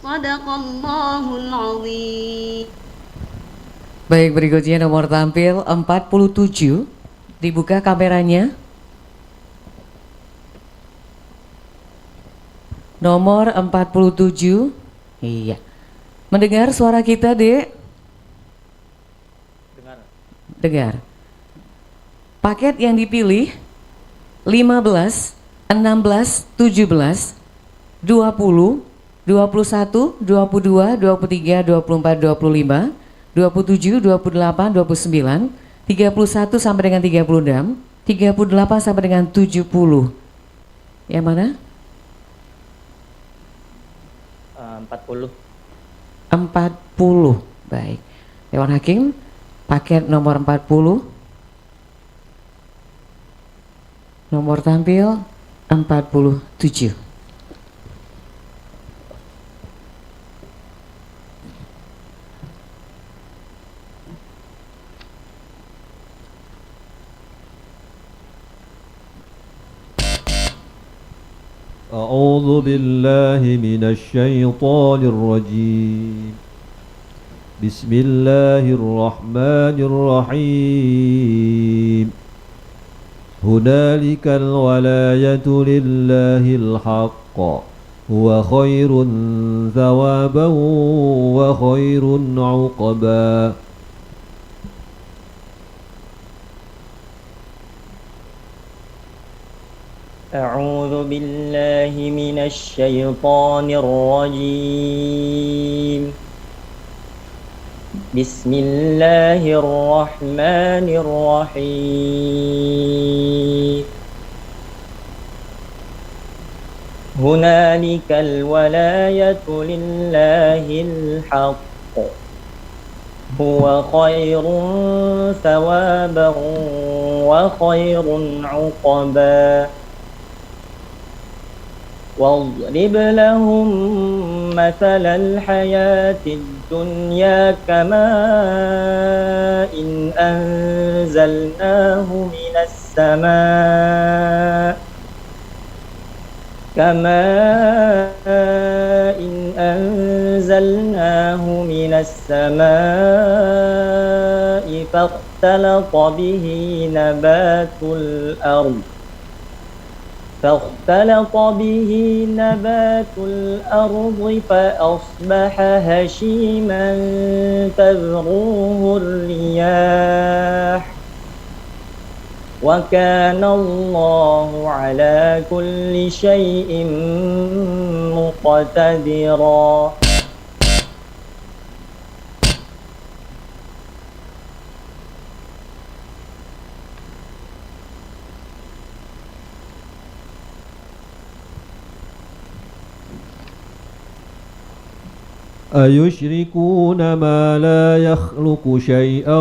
صدق الله العظيم. Baik, berikutnya nomor tampil 47. Dibuka kameranya. Nomor 47. Iya. Mendengar suara kita, Dek? Dengar. Paket yang dipilih 15, 16, 17, 20, 21, 22, 23, 24, 25, 27, 28, 29, 31 sampai dengan 36, 38 sampai dengan 70. Yang mana? 40. 40. Baik. Dewan Hakim, paket nomor 40. Nomor tampil 47. أعوذ بالله من الشيطان الرجيم بسم الله الرحمن الرحيم هنالك الولاية لله الحق هو خير ثوابا وخير عقبا أعوذ بالله من الشيطان الرجيم بسم الله الرحمن الرحيم هنالك الولاية لله الحق هو خير ثوابا وخير عقبا واضرب لهم مثل الحياة الدنيا كماء إن أنزلناه من السماء فاختلط به نبات الأرض فأصبح هشيما تذروه الرياح وكان الله على كل شيء مقتدرا. أيشركون ما لا يخلق شيئا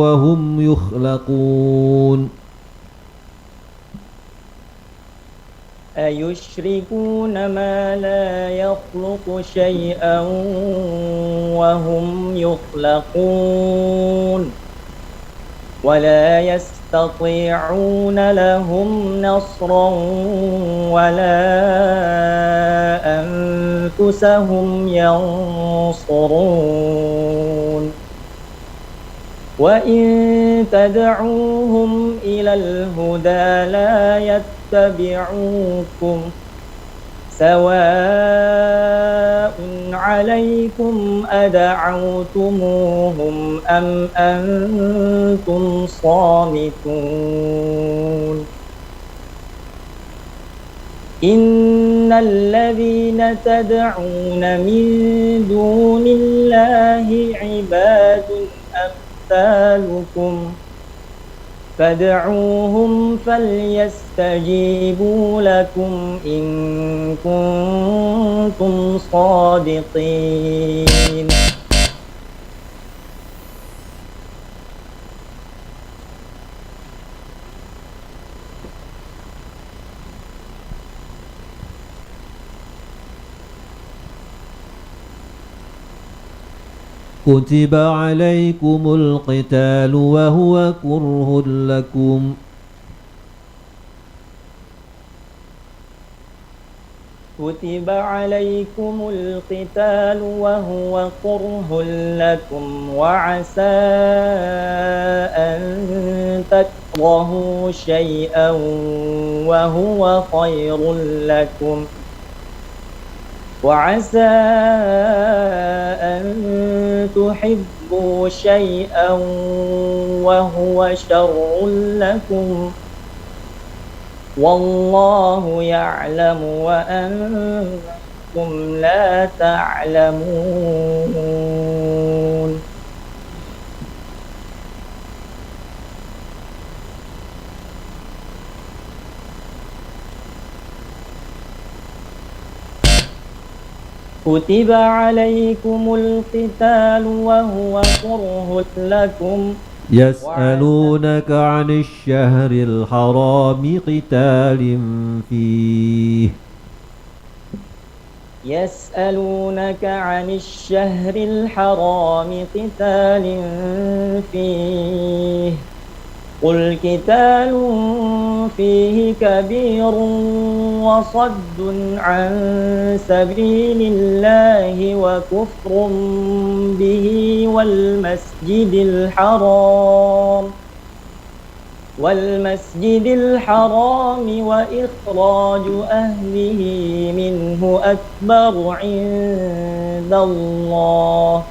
وهم يخلقون أيشركون ما لا يخلق شيئا وهم يخلقون ولا يستطيعون لهم نصرا ولا أنفسهم ينصرون وإن تدعوهم إلى الهدى لا يتبعوكم سواء عليكم أدعوتموهم أم أنتم صامتون. إن الذين تدعون من دون الله عباد أمثالكم فادعوهم فليستجيبوا لكم إن كنتم صادقين. كتب عليكم القتال وهو كره لكم كتب عليكم القتال وهو كره لكم وعسى أن تكرهوا شيئا وهو خير لكم وعسى أن تحبوا شيئا وهو شر لكم والله يعلم وأنتم لا تعلمون. كتب عليكم القتال وهو كره لكم يسألونك عن الشهر الحرام قتال فيه يسألونك عن الشهر الحرام قتال فيه قل قتال فيه كبير وصد عن سبيل الله وكفر به والمسجد الحرام وإخراج أهله منه أكبر عند الله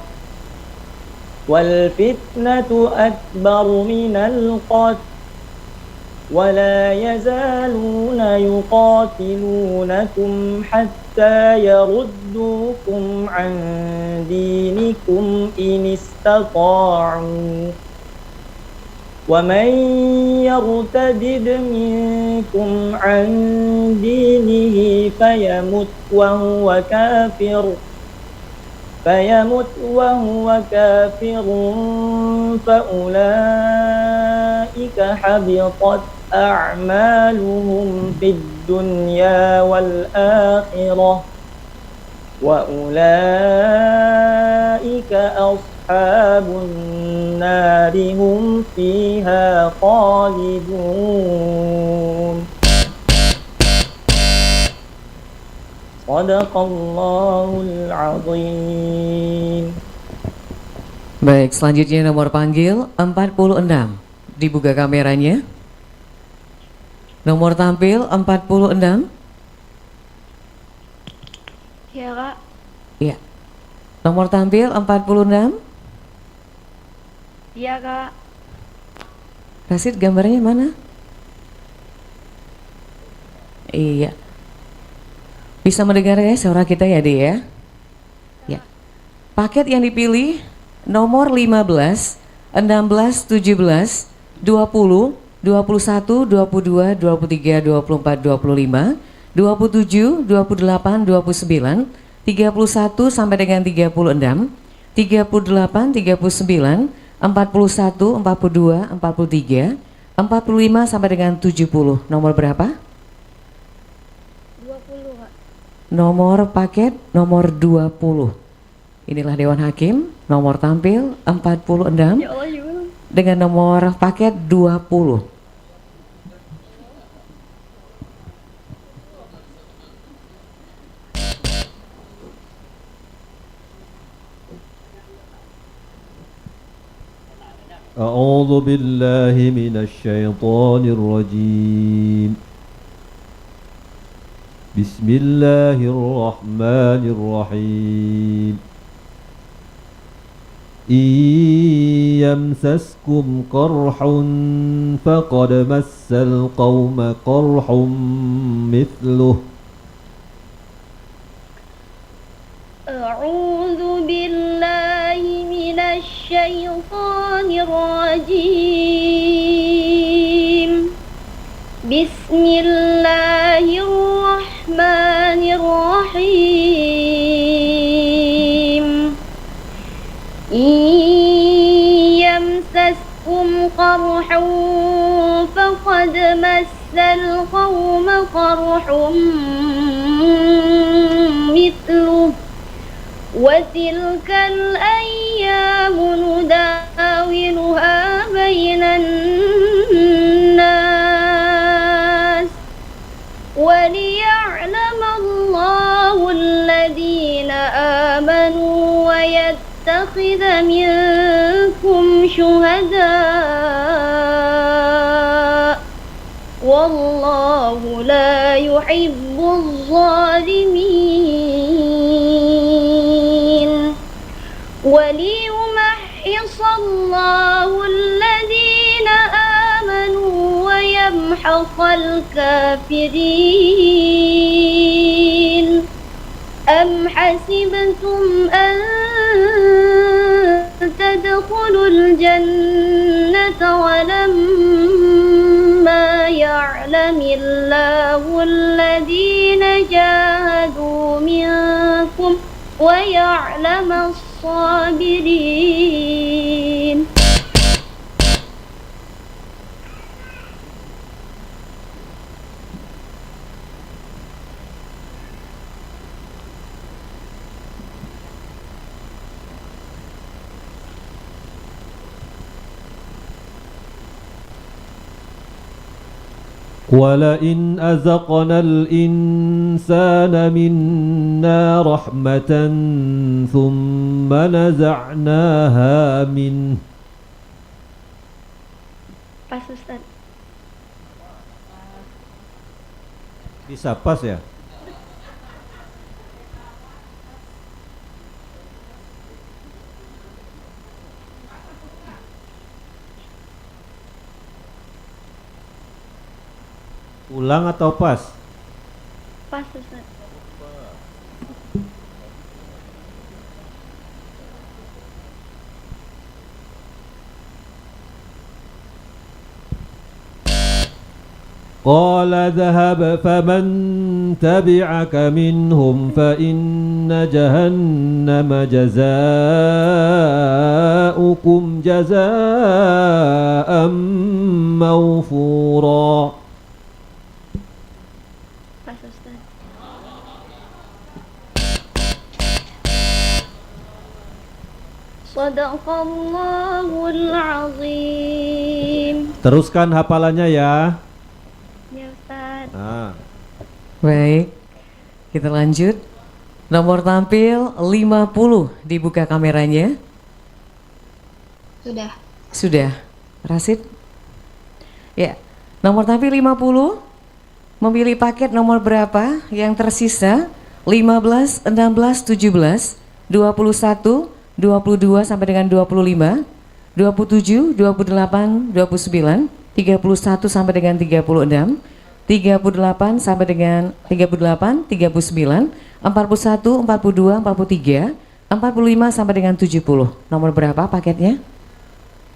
والفتنة أكبر من القتل ولا يزالون يقاتلونكم حتى يردوكم عن دينكم إن استطاعوا ومن يرتدد منكم عن دينه فيمت وهو كافر فيمت وهو كافر فأولئك حبطت أعمالهم في الدنيا والآخرة وأولئك أصحاب النار هم فيها خالدون Sadaqallahul azim. Baik, selanjutnya nomor panggil 46. Dibuka kameranya. Nomor tampil 46. Ya kak. Iya. Nomor tampil 46. Iya kak. Rasid, gambarnya mana? Iya. Bisa mendengar ya suara kita ya, Dek ya? Ya. Paket yang dipilih nomor 15, 16, 17, 20, 21, 22, 23, 24, 25, 27, 28, 29, 31 sampai dengan 36, 38, 39, 41, 42, 43, 45 sampai dengan 70. Nomor berapa? 20 kak. Nomor paket nomor 20. Inilah Dewan Hakim, nomor tampil 46 Ya Allah, ya. dengan nomor paket 20. A'udzu billahi minasy syaithanir rajim. Bismillahirrahmanirrahim. Yamsaskum qarhun faqad massal qauma qarhum mithluh. A'udzu billahi minasy syaithanir rajim. Bismillahirrahmanirrahim. Yamsaskum qarhun faqad massal qauma qarhum mithluh wa tilkal ayyamu nudawiluha bainan nas wa liya'lamallahu alladhina amanu wa yattakhidha minkum syuhada wallahu la yuhibbuz zalimin وليمحص الله الذين آمنوا ويمحق الكافرين أم حسبتم أن تدخلوا الجنة ولما يعلم الله الذين جاهدوا منكم ويعلم الصابرين ولئن أذقنا الإنسان منا رحمة ثم نزعناها منه. Pas Ustaz. Bisa pas ya? Ulang atau pas? Pas Ustaz. قال اذهب فمن تبعك منهم فإن جهنم جزاؤكم جزاء موفورا. Pas Ustaz. Sadaqallahul azim. Teruskan hafalannya ya. Ya Ustaz. Nah. Baik, kita lanjut. Nomor tampil 50, dibuka kameranya. Sudah. Sudah, Rasid? Ya, nomor tampil 50, memilih paket nomor berapa yang tersisa? 15, 16, 17, 21, 22 sampai dengan 25, 27, 28, 29, 31 sampai dengan 36, 38 sampai dengan 38, 39, 41, 42, 43, 45 sampai dengan 70. Nomor berapa paketnya?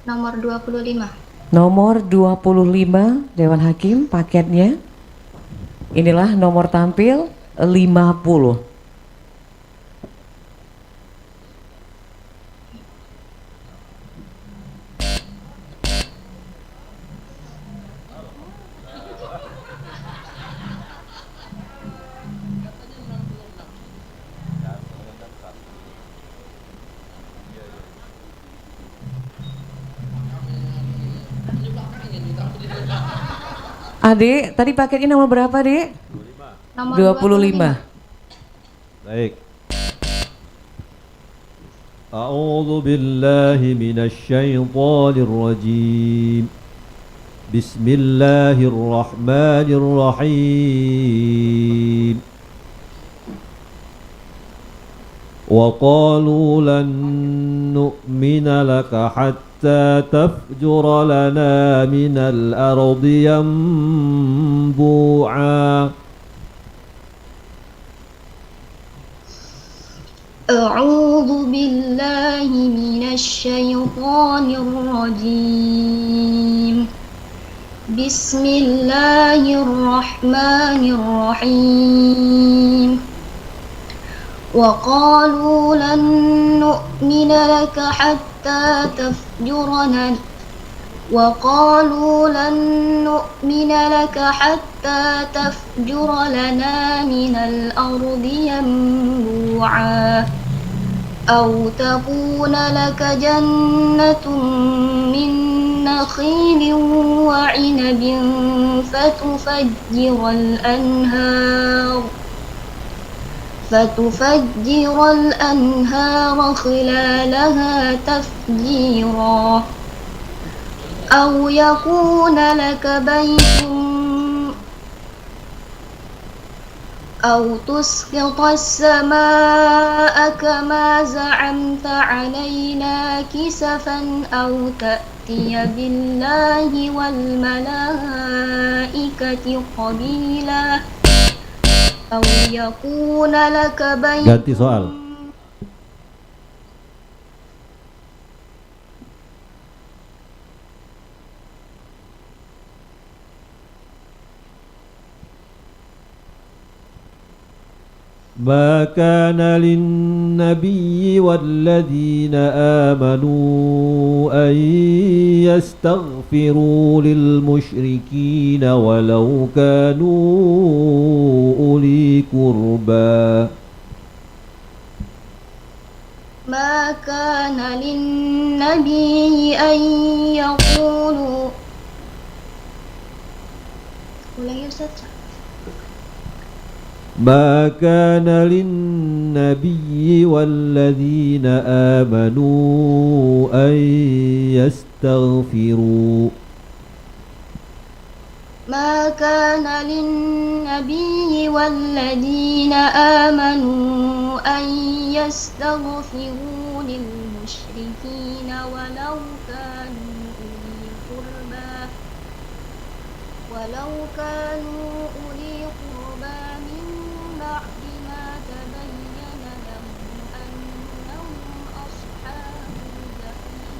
Nomor 25. Nomor 25 Dewan Hakim paketnya. Inilah nomor tampil 50. Adik, tadi paketnya nomor berapa, Dek? Nomor 25. Baik. A'udzu billahi minasy syaithanir rajim. Bismillahirrahmanirrahim. Wa qalu lan nu'mina laka hatta tafjura lana minal ardi yanbu'a. A'udzu billahi minasy syaithanir rajim. Bismillahirrahmanirrahim. Wa qalu lan nu'mina laka hatta tafjurana وقالوا لن نؤمن لك حتى تفجر لنا من الأرض ينبوعا أو تكون لك جنة من نخيل وعنب فتفجر الأنهار خلالها تفجيرا أو يكون لك بيت أو تسقط السماء كما زعمت علينا كسفا أو تأتي بالله والملائكة قبيلا أو يكون لك بيت. Ganti soal. ما كان للنبي والذين آمنوا أن يستغفروا للمشركين ولو كانوا أولي قربى. ما كان للنبي أن يقولوا ما كان للنبي والذين آمنوا أن يستغفروا. ما كان للنبي والذين آمنوا أن يستغفروا للمشركين ولو كانوا أولي قربى من بعد ما تبين لهم أنهم أصحاب الجحيم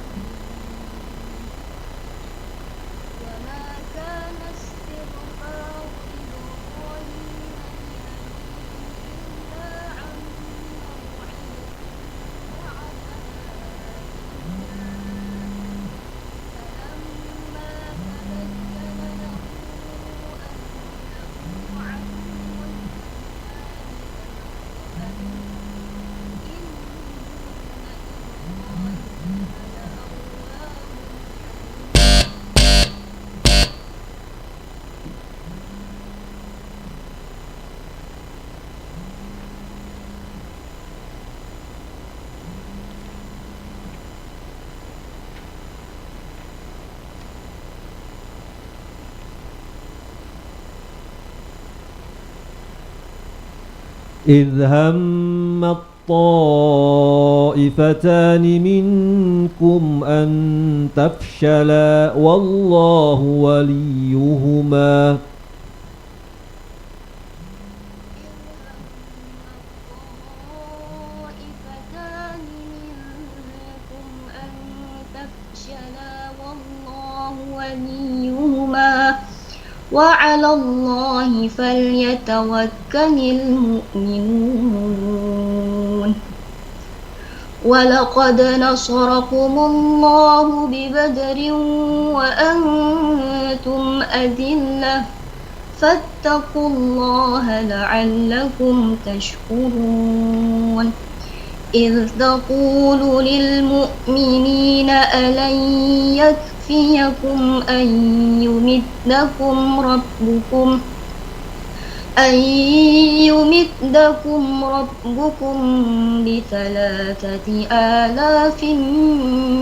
وما كان استغفار إذ هم الطائفتان منكم أن تفشلا والله وليهما وعلى الله فليتوكل المؤمنون ولقد نصركم الله ببدر وأنتم أذلة فاتقوا الله لعلكم تشكرون إذ تقول للمؤمنين ألن يكفيكم أن يمدكم ربكم ب3,000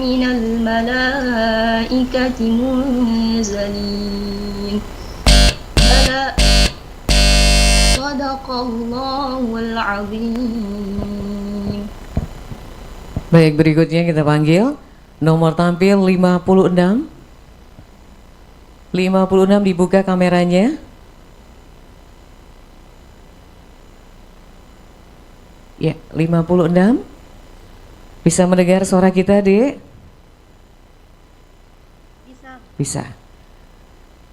من الملائكة منزلين بلى صدق الله العظيم. Baik, berikutnya kita panggil nomor tampil 56. 56 dibuka kameranya. Ya, 56. Bisa mendengar suara kita, Dek? Bisa.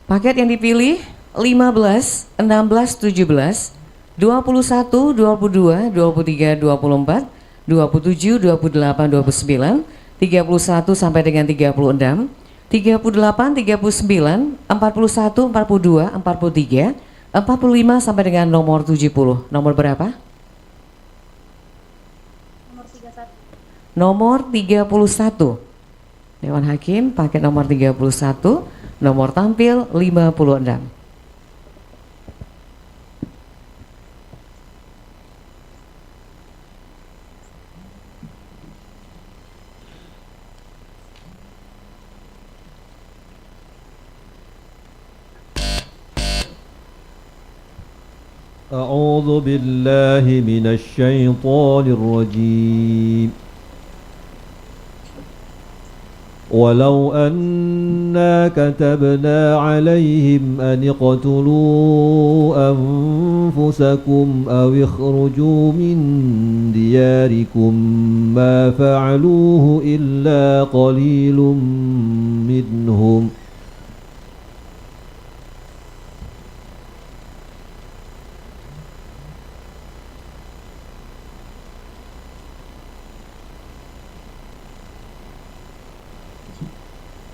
Paket yang dipilih 15, 16, 17, 21, 22, 23, 24, 27, 28, 29, 31 sampai dengan 36, 38, 39, 41, 42, 43, 45 sampai dengan nomor 70. Nomor berapa? Nomor 31. Dewan Hakim pakai nomor 31, nomor tampil 56. أعوذ بالله من الشيطان الرجيم ولو أنا كتبنا عليهم أن اقتلوا أنفسكم أو اخرجوا من دياركم ما فعلوه إلا قليل منهم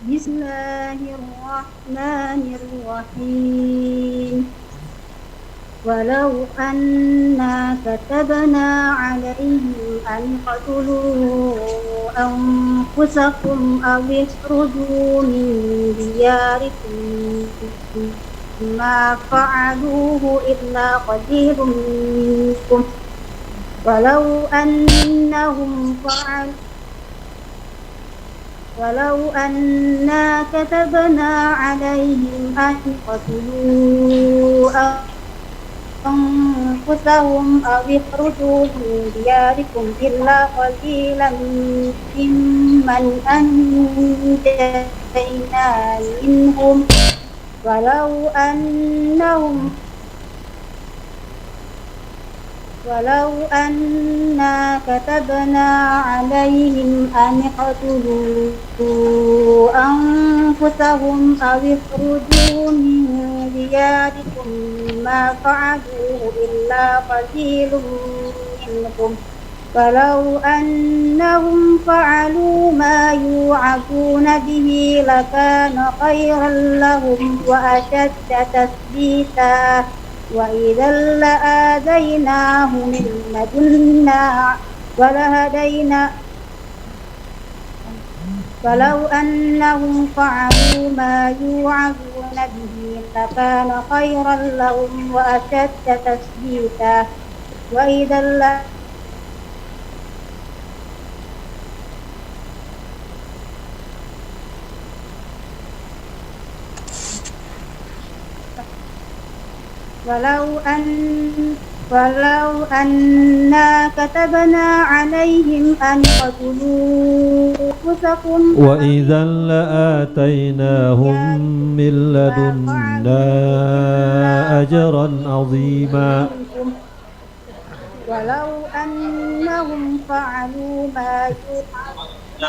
بسم الله الرحمن الرحيم ولو أنا كتبنا عليهم أن اقتلوا أنفسكم أو اخرجوا من دياركم ما فعلوه إلا قليل منكم ولو أنا كتبنا عليهم أن يقتلوا أنفسهم أو يخرجوا من دياركم إلا قليلا ممن أنجينا منهم ولو أنا كتبنا عليهم أن يقتلوا أنفسهم أو يخرجوا من دياركم ما فعلوه إلا قليل منهم ولو أنهم فعلوا ما يوعظون به لكان خيرا لهم وأشد تثبيتا وإذا لآتيناهم من لدنا ولو أنهم فعلوا ما يوعظون به لكان خيرا لهم وأشد تثبيتا وإذا Walau anna katabna alaihim an qatulu anfusakum wa idzan la'atainahum min ladunna ajran 'azima. Walau annahum fa'alu ma yu'adun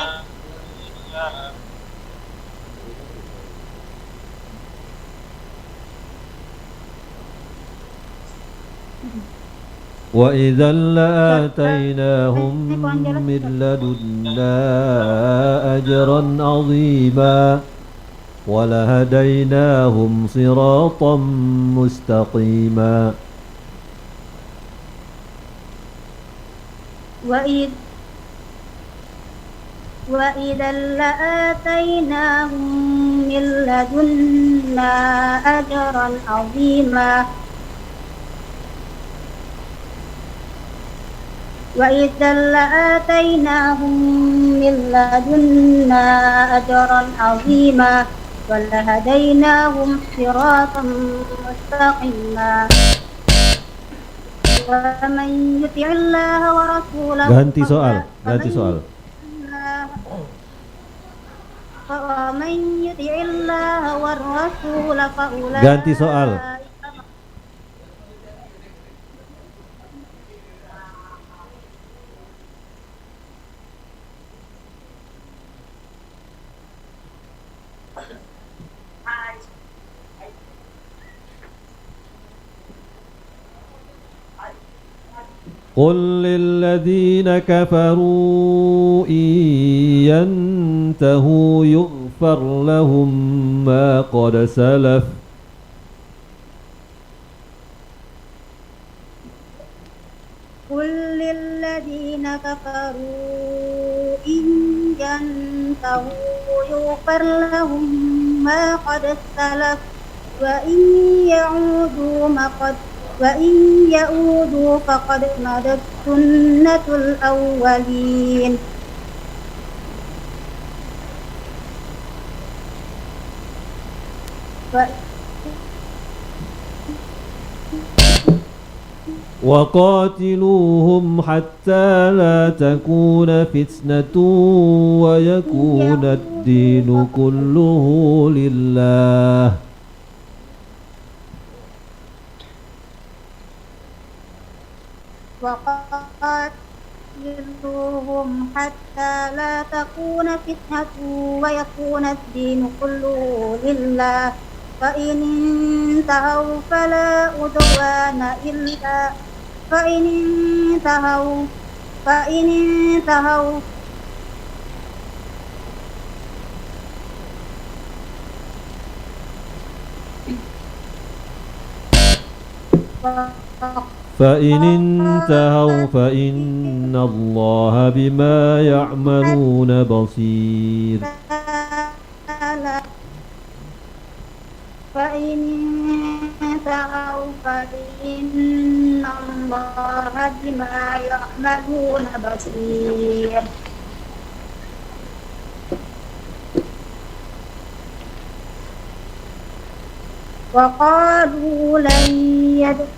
وَإِذًا لَآتَيْنَاهُمْ مِنْ لَدُنَّا أَجْرًا عَظِيمًا وَلَهَدَيْنَاهُمْ صِرَاطًا مُسْتَقِيمًا. وَإِذًا لَآتَيْنَاهُمْ مِنْ لَدُنَّا أَجْرًا عَظِيمًا وَإِذًا لَآتَيْنَاهُمْ مِنْ لَدُنَّا أَجْرًا عَظِيمًا وَلَهَدَيْنَاهُمْ صِرَاطًا مُسْتَقِيمًا. وَمَنْ يُطِعِ اللَّهَ وَرَسُولَهُ Ganti soal. وَمَنْ يُطِعِ اللَّهَ وَالرَّسُولَ فَأُولَئِكَ Ganti soal. قل للذين كفروا إن ينتهوا يغفر لهم ما قد سلف قل للذين كفروا إن ينتهوا يغفر لهم ما قد سلف وإن يعودوا فقد مضت سنة الأولين. وقاتلوهم حتى لا تكون فتنة ويكون الدين كله لله. وقاتلوهم حتى لا تكون فتنة ويكون الدين كله لله فإن انتهوا فلا عدوان إلا فإن انتهوا فإن الله بما يعملون بصير. فإن انتهوا فإن الله بما يعملون بصير. وقالوا لن يدخل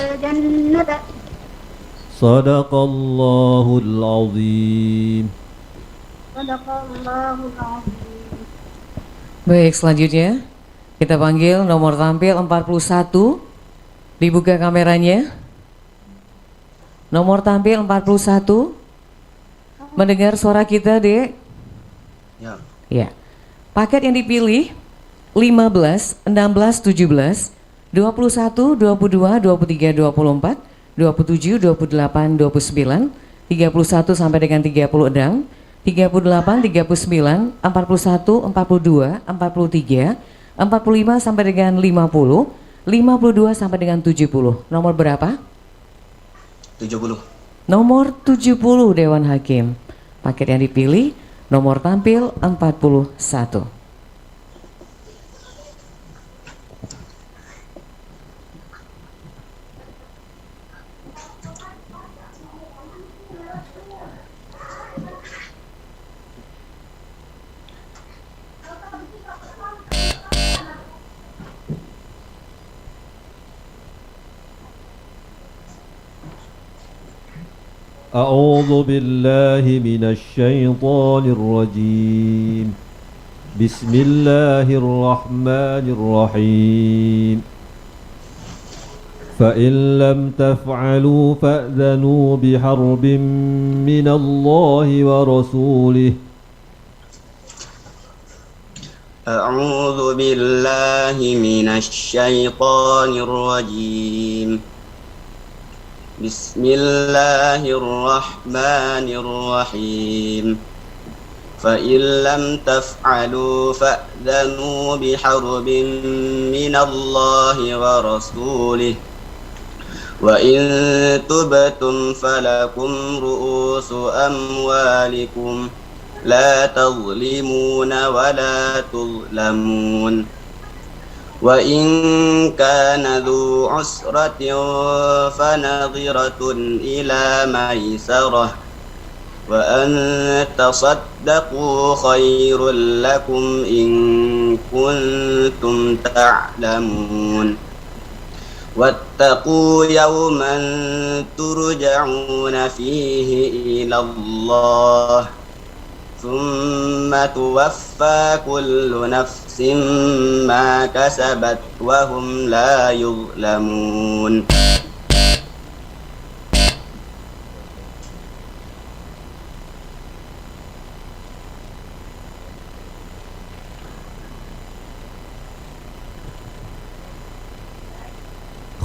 الجنة. صدق الله العظيم. صدق الله العظيم. Baik, selanjutnya kita panggil nomor tampil 41. Dibuka kameranya. Nomor tampil 41. Mendengar suara kita, Dek? Ya. Ya. Paket yang dipilih 15, 16, 17, 21, 22, 23, 24, 27, 28, 29, 31 sampai dengan 36, 38, 39, 41, 42, 43, 45 sampai dengan 50, 52 sampai dengan 70. Nomor berapa? 70. Nomor 70 Dewan Hakim. Paket yang dipilih nomor tampil 41. أعوذ بالله من الشيطان الرجيم بسم الله الرحمن الرحيم فإن لم تفعلوا فأذنوا بحرب من الله ورسوله أعوذ بالله من الشيطان الرجيم بسم الله الرحمن الرحيم فإن لم تفعلوا فأذنوا بحرب من الله ورسوله وإن تبتم فلكم رؤوس أموالكم لا تظلمون ولا تظلمون وإن كان ذو عسرة فنظرة إلى ميسرة وأن تصدقوا خير لكم إن كنتم تعلمون واتقوا يوما ترجعون فيه إلى الله ثم توفى كل نفس ما كسبت وهم لا يظلمون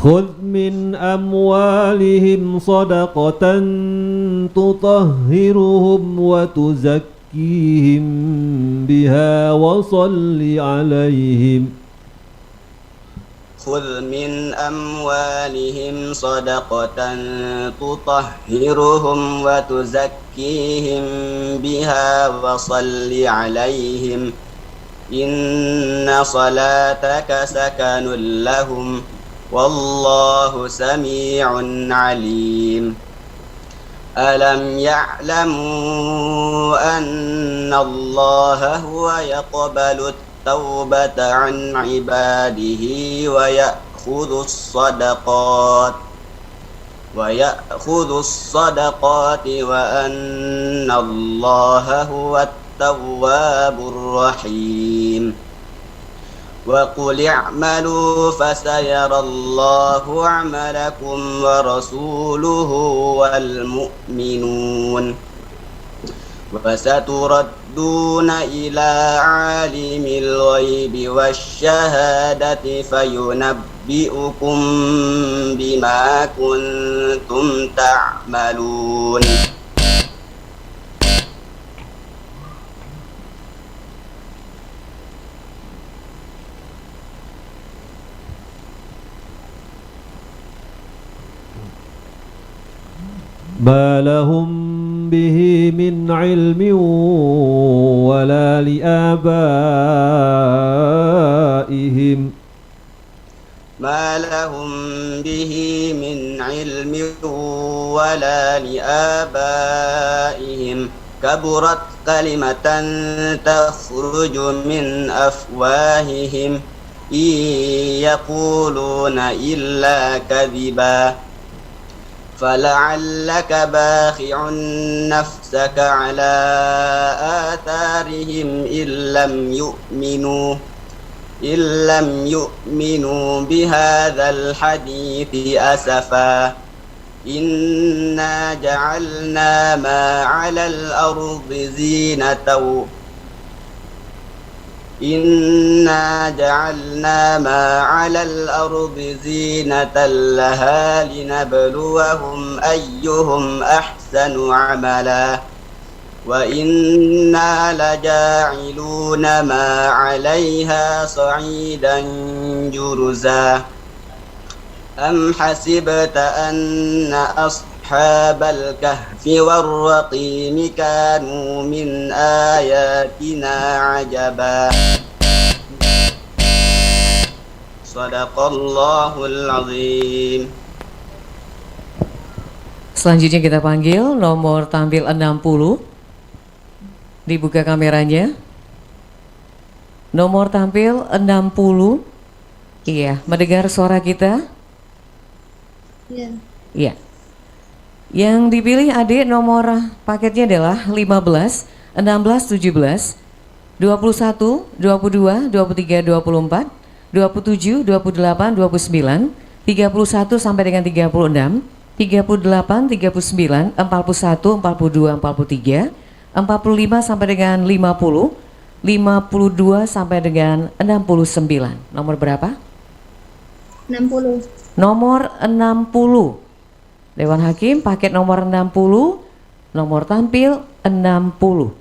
خذ من أموالهم صدقة تطهرهم وتزكيهم بها وصل عليهم خذ من أموالهم صدقة تطهرهم وتزكيهم بها وصل عليهم إن صلاتك سكن لهم والله سميع عليم ألم يعلموا أن الله هو يقبل التوبة عن عباده ويأخذ الصدقات وأن الله هو التواب الرحيم وقل اعملوا فسيرى الله عملكم ورسوله والمؤمنون وستردون إلى عالم الغيب والشهادة فينبئكم بما كنتم تعملون ما لهم به من علم ولا لآبائهم ما لهم به من علم ولا لآبائهم كبرت كلمة تخرج من أفواههم إن يقولون إلا كذبا فلعلك باخع نفسك على آثارهم إن لم يؤمنوا بهذا الحديث أسفا إنا جعلنا ما على الأرض زينة لها لنبلوهم أيهم أحسن عملا وإنا لجاعلون ما عليها صعيدا جرزا أم حسبت أن أصحاب الكهف والرقيم كانوا من آياتنا عجبا صدق الله العظيم. Selanjutnya kita panggil nomor tampil 60. Dibuka kameranya. Nomor tampil 60. Iya, mendengar suara kita? Iya. Iya. Yang dipilih adik nomor paketnya adalah 15, 16, 17, 21, 22, 23, 24, 27, 28, 29, 31 sampai dengan 36, 38, 39, 41, 42, 43, 45 sampai dengan 50, 52 sampai dengan 69. Nomor berapa? 60. Nomor 60. Dewan Hakim paket nomor 60, nomor tampil 60.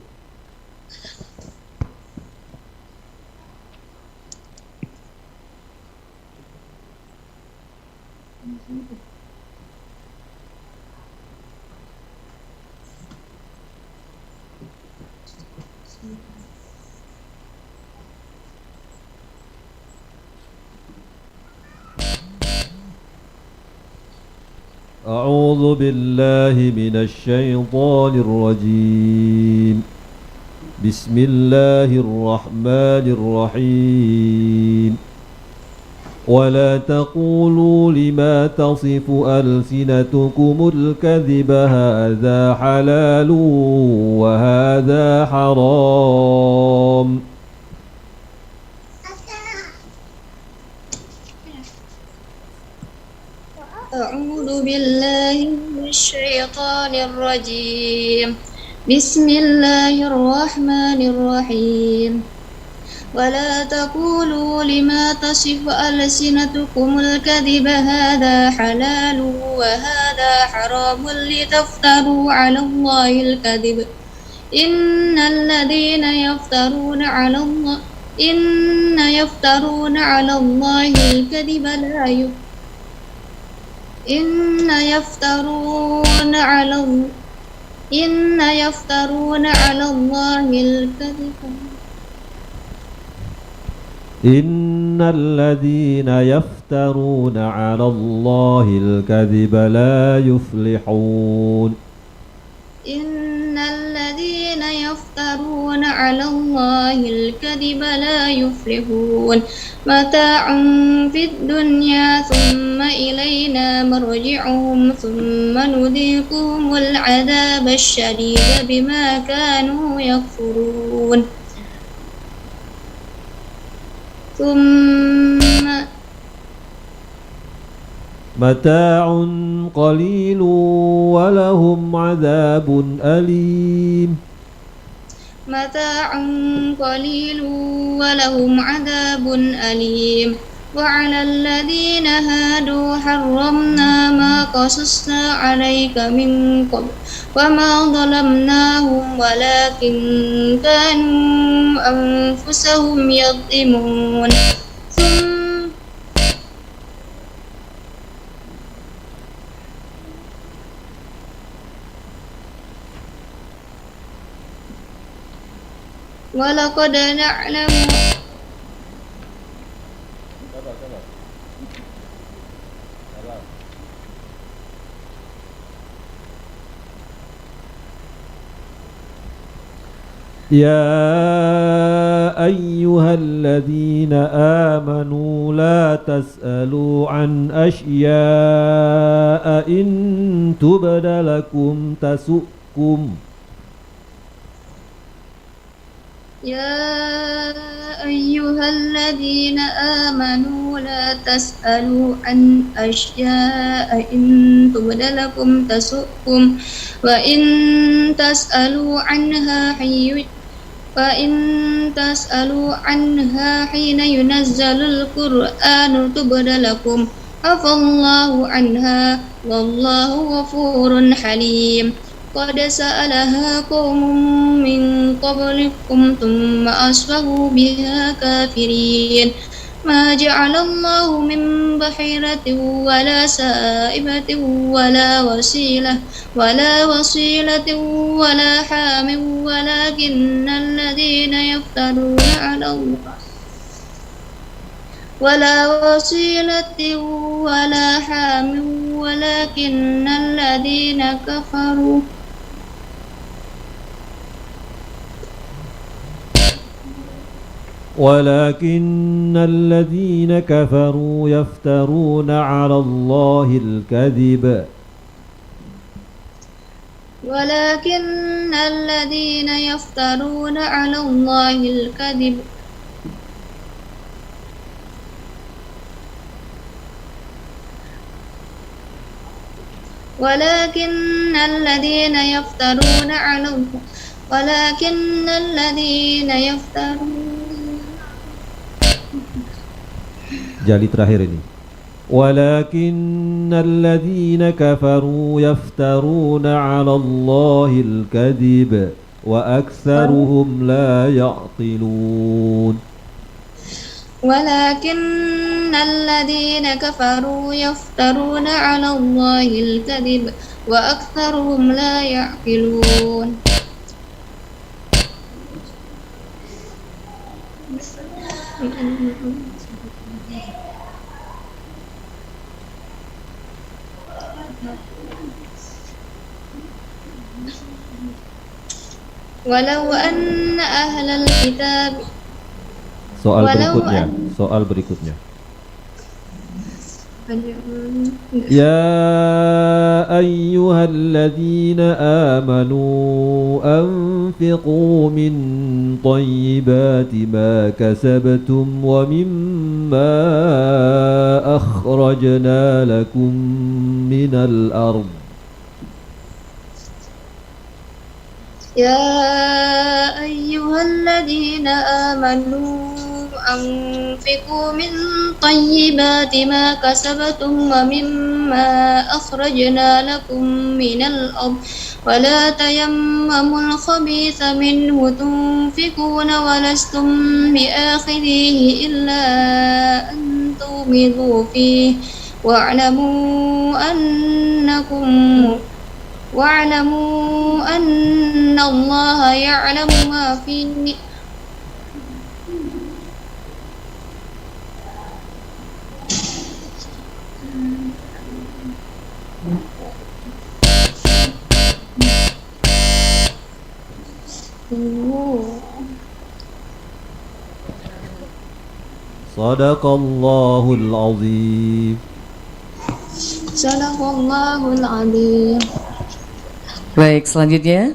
أعوذ بالله من الشيطان الرجيم بسم الله الرحمن الرحيم ولا تقولوا لما تصف ألسنتكم الكذب هذا حلال وهذا حرام أعوذ بالله من الشيطان الرجيم بسم الله الرحمن الرحيم ولا تقولوا لما تصف ألسنتكم الكذب هذا حلال وهذا حرام لتفتروا على الله الكذب إن الذين يفترون على الله الكذب لا يفلحون إن يفترون على الله الكذب إن الذين يفترون على الله الكذب لا يفلحون إن الذين يفترون على الله الكذب لا يفلحون متاع في الدنيا ثم إلينا مرجعهم ثم نذيقهم العذاب الشديد بما كانوا يكفرون ثم متاع قليل ولهم عذاب أليم متاع قليل ولهم عذاب أليم وعلى الذين هادوا حرمنا ما قصصنا عليك من قبل وما ظلمناهم ولكن كانوا أنفسهم يظلمون ولقد نعلم يا أيها الذين آمنوا لا تسألوا عن أشياء إن تبد لكم تسؤكم يا أيها الذين آمنوا لا تسألوا عن أشياء إن تبد لكم تسؤكم وإن تسألوا عنها حين ينزل القرآن تبد لكم عفى الله عنها والله غفور حليم قد سألها قوم من قبلكم ثم أصبحوا بها كافرين ما جعل الله من بحيرة ولا سائبة ولا وسيلة ولا حام ولكن الذين يفترون على الله ولا وسيلة ولا حام ولكن الذين كفروا ولكن الذين كفروا يفترون على الله الكذب ولكن الذين يفترون على الله الكذب ولكن الذين يفترون على الله ولكن الذين يفترون Jali terakhir ini. ولكن الذين كفروا يفترون على الله الكذب وأكثرهم لا يعقلون. ولكن الذين كفروا يفترون على الله الكذب وأكثرهم لا يعقلون. ولو أن أهل الكتاب Soal berikutnya. يا أيها الذين آمنوا أنفقوا من طيبات ما كسبتم ومما أخرجنا لكم من الأرض. يا أيها الذين آمنوا أنفقوا من طيبات ما كسبتم ومما أخرجنا لكم من الأرض ولا تيمموا الخبيث منه تنفقون ولستم بآخذيه إلا أن تغمضوا فيه واعلموا أن الله يعلم ما في Sadaqallahul azim. Sadaqallahul azim. Baik, selanjutnya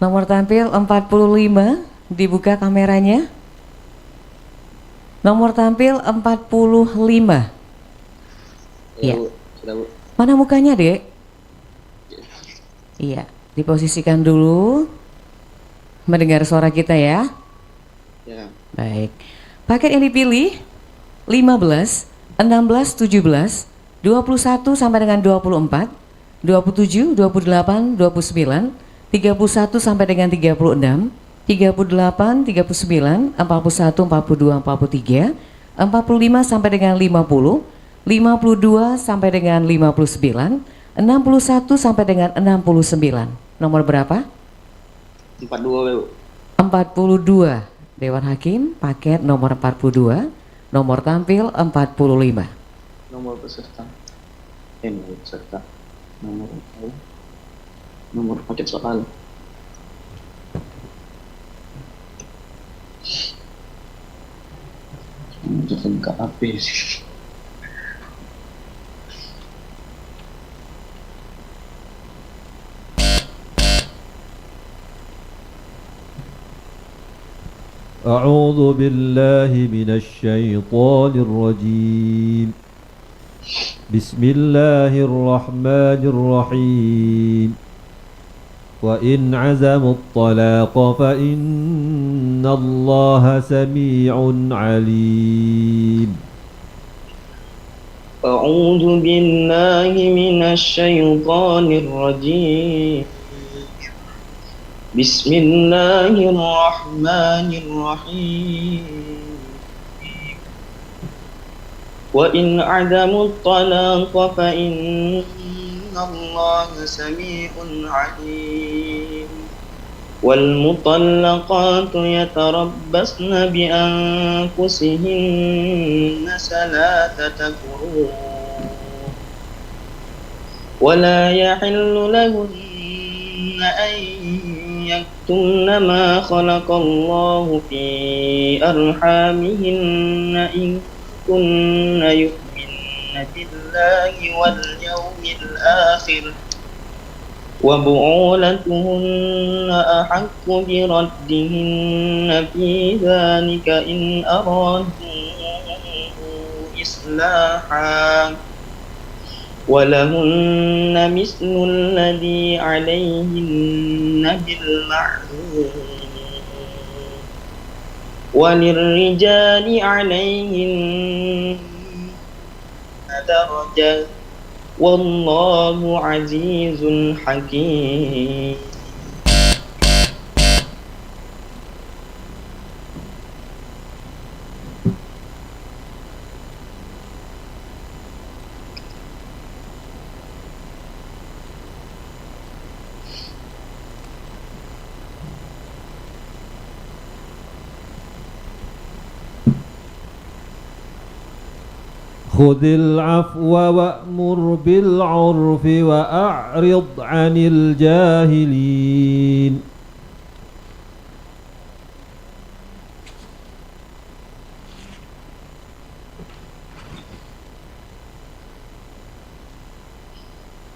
nomor tampil 45, dibuka kameranya. Nomor tampil 45. Iya. Mana mukanya, Dek? Iya, diposisikan dulu. Mendengar suara kita ya. Ya. Baik. Paket yang dipilih 15, 16, 17, 21 sampai dengan 24, 27, 28, 29, 31 sampai dengan 36, 38, 39, 41, 42, 43, 45 sampai dengan 50, 52 sampai dengan 59, 61 sampai dengan 69. Nomor berapa? 42, 42. Dewan Hakim, paket nomor 42, nomor tampil 45. Nomor peserta. Nomor peserta. Nomor paket soal. Jangan ke HP sih. أعوذ بالله من الشيطان الرجيم. بسم الله الرحمن الرحيم. وإن عزموا الطلاق فإن الله سميع عليم. أعوذ بالله من الشيطان الرجيم. بسم الله الرحمن الرحيم. وإن عدموا الطلاق فإن الله سميع عليم. والمطلقات يتربصن بأنفسهن ثلاثة قروء ولا يحل لهن أن يكتمن ما خلق الله في أرحامهن إن كن يؤمن بالله واليوم الآخر وبعولتهن أحق بردهن في ذلك إن أرادوا إصلاحا ولهن مثل الذي عليهن بالمعروف وللرجال عليهن درجة والله عزيز حكيم. خذ العفو وأمر بالعرف وأعرض عن الجاهلين.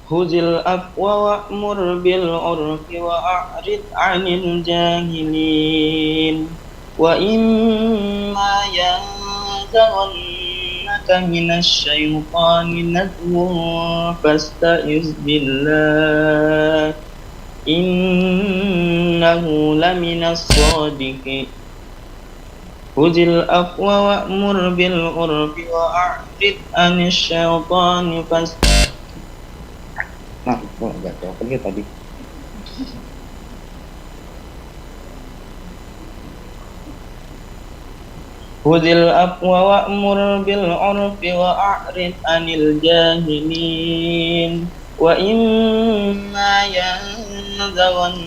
خذ العفو وأمر بالعرف وأعرض عن الجاهلين وإما ينزغنك من الشيطان نزغ فاستعذ بالله إنه لمن الصادقين. خذ العفو وأمر بالعرف وأعرض عن الشيطان خذ العفو وأمر بالعرف وأعرض عن الجاهلين وإما ينزغنك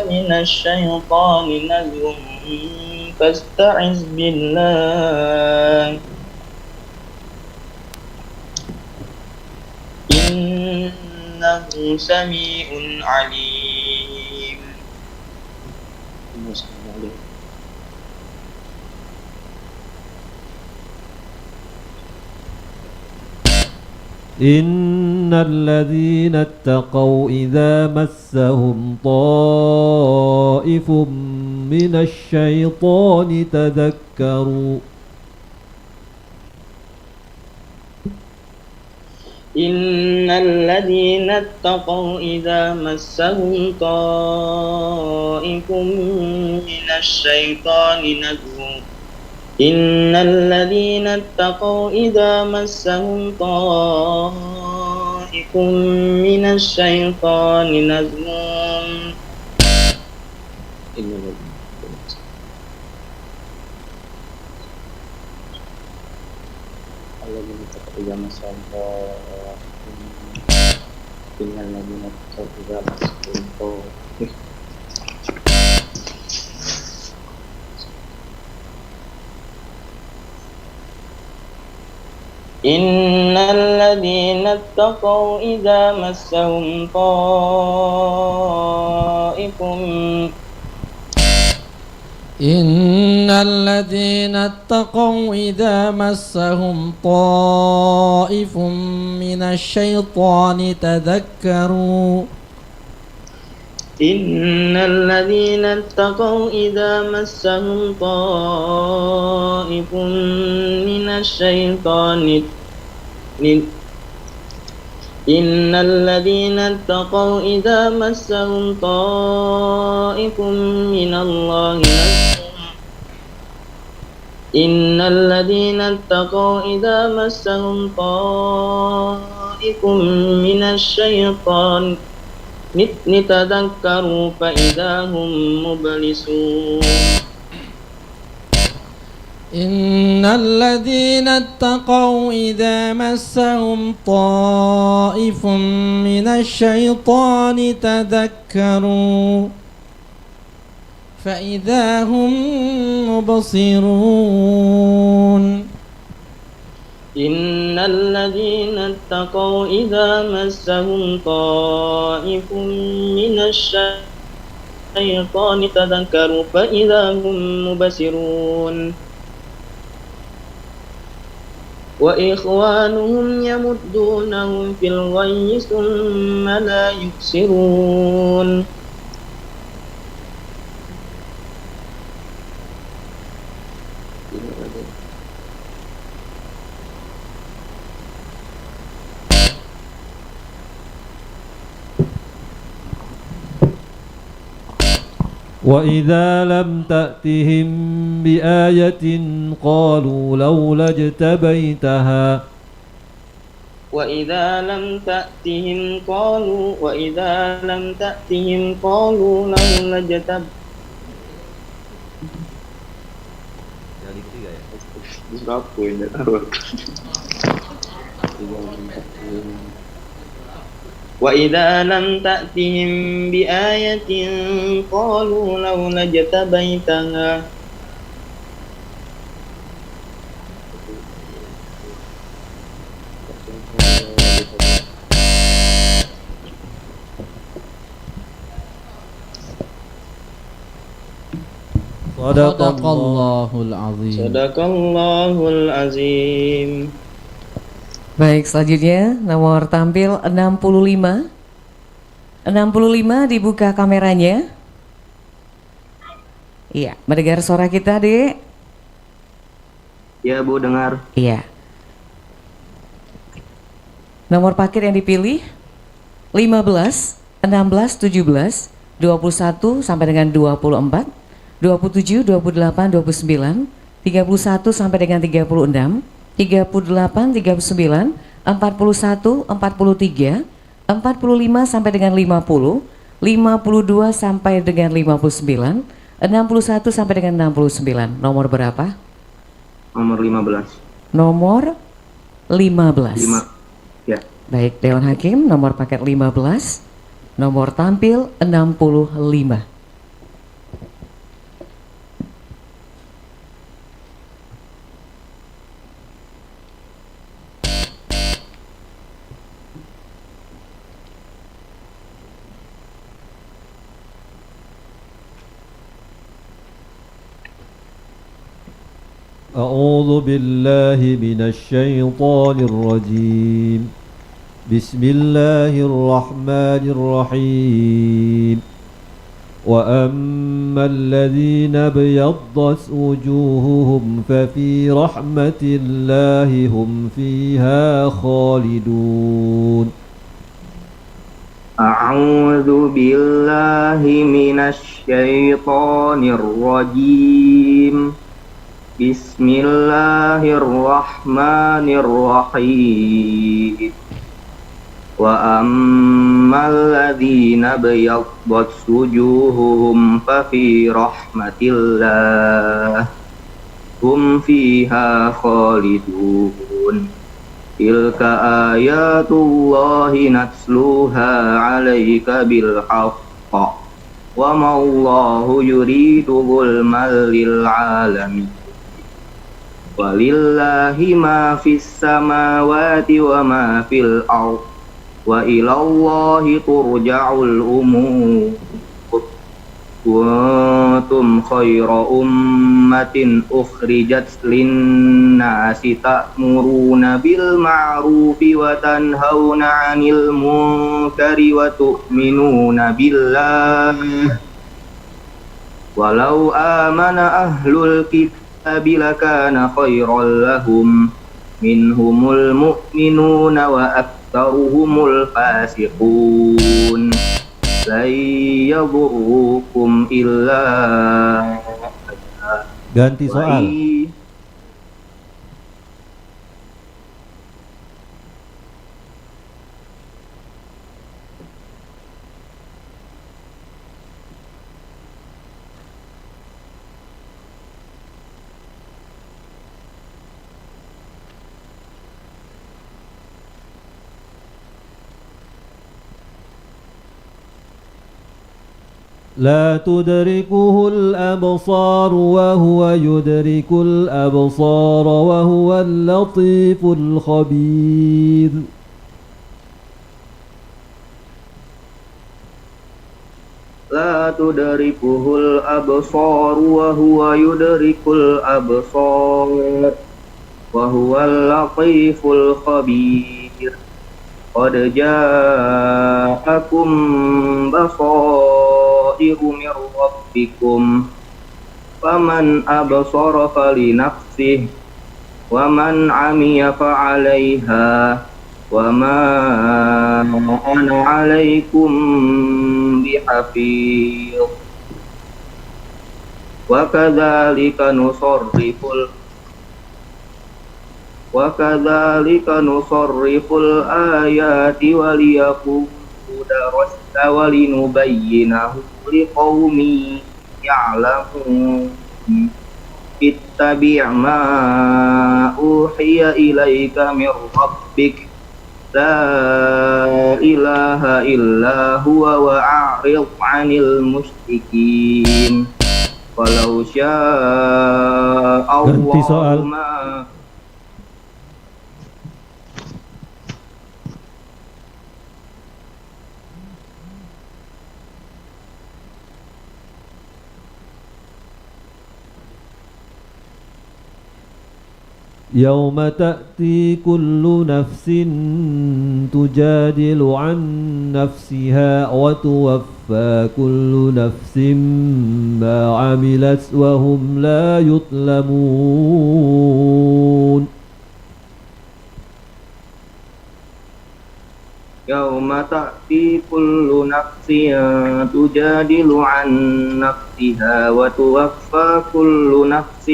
من الشيطان نزغ فاستعذ بالله إنه سميع عليم. إن الذين اتقوا إذا مسهم طائف من الشيطان تذكروا إن الذين اتقوا إذا مسهم طائف من الشيطان نزغ إن الذين اتقوا إذا مسهم طائف من الشيطان نزغ إذا مسهم إن الذين اتقوا إذا مسهم طائف إن الذين اتقوا إذا مسهم طائف إن الذين اتقوا إذا مسهم طائف من الشيطان تذكروا إن الذين اتقوا إذا مسهم طائف من الشيطان إن الذين اتقوا إذا مسهم طائف من الله إن الذين اتقوا إذا مسهم طائف من الشيطان تذكروا فإذا هم مبلسون إن الذين اتقوا إذا مسهم طائف من الشيطان تذكروا فإذا هم مبصرون إن الذين اتقوا إذا مسهم طائف من الشيطان تذكروا فإذا هم مبصرون وإخوانهم يمدونهم في الغي ثم لا يقصرون وإذا لم تأتهم بآية قالوا لولا اجتبيتها وإذا لم تأتهم قالوا لولا اجتبيتها وإذا لم تأتهم بآية قالوا لولا اجتبيتها Sadaqallahul azim. Sadaqallahul azim. Baik, selanjutnya nomor tampil 65. 65 dibuka kameranya. Iya, mendengar suara kita, Dek? Ya, Bu, dengar. Iya. Nomor paket yang dipilih 15, 16, 17, 21 sampai dengan 24, 27, 28, 29, 31 sampai dengan 36, 38, 39, 41, 43, 45 sampai dengan 50, 52 sampai dengan 59, 61 sampai dengan 69. Nomor berapa? Nomor 15. Nomor 15. Ya. Baik, Dewan Hakim, nomor paket 15, nomor tampil 65. أعوذ بالله من الشيطان الرجيم بسم الله الرحمن الرحيم وأما الذين ابيضت وجوههم ففي رحمة الله هم فيها خالدون أعوذ بالله من الشيطان الرجيم بسم الله الرحمن الرحيم وأما الذين ابيضت وجوههم ففي رحمة الله هم فيها خالدون تلك آيات الله نتلوها عليك بالحق وما الله يريد ظلما للعالمين ولله ما في السماوات وما في الأرض وإلى الله ترجع الأمور كنتم خير أمة أخرجت للناس تأمرون بالمعروف وتنهون عن المنكر وتؤمنون بالله ولو آمن أهل الكتاب لكان خيرا لهم منهم المؤمنون وأكثرهم الفاسقون لن يضروكم إلا Ganti soal. لا تدركه الأبصار وهو يدرك الأبصار وهو اللطيف الخبير لا تدركه الأبصار وهو يدرك الأبصار وهو اللطيف الخبير قد جاءكم بصائر من ربكم فمن أبصر فلنفسه ومن عمي فعليها وما أنا عليكم بحفيظ وكذلك نصرف الآيات وليقولوا درست ولنبينه لقوم يعلمون اتبع ما أوحي إليك من ربك لا إله إلا هو وأعرض عن المشركين ولو شاء الله ما يوم تأتي كل نفس تجادل عن نفسها وتوفى كل نفس ما عملت وهم لا يظلمون يوم تأتي كل نفس تجادل عن نفسها وتوفى كل نفس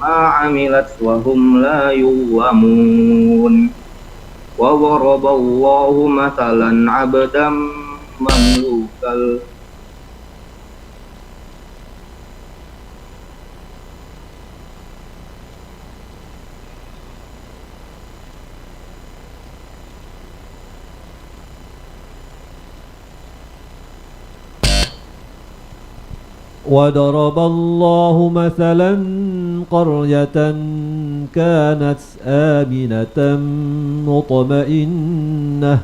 ما عملت وهم لا يظلمون وضرب الله مثلا عبدا مملوكا وضرب الله مثلا قرية كانت آمنة مطمئنة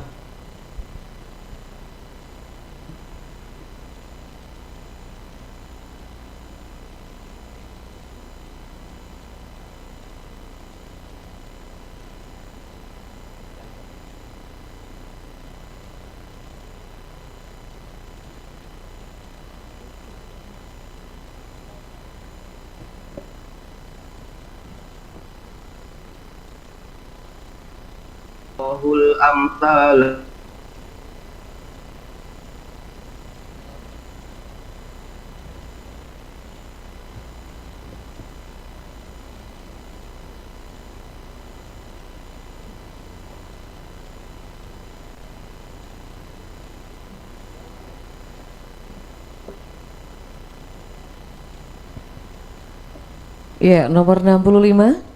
الأمثال Ya, nomor 65.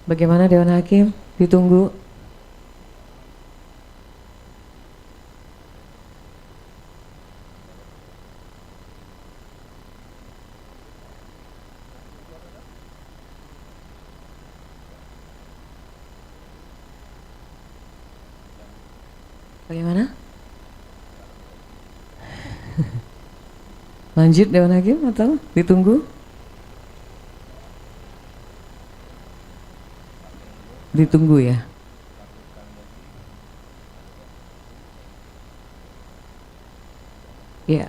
Bagaimana Dewan Hakim? Ditunggu. Bagaimana? Lanjut Dewan Hakim atau ditunggu? Ditunggu ya. Ya.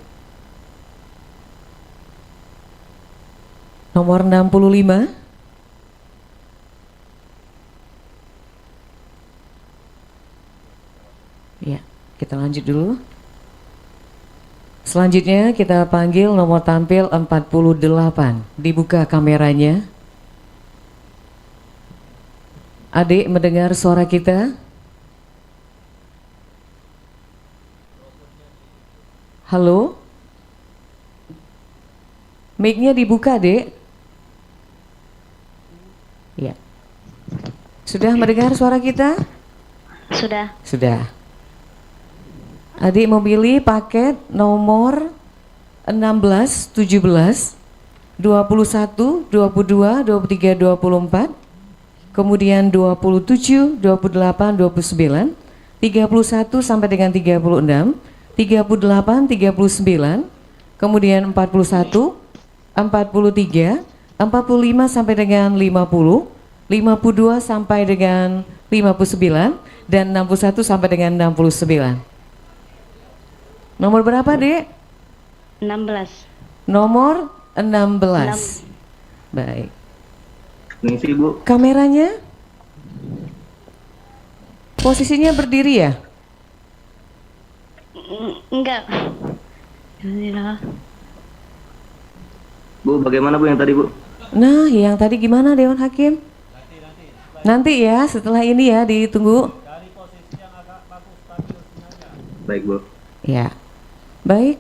Nomor 65. Ya, kita lanjut dulu. Selanjutnya kita panggil nomor tampil 48. Dibuka kameranya. Adik mendengar suara kita? Halo? Mic-nya dibuka, Dek? Ya. Sudah mendengar suara kita? Sudah. Sudah. Adik memilih paket nomor 16, 17, 21, 22, 23, 24. kemudian 27, 28, 29, 31 sampai dengan 36, 38, 39, kemudian 41, 43, 45 sampai dengan 50, 52 sampai dengan 59, dan 61 sampai dengan 69. Nomor berapa, Dek? 16. Nomor 16. Baik. Misi, Bu. Kameranya posisinya berdiri ya? Enggak. Bu, bagaimana Bu yang tadi, Bu? Nah, yang tadi gimana Dewan Hakim? Nanti ya, setelah ini ya, ditunggu. Baik, Bu. Ya. Baik.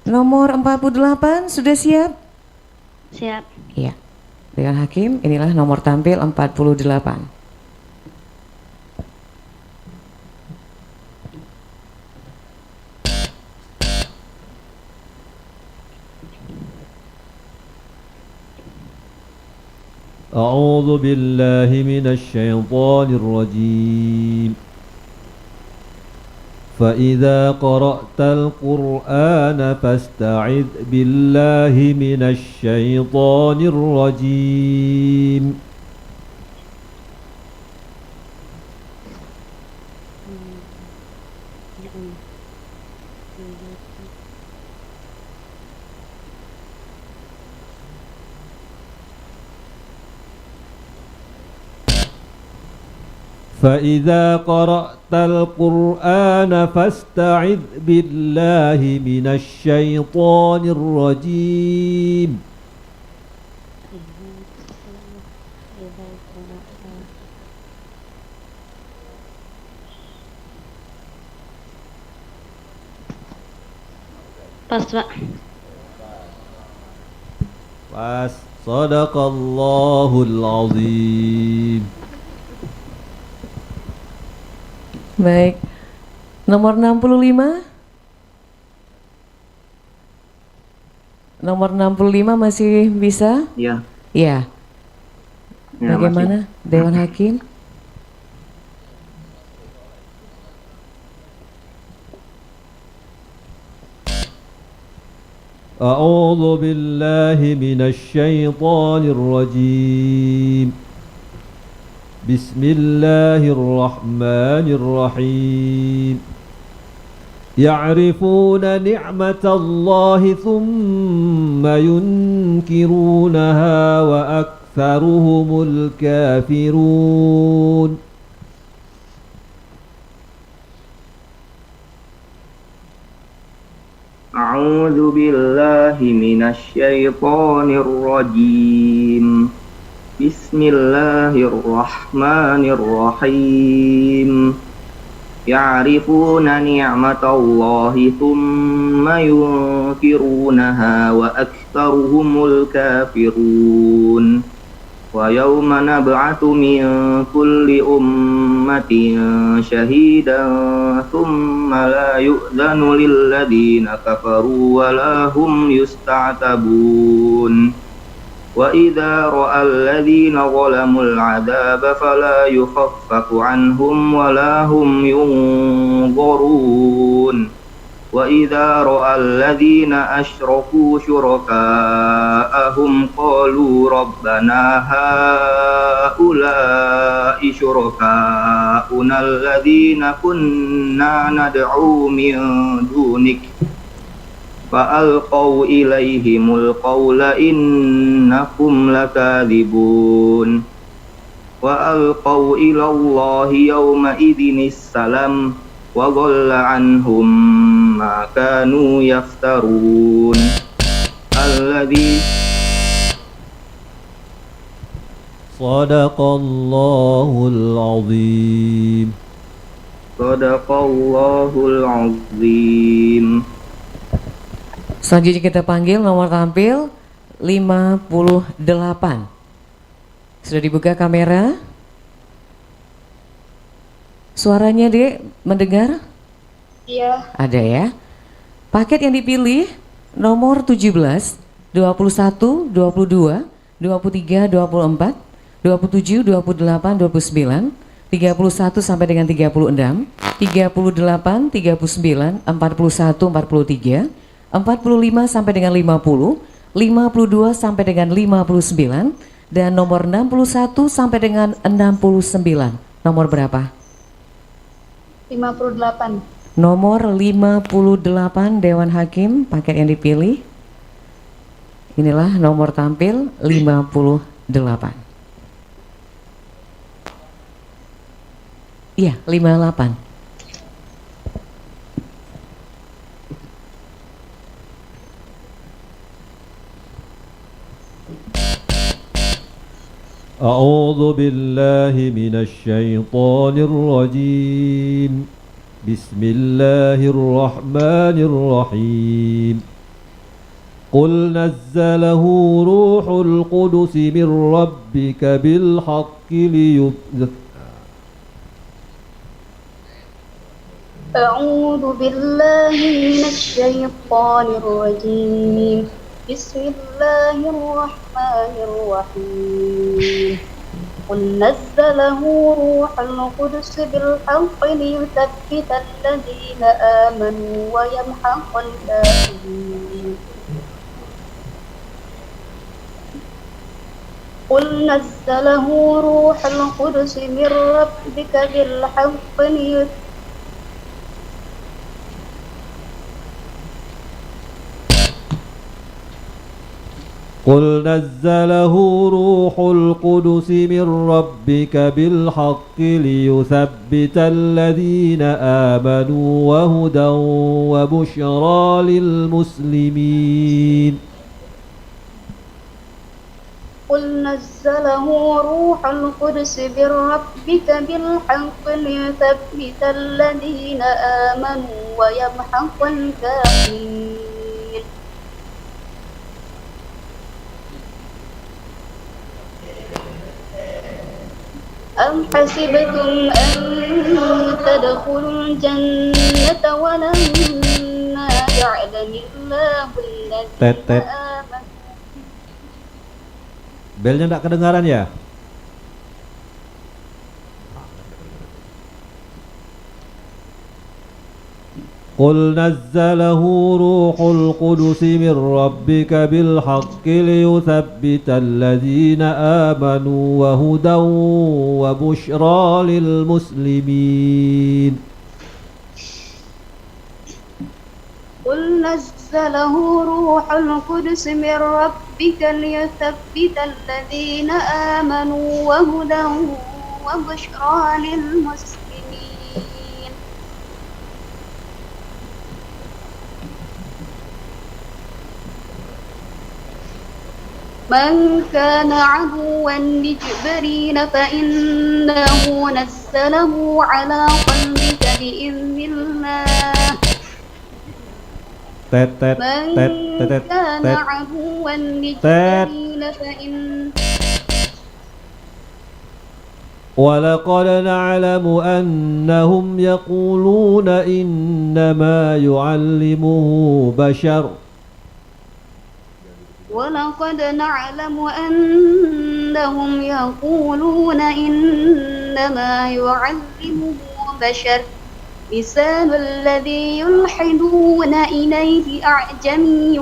Nomor 48 sudah siap? Siap. Iya. Dewan Hakim, inilah nomor tampil 48. أعوذ بالله من الشيطان الرجيم فإذا قرأت القرآن فاستعذ بالله من الشيطان الرجيم فإذا قرأت القرآن فاستعذ بالله من الشيطان الرجيم Pas, Pak. Pas. Sadaqallahul azim. Baik. Nomor 65. Nomor 65 masih bisa? Iya. Iya. Ya, Bagaimana Dewan Hakim? أعوذ بالله من الشيطان الرجيم بسم الله الرحمن الرحيم يعرفون نعمة الله ثم ينكرونها وأكثرهم الكافرون أعوذ بالله من الشيطان الرجيم بسم الله الرحمن الرحيم يعرفون نعمة الله ثم ينكرونها وأكثرهم الكافرون ويوم نبعث من كل أمة شهيدا ثم لا يؤذن للذين كفروا ولا هم يستعتبون وإذا رأى الذين ظلموا العذاب فلا يخفف عنهم ولا هم ينظرون وإذا رأى الذين أشركوا شركاءهم قالوا ربنا هؤلاء شركاؤنا الذين كنا ندعو من دونك فألقوا إليهم القول إنكم لكاذبون وألقوا إلى الله يومئذ السلام وضل عنهم ما كانوا يفترون الذي صدق الله العظيم صدق الله العظيم. Selanjutnya kita panggil nomor tampil 58. Sudah dibuka kamera? Suaranya Dek, mendengar? Iya. Ada ya. Paket yang dipilih nomor 17, 21, 22, 23, 24, 27, 28, 29, 31 sampai dengan 36, 38, 39, 41, 43, 45 sampai dengan 50, 52 sampai dengan 59, dan nomor 61 sampai dengan 69. Nomor berapa? 58. Nomor 58 Dewan Hakim, paket yang dipilih. Inilah nomor tampil 58. Iya, 58. أعوذ بالله من الشيطان الرجيم بسم الله الرحمن الرحيم قل نزله روح القدس من ربك بالحق أعوذ بالله من الشيطان الرجيم بسم الله الرحمن الرحيم قل نزله روح القدس بالحق ليثبت الذين آمنوا ويمحق الكافرين قل نزله روح القدس من ربك بالحق قل نزله روح القدس من ربك بالحق ليثبت الذين آمنوا وهدى وبشرى للمسلمين قل نزله روح القدس من ربك بالحق ليثبت الذين آمنوا ويمحق الكافرين أم حسبتم أن تدخلوا الجنة ولما يعلم الله الذين آمنوا Belnya enggak kedengaran ya? قل نزله روح القدس من ربك بالحق ليثبت الذين آمنوا وهدى وبشرى للمسلمين قل نزله روح القدس من ربك ليثبت الذين آمنوا وهدى وبشرى للمسلمين من كان عدوا لجبريل فإنه نزله على قلبك بإذن الله من كان عدوا لجبريل فإن ولقد نعلم أنهم يقولون إنما يعلمه بشر ولقد نعلم أنهم يقولون إنما يعلمه بشر لسان الذي يلحدون إليه أعجمي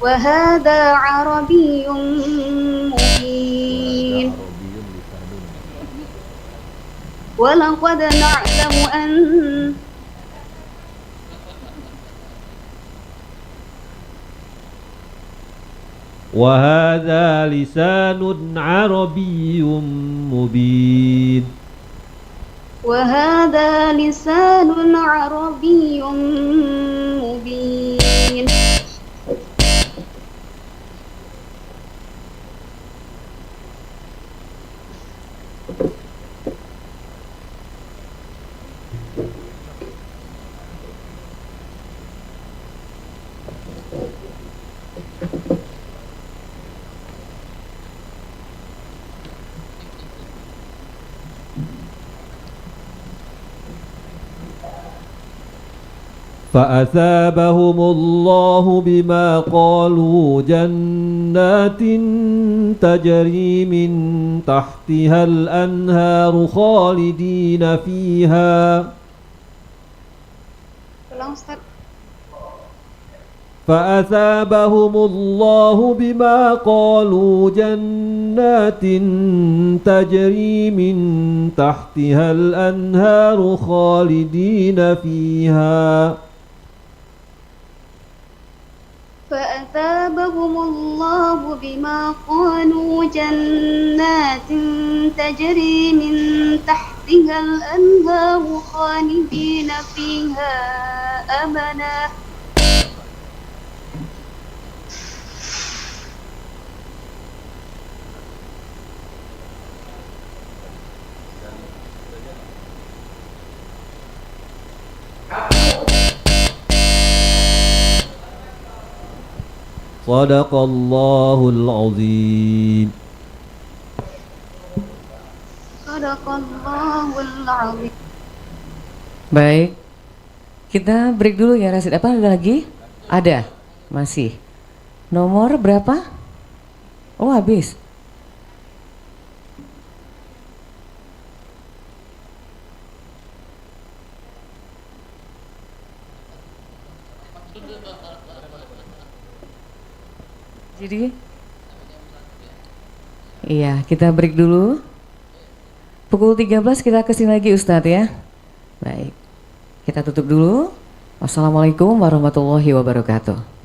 وهذا عربي مبين ولقد نعلم أن وهذا لسان عربي مبين وهذا لسان عربي مبين فأثابهم الله بما قالوا جنات تجري من تحتها الأنهار خالدين فيها. Ulang Ustaz. فأثابهم الله بما قالوا جنات تجري من تحتها الأنهار خالدين فيها. فأثابهم الله بما قالوا جنات تجري من تحتها الأنهار خالدين فيها أبدا. Sadaqallahul azim. Sadaqallahul azim. Baik, kita break dulu ya Rasid. Apa ada lagi? Ada, masih. Nomor berapa? Oh habis. Jadi, iya kita break dulu. Pukul 13 kita kesini lagi Ustadz ya. Baik, kita tutup dulu. Wassalamualaikum warahmatullahi wabarakatuh.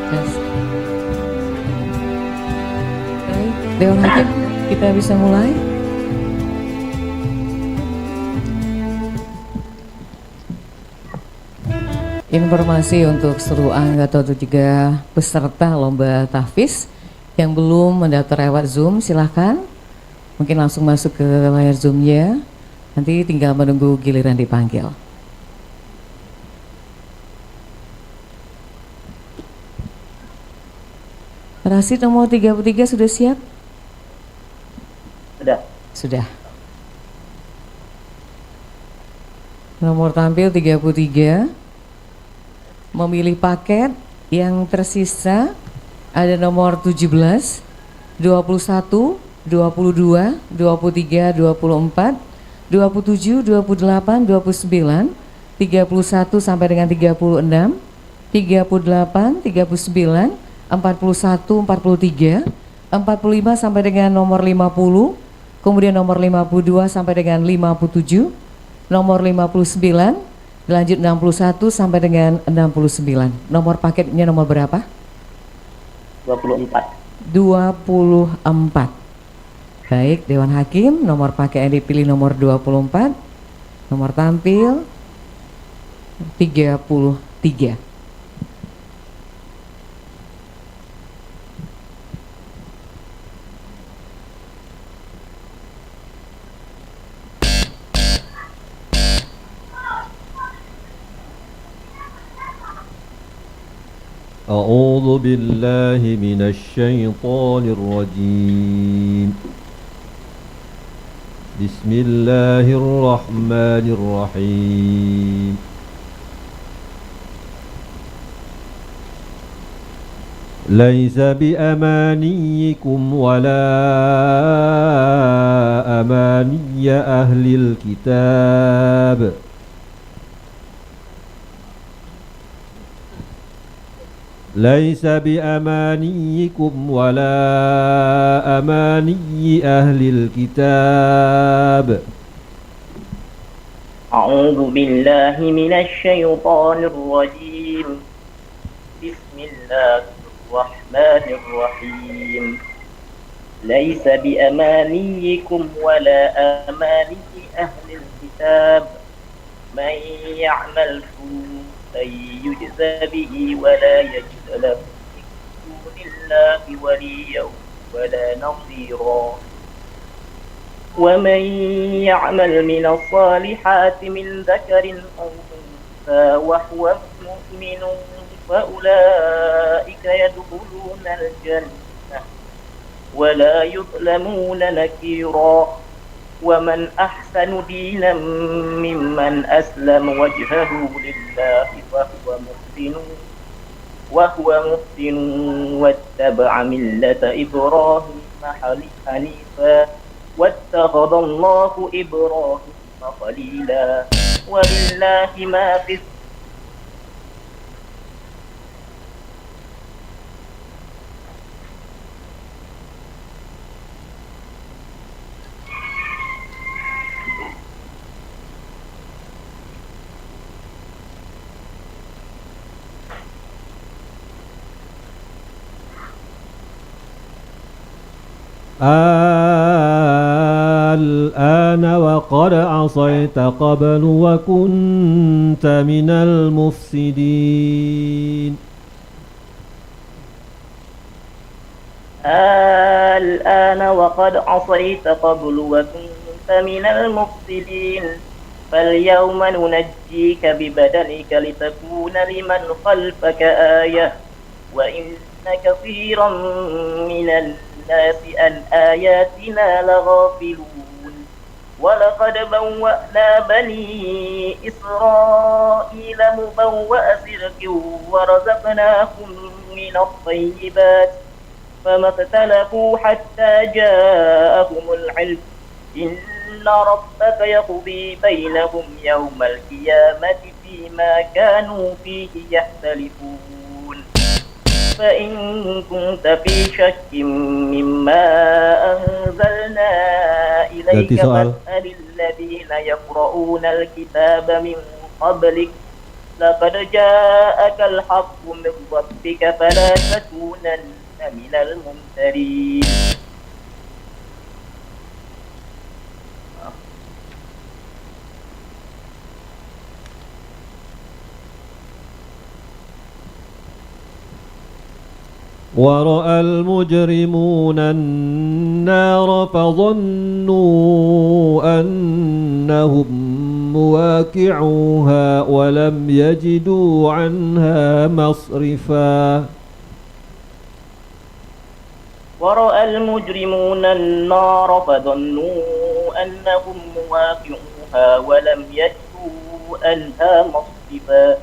Tes. Baik, Dewan Hakim, kita bisa mulai. Informasi untuk seluruh anggota atau juga peserta lomba tahfiz yang belum mendaftar lewat Zoom, silahkan mungkin langsung masuk ke layar Zoom-nya, nanti tinggal menunggu giliran dipanggil. Rasid nomor 33 sudah siap? Sudah. Sudah. Nomor tampil 33. Memilih paket yang tersisa ada nomor 17, 21, 22, 23, 24, 27, 28, 29, 31 sampai dengan 36, 38, 39, 41, 43, 45 sampai dengan nomor 50, kemudian nomor 52 sampai dengan 57, nomor 59, lanjut 61 sampai dengan 69. Nomor paketnya nomor berapa? 24. 24. Baik, Dewan Hakim, nomor paket yang dipilih nomor 24. Nomor tampil 33. أعوذ بالله من الشيطان الرجيم بسم الله الرحمن الرحيم ليس بأمانيكم ولا أماني أهل الكتاب ليس بأمانيكم ولا أماني أهل الكتاب أعوذ بالله من الشيطان الرجيم بسم الله الرحمن الرحيم ليس بأمانيكم ولا أماني أهل الكتاب من يعمل سوءا يجزى به ولا يجد له من دون الله وليا ولا نصيرا ومن يعمل من الصالحات من ذكر أو أنثى وهو مؤمن فأولئك يدخلون الجنة ولا يظلمون نكيرا ومن أحسن دينا ممن أسلم وجهه لله وهو محسن واتبع ملة إبراهيم حنيفا واتخذ الله إبراهيم خليلا ولله ما في الآن وقد عصيت قبل وكنت من المفسدين الآن وقد عصيت قبل وكنت من المفسدين فاليوم ننجيك ببدنك لتكون لمن خلفك آية وإن كثيرا من الناس عن آياتنا لغافلون ولقد بوأنا بني إسرائيل مبوأ صدق ورزقناهم من الطيبات فما اختلفوا حتى جاءهم العلم إن ربك يقضي بينهم يوم القيامة فيما كانوا فيه يختلفون فإن كنت في شك مما أنزلنا إليك فاسأل الذين يقرؤون الكتاب من قبلك لقد جاءك الحق من ربك فلا تكونن من الممترين. ورأى المجرمون النار فظنوا أنهم مواقعوها ولم يجدوا عنها مصرفا ورأى المجرمون النار فظنوا أنهم مواقعوها ولم يجدوا عنها مصرفا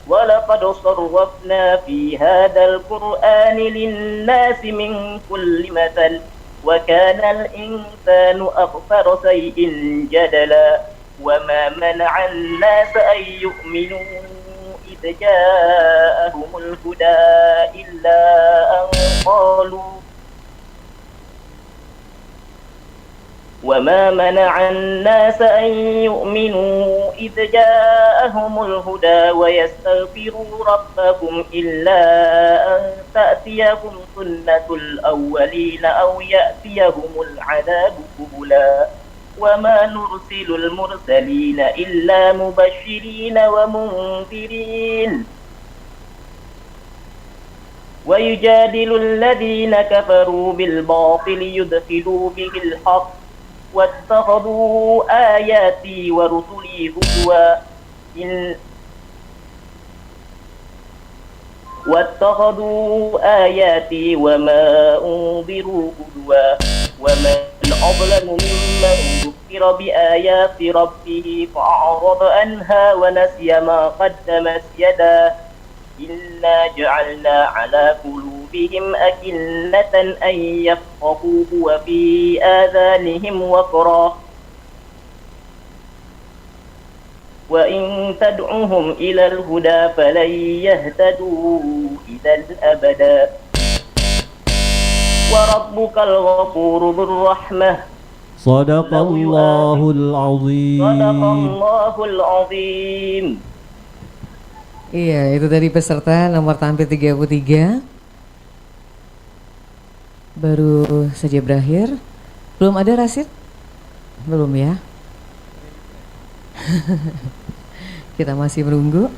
ولقد صرفنا في هذا القرآن للناس من كل مثل وكان الإنسان أكثر شيء جدلا وما منع الناس أن يؤمنوا إذ جاءهم الهدى إلا أن قالوا وما منع الناس أن يؤمنوا إذ جاءهم الهدى ويستغفروا ربكم إلا أن تأتيهم سنة الأولين أو يأتيهم العذاب قبلا وما نرسل المرسلين إلا مبشرين ومنذرين ويجادل الذين كفروا بالباطل يدخلوا به الحق واتخذوا آياتي ورسلي هزوا واتخذوا آياتي وما أنذروا هزوا ومن أظلم ممن ذكر بآيات ربه فأعرض عنها ونسي ما قدمت يداه إنا جعلنا على قلوبهم أكنة أن يفقهوه وفي آذانهم وقرا وإن تدعوهم إلى الهدى فلن يهتدوا إذا أبدا وربك الغفور ذو الرحمة صدق الله العظيم. صدق الله العظيم. Iya, itu tadi peserta nomor tampil 33. Baru saja berakhir. Belum ada Rasid? Belum ya? Kita masih menunggu.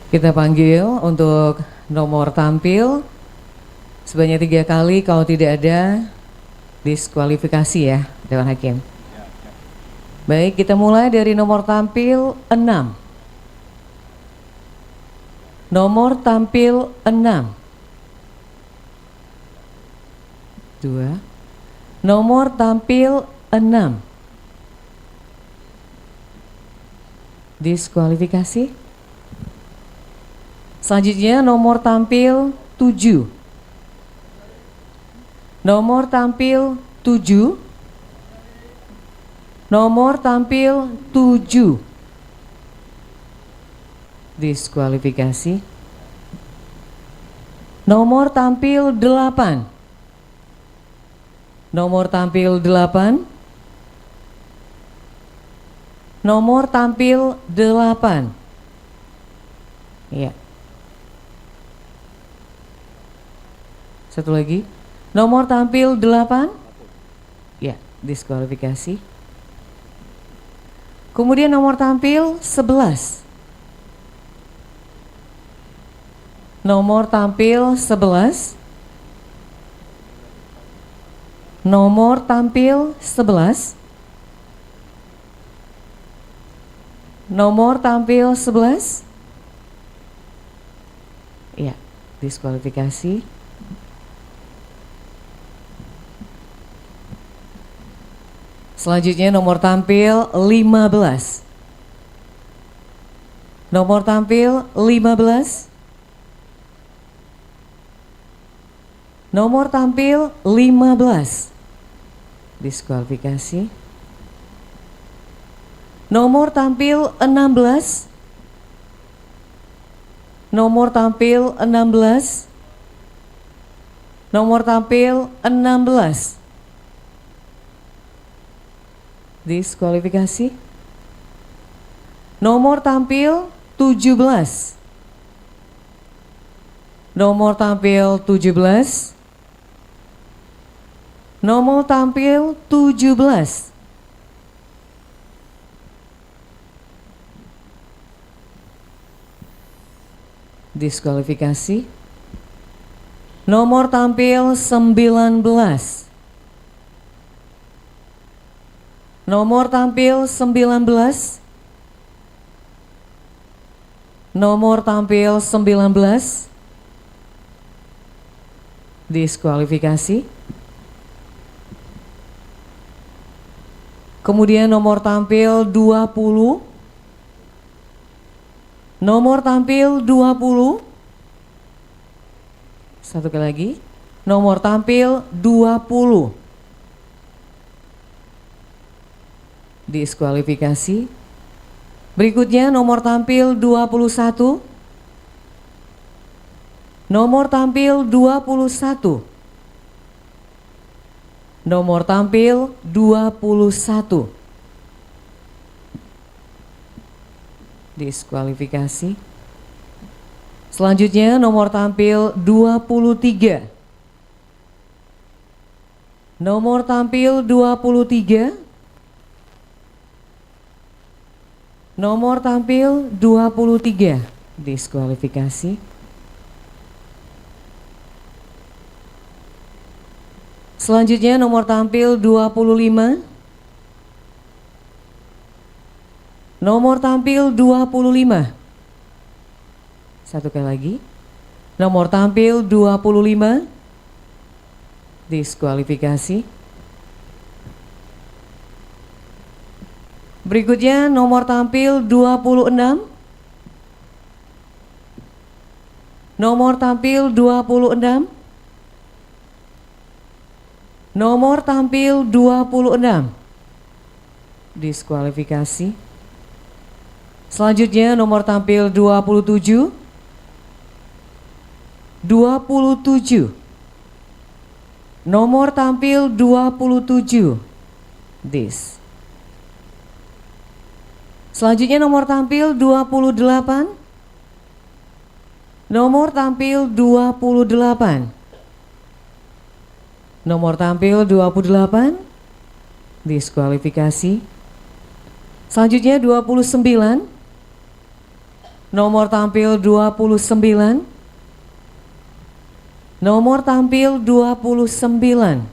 Kita panggil untuk nomor tampil sebanyak 3 kali. Kalau tidak ada, diskualifikasi ya Dewan Hakim. Baik, kita mulai dari nomor tampil 6. Nomor tampil 6. 2. Nomor tampil 6. Diskualifikasi. Selanjutnya nomor tampil 7. Nomor tampil 7. Nomor tampil 7. Diskualifikasi. Nomor tampil 8. Nomor tampil 8. Nomor tampil 8. Iya. Satu lagi. Nomor tampil 8. Ya, diskualifikasi. Kemudian nomor tampil 11. Nomor tampil 11. Nomor tampil 11. Nomor tampil 11. Ya, diskualifikasi. Selanjutnya nomor tampil 15. Nomor tampil 15. Nomor tampil 15. Diskualifikasi. Nomor tampil 16. Nomor tampil 16. Nomor tampil 16. Diskualifikasi. Nomor tampil 17. Nomor tampil 17. Nomor tampil 17. Diskualifikasi. Nomor tampil 19. Nomor tampil 19. Nomor tampil 19. Diskualifikasi. Kemudian nomor tampil 20. Nomor tampil 20. Satu kali lagi. Nomor tampil 20. Diskualifikasi. Berikutnya nomor tampil 21. Nomor tampil 21. Nomor tampil 21. Diskualifikasi. Selanjutnya nomor tampil 23. Nomor tampil 23. Nomor tampil 23. Diskualifikasi. Selanjutnya nomor tampil 25. Nomor tampil 25. Satu kali lagi. Nomor tampil 25. Diskualifikasi. Berikutnya nomor tampil 26. Nomor tampil 26. Nomor tampil 26. Diskualifikasi. Selanjutnya nomor tampil 27. 27. Nomor tampil 27. Selanjutnya nomor tampil 28. Nomor tampil 28. Nomor tampil 28. Diskualifikasi. Selanjutnya 29. Nomor tampil 29. Nomor tampil 29.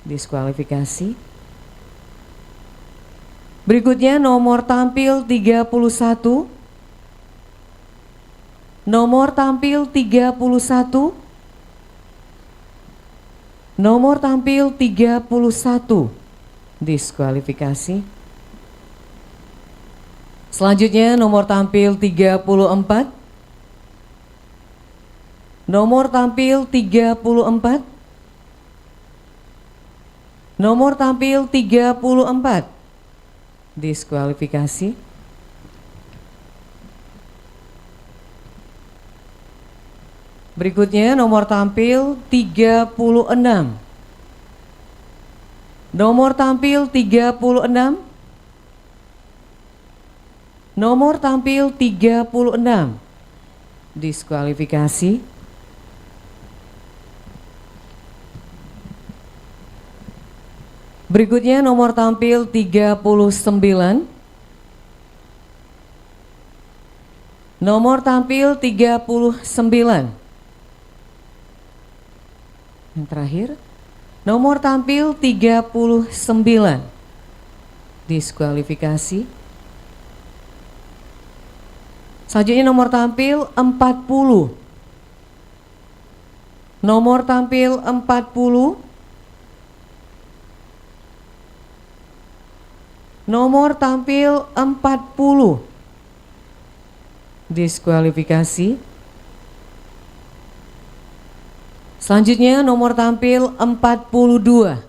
Diskualifikasi. Berikutnya nomor tampil 31. Nomor tampil 31. Nomor tampil 31. Diskualifikasi. Selanjutnya nomor tampil 34. Nomor tampil 34. Nomor tampil 34. Diskualifikasi. Berikutnya nomor tampil 36. Nomor tampil 36. Nomor tampil 36. Diskualifikasi. Berikutnya nomor tampil 39. Nomor tampil 39. Yang terakhir, nomor tampil 39. Diskualifikasi. Selanjutnya nomor tampil 40. Nomor tampil 40. Nomor tampil 40. Diskualifikasi. Selanjutnya nomor tampil 42.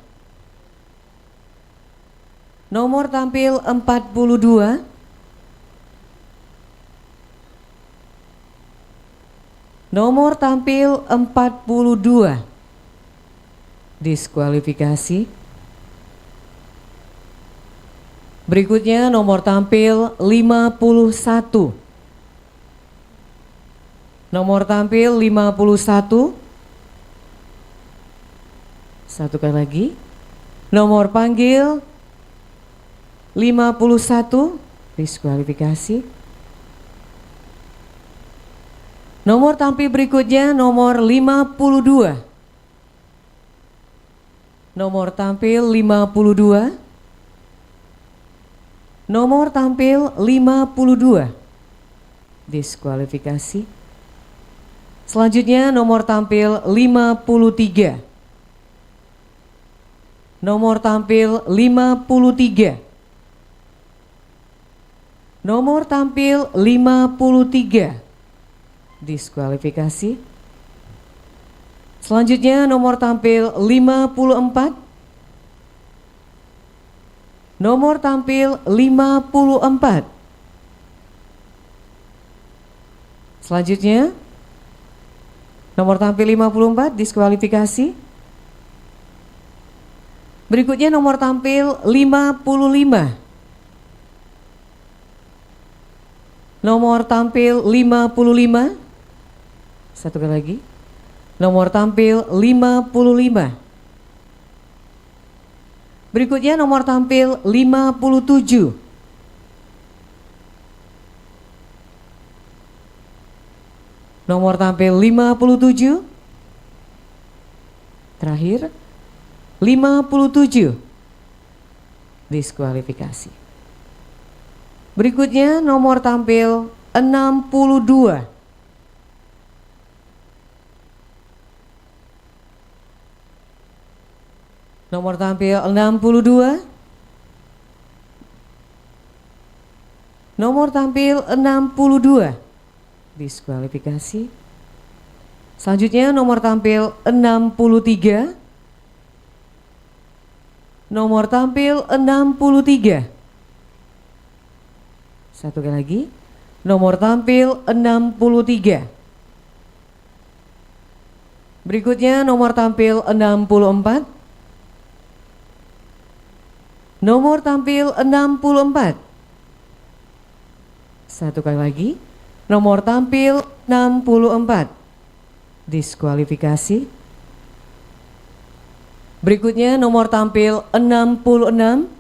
Nomor tampil 42. Nomor tampil 42. Diskualifikasi. Berikutnya nomor tampil 51. Nomor tampil 51. Satu kali lagi. Nomor panggil 51. Diskualifikasi. Nomor tampil berikutnya nomor 52. Nomor tampil 52. Nomor tampil 52. Diskualifikasi. Selanjutnya nomor tampil 53. Nomor tampil 53. Nomor tampil 53. Diskualifikasi. Selanjutnya nomor tampil 54. Nomor tampil 54. Selanjutnya nomor tampil 54 diskualifikasi. Berikutnya nomor tampil 55. Nomor tampil 55. Satu kali lagi. Nomor tampil 55. Berikutnya nomor tampil 57. Nomor tampil 57. Terakhir 57. Diskualifikasi. Berikutnya nomor tampil 62. Nomor tampil 62. Nomor tampil 62. Diskualifikasi. Selanjutnya nomor tampil 63. Nomor tampil 63. Satu kali lagi. Nomor tampil 63. Berikutnya nomor tampil 64. Nomor tampil 64. Satu kali lagi. Nomor tampil 64. Diskualifikasi. Berikutnya nomor tampil 66.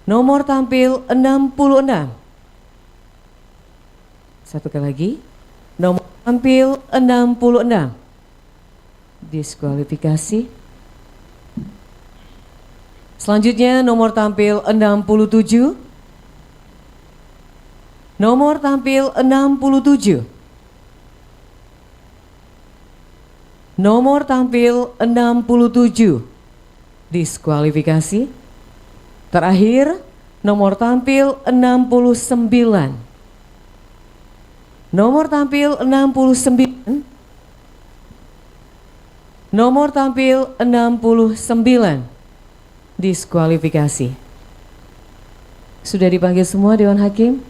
Nomor tampil 66. Satu kali lagi. Nomor tampil 66. Diskualifikasi. Selanjutnya nomor tampil 67. Nomor tampil 67. Nomor tampil 67. Diskualifikasi. Terakhir nomor tampil 69. Nomor tampil 69. Nomor tampil 69. Diskualifikasi. Sudah dipanggil semua Dewan Hakim?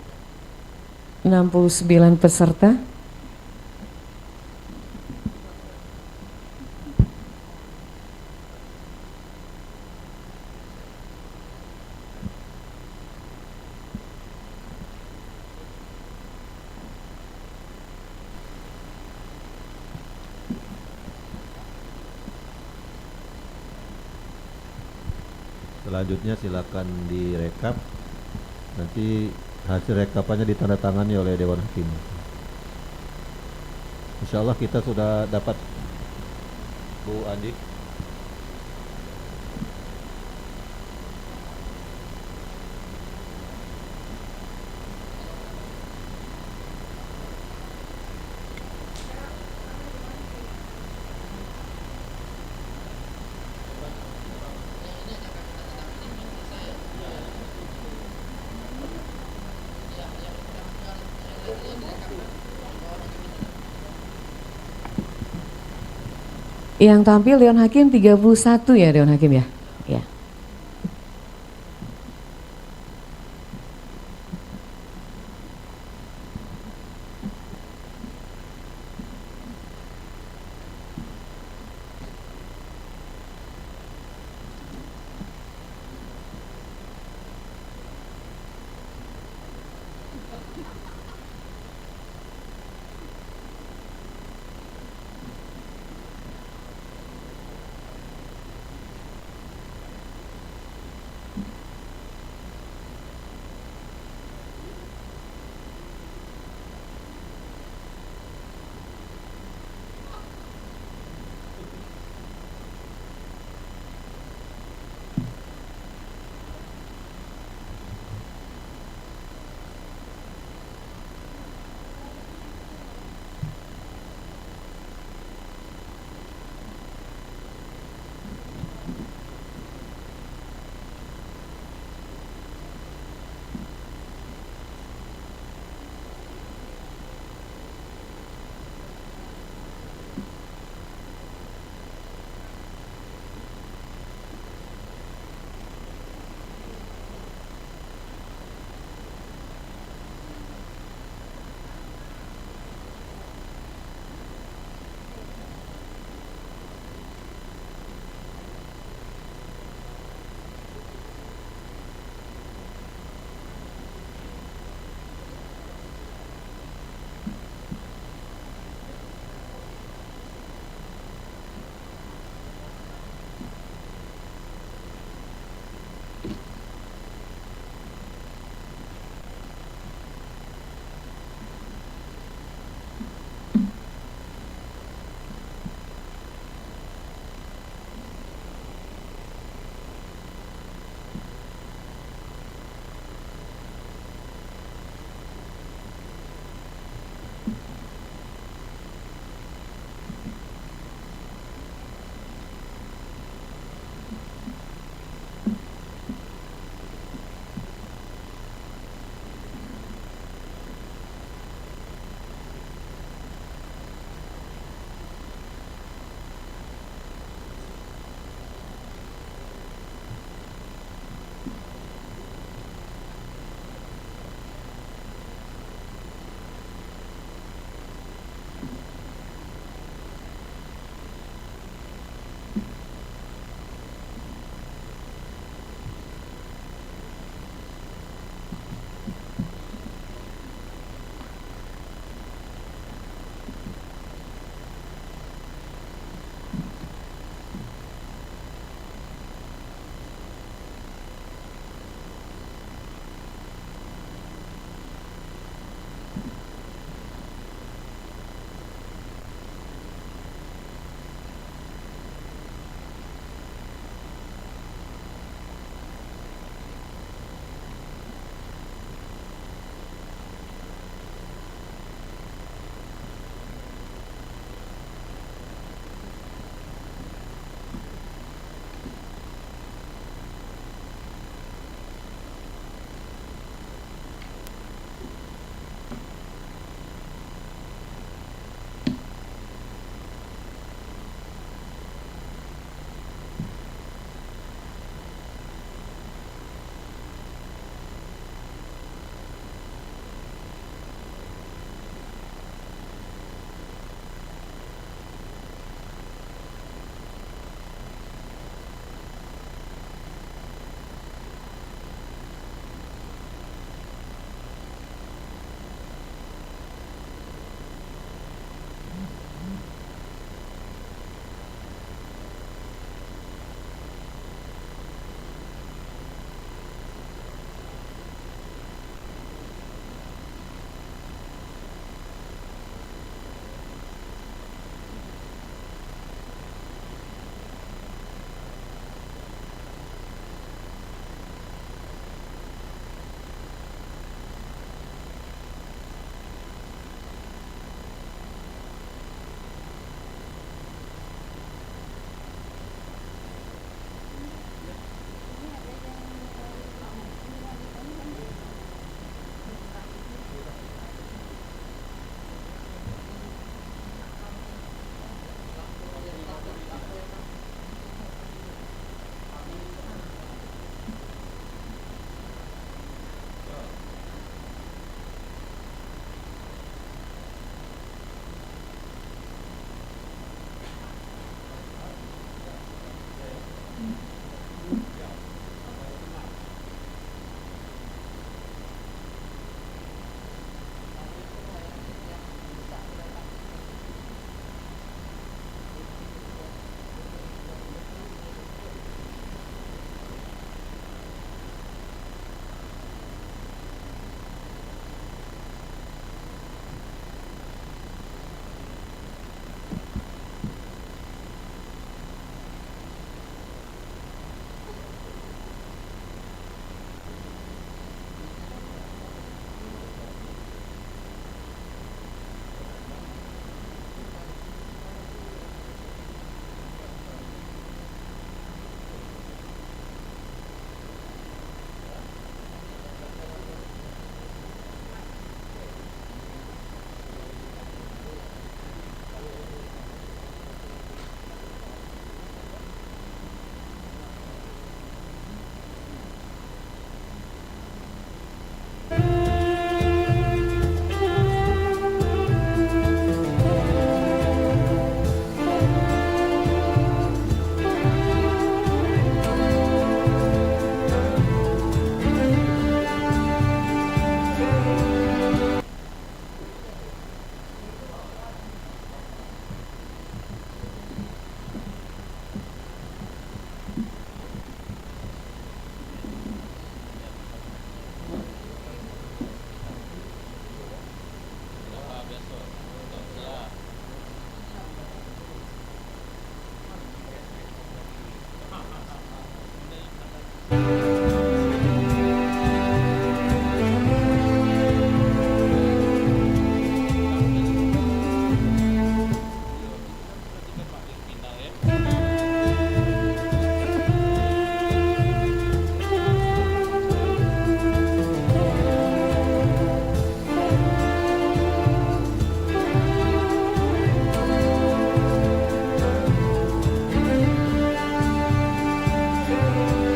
69 peserta. Selanjutnya silakan direkap. Nanti hasil rekapannya ditandatangani oleh Dewan Hakim. Insya Allah kita sudah dapat, Bu Andi. Yang tampil Dewan Hakim 31 ya Dewan Hakim ya?